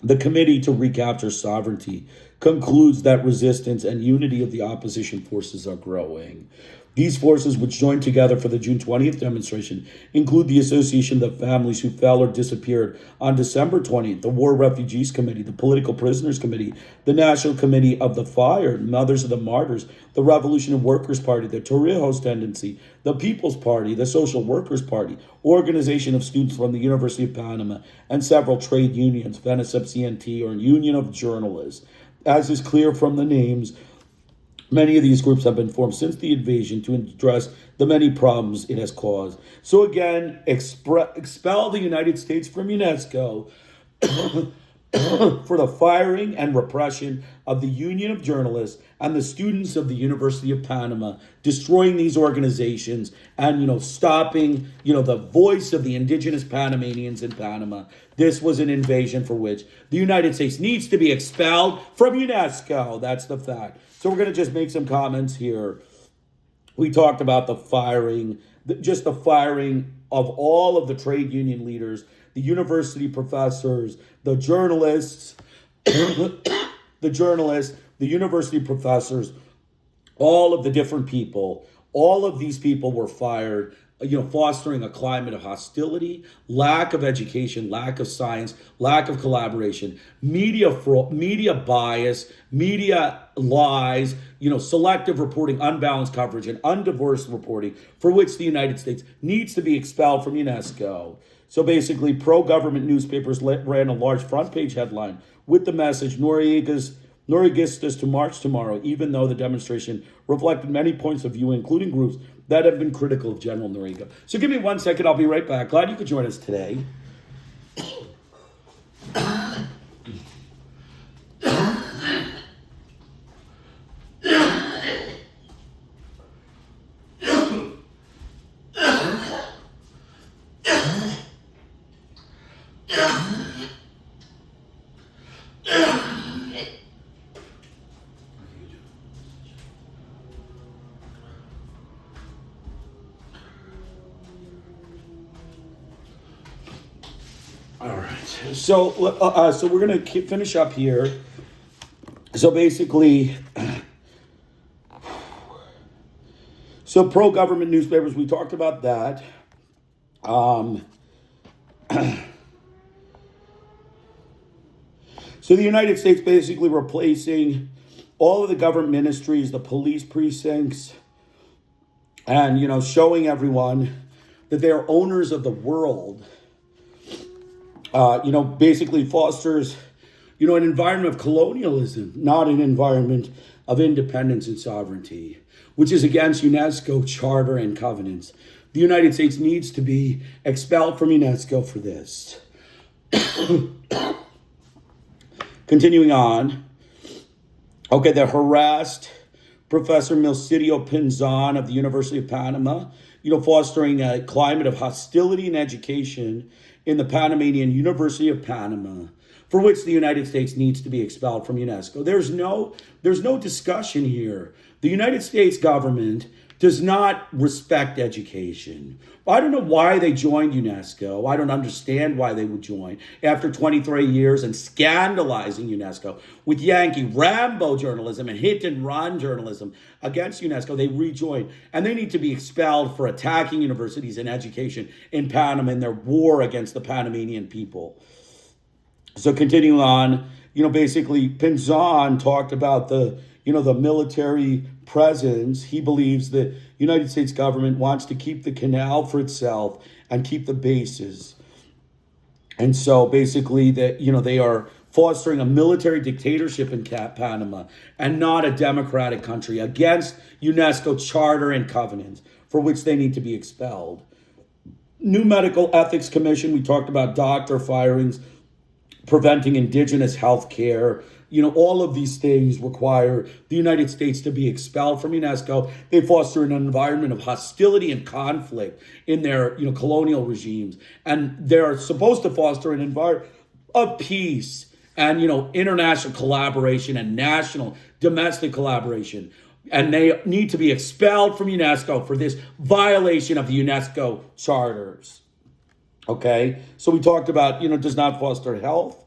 The Committee to Recapture Sovereignty concludes that resistance and unity of the opposition forces are growing. These forces, which joined together for the June 20th demonstration, include the Association of Families Who Fell or Disappeared on December 20th, the War Refugees Committee, the Political Prisoners Committee, the National Committee of the Fired, Mothers of the Martyrs, the Revolution Workers' Party, the Torrijos Tendency, the People's Party, the Social Workers' Party, Organization of Students from the University of Panama, and several trade unions, VENESUB-CNT, or Union of Journalists. As is clear from the names, many of these groups have been formed since the invasion to address the many problems it has caused. So again, expel the United States from UNESCO for the firing and repression of the Union of Journalists and the students of the University of Panama, destroying these organizations and, stopping, the voice of the indigenous Panamanians in Panama. This was an invasion for which the United States needs to be expelled from UNESCO. That's the fact. So we're going to just make some comments here. We talked about the firing, just the firing of all of the trade union leaders, the university professors, the journalists, the university professors, all of the different people. All of these people were fired, fostering a climate of hostility, lack of education, lack of science, lack of collaboration, media fraud, media bias, media lies, selective reporting, unbalanced coverage, and undiverse reporting, for which the United States needs to be expelled from UNESCO. So basically, pro-government newspapers ran a large front-page headline with the message, Norieguistas to march tomorrow, even though the demonstration reflected many points of view, including groups that have been critical of General Noriega. So give me 1 second, I'll be right back. Glad you could join us today. All right, so we're going to finish up here. So basically, so pro-government newspapers, we talked about that. So the United States basically replacing all of the government ministries, the police precincts, and, showing everyone that they are owners of the world. Basically fosters, an environment of colonialism, not an environment of independence and sovereignty, which is against UNESCO charter and covenants. The United States needs to be expelled from UNESCO for this. Continuing on. Okay, the harassed Professor Milcidio Pinzon of the University of Panama, fostering a climate of hostility in education in the Panamanian University of Panama, for which the United States needs to be expelled from UNESCO. There's no discussion here. The United States government does not respect education. I don't know why they joined UNESCO. I don't understand why they would join after 23 years and scandalizing UNESCO with Yankee Rambo journalism and hit and run journalism against UNESCO. They rejoined, and they need to be expelled for attacking universities and education in Panama in their war against the Panamanian people. So continuing on, basically Pinzon talked about the military presence. He believes the United States government wants to keep the canal for itself and keep the bases. And so basically that, they are fostering a military dictatorship in Panama and not a democratic country against UNESCO charter and covenants, for which they need to be expelled. New Medical Ethics Commission, we talked about doctor firings, preventing indigenous health care. All of these things require the United States to be expelled from UNESCO. They foster an environment of hostility and conflict in their, colonial regimes. And they're supposed to foster an environment of peace and, international collaboration and national domestic collaboration. And they need to be expelled from UNESCO for this violation of the UNESCO charters. Okay, so we talked about, does not foster health.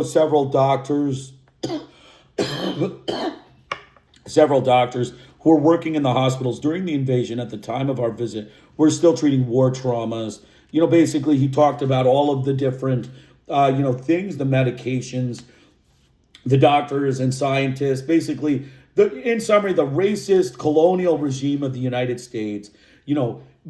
Several doctors Several doctors who were working in the hospitals during the invasion at the time of our visit were still treating war traumas. Basically, he talked about all of the different, things, the medications, the doctors and scientists, basically, in summary, the racist colonial regime of the United States,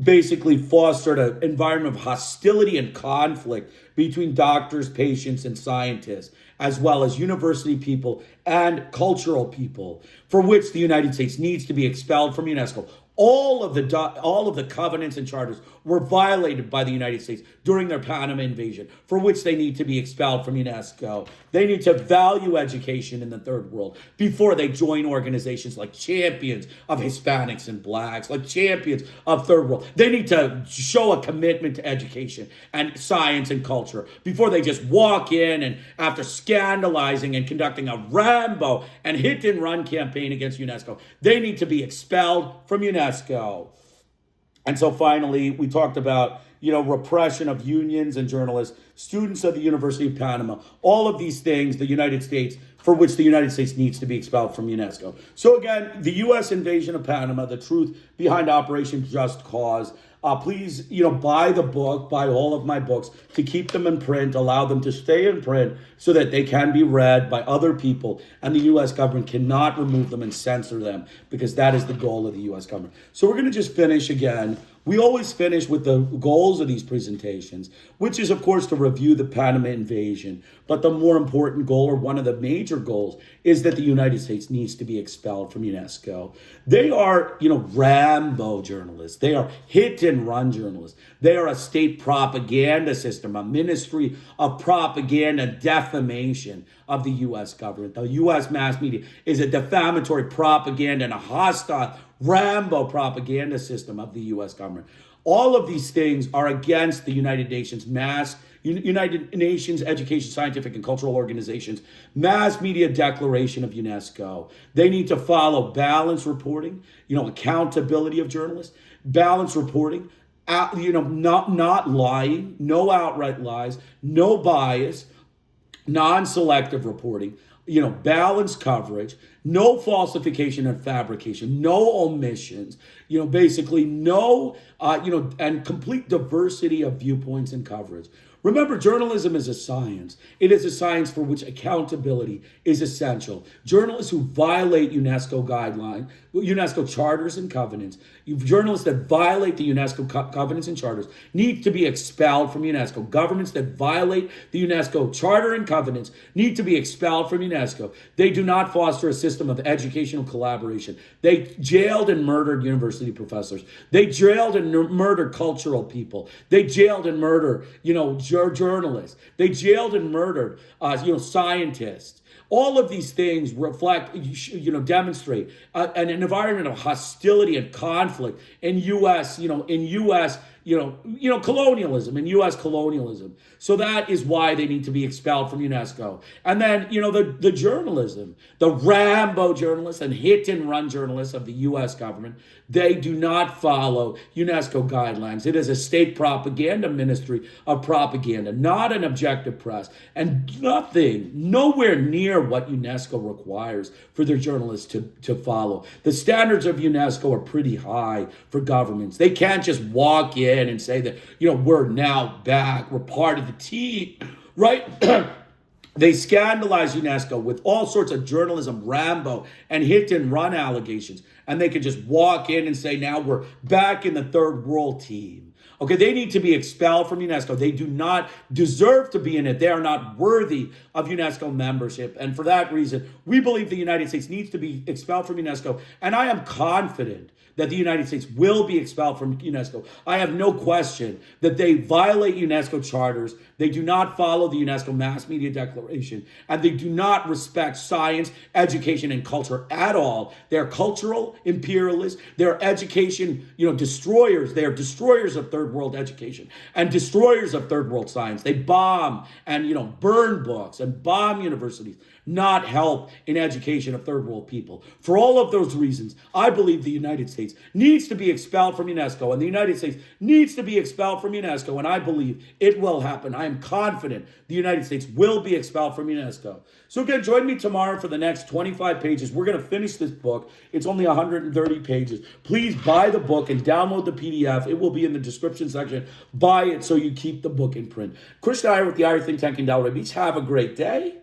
basically fostered an environment of hostility and conflict between doctors, patients, and scientists, as well as university people and cultural people, for which the United States needs to be expelled from UNESCO. All of the covenants and charters were violated by the United States during their Panama invasion, for which they need to be expelled from UNESCO. They need to value education in the third world before they join organizations like Champions of Hispanics and Blacks, like Champions of Third World. They need to show a commitment to education and science and culture before they just walk in and, after scandalizing and conducting a Rambo and hit and run campaign against UNESCO, they need to be expelled from UNESCO. And so finally, we talked about, repression of unions and journalists, students of the University of Panama, all of these things, for which the United States needs to be expelled from UNESCO. So again, the U.S. invasion of Panama, the truth behind Operation Just Cause. Please, buy the book, buy all of my books to keep them in print, allow them to stay in print so that they can be read by other people. And the U.S. government cannot remove them and censor them, because that is the goal of the U.S. government. So we're going to just finish again. We always finish with the goals of these presentations, which is, of course, to review the Panama invasion. But the more important goal, or one of the major goals, is that the United States needs to be expelled from UNESCO. They are, Rambo journalists. They are hit and run journalists. They are a state propaganda system, a ministry of propaganda, defamation of the U.S. government. The U.S. mass media is a defamatory propaganda and a hostile Rambo propaganda system of the U.S. government. All of these things are against the United Nations Education, Scientific, and Cultural Organizations mass media declaration of UNESCO. They need to follow balanced reporting, accountability of journalists, balanced reporting, not lying, no outright lies, no bias, non-selective reporting, balanced coverage, no falsification and fabrication, no omissions, basically no, and complete diversity of viewpoints and coverage. Remember, journalism is a science. It is a science for which accountability is essential. Journalists who violate UNESCO guidelines, UNESCO charters and covenants, journalists that violate the UNESCO covenants and charters need to be expelled from UNESCO. Governments that violate the UNESCO charter and covenants need to be expelled from UNESCO. They do not foster a system of educational collaboration. They jailed and murdered university professors. They jailed and murdered cultural people. They jailed and murdered, journalists. They jailed and murdered, scientists. All of these things reflect, demonstrate an environment of hostility and conflict in U.S. Colonialism, in U.S. colonialism. So that is why they need to be expelled from UNESCO. And then, the journalism, the Rambo journalists and hit and run journalists of the U.S. government, they do not follow UNESCO guidelines. It is a state propaganda ministry of propaganda, not an objective press, and nowhere near what UNESCO requires for their journalists to follow. The standards of UNESCO are pretty high for governments. They can't just walk in and say that, we're now back, we're part of the team, right? They scandalize UNESCO with all sorts of journalism, Rambo, and hit and run allegations. And they can just walk in and say, now we're back in the third world team. Okay, they need to be expelled from UNESCO. They do not deserve to be in it. They are not worthy of UNESCO membership. And for that reason, we believe the United States needs to be expelled from UNESCO. And I am confident that the United States will be expelled from UNESCO. I have no question that they violate UNESCO charters. They do not follow the UNESCO Mass Media Declaration, and they do not respect science, education, and culture at all. They're cultural imperialists. They're education, destroyers. They are destroyers of third world education and destroyers of third world science. They bomb and, burn books and bomb universities, not help in education of third world people. For all of those reasons, I believe the United States States needs to be expelled from UNESCO, and the United States needs to be expelled from UNESCO, and I believe it will happen. I am confident the United States will be expelled from UNESCO. So again, join me tomorrow for the next 25 pages. We're going to finish this book. It's only 130 pages. Please buy the book and download the PDF. It will be in the description section. Buy it so you keep the book in print. Chris and I are with the Irish Think Tank in Delaware Beach. Have a great day.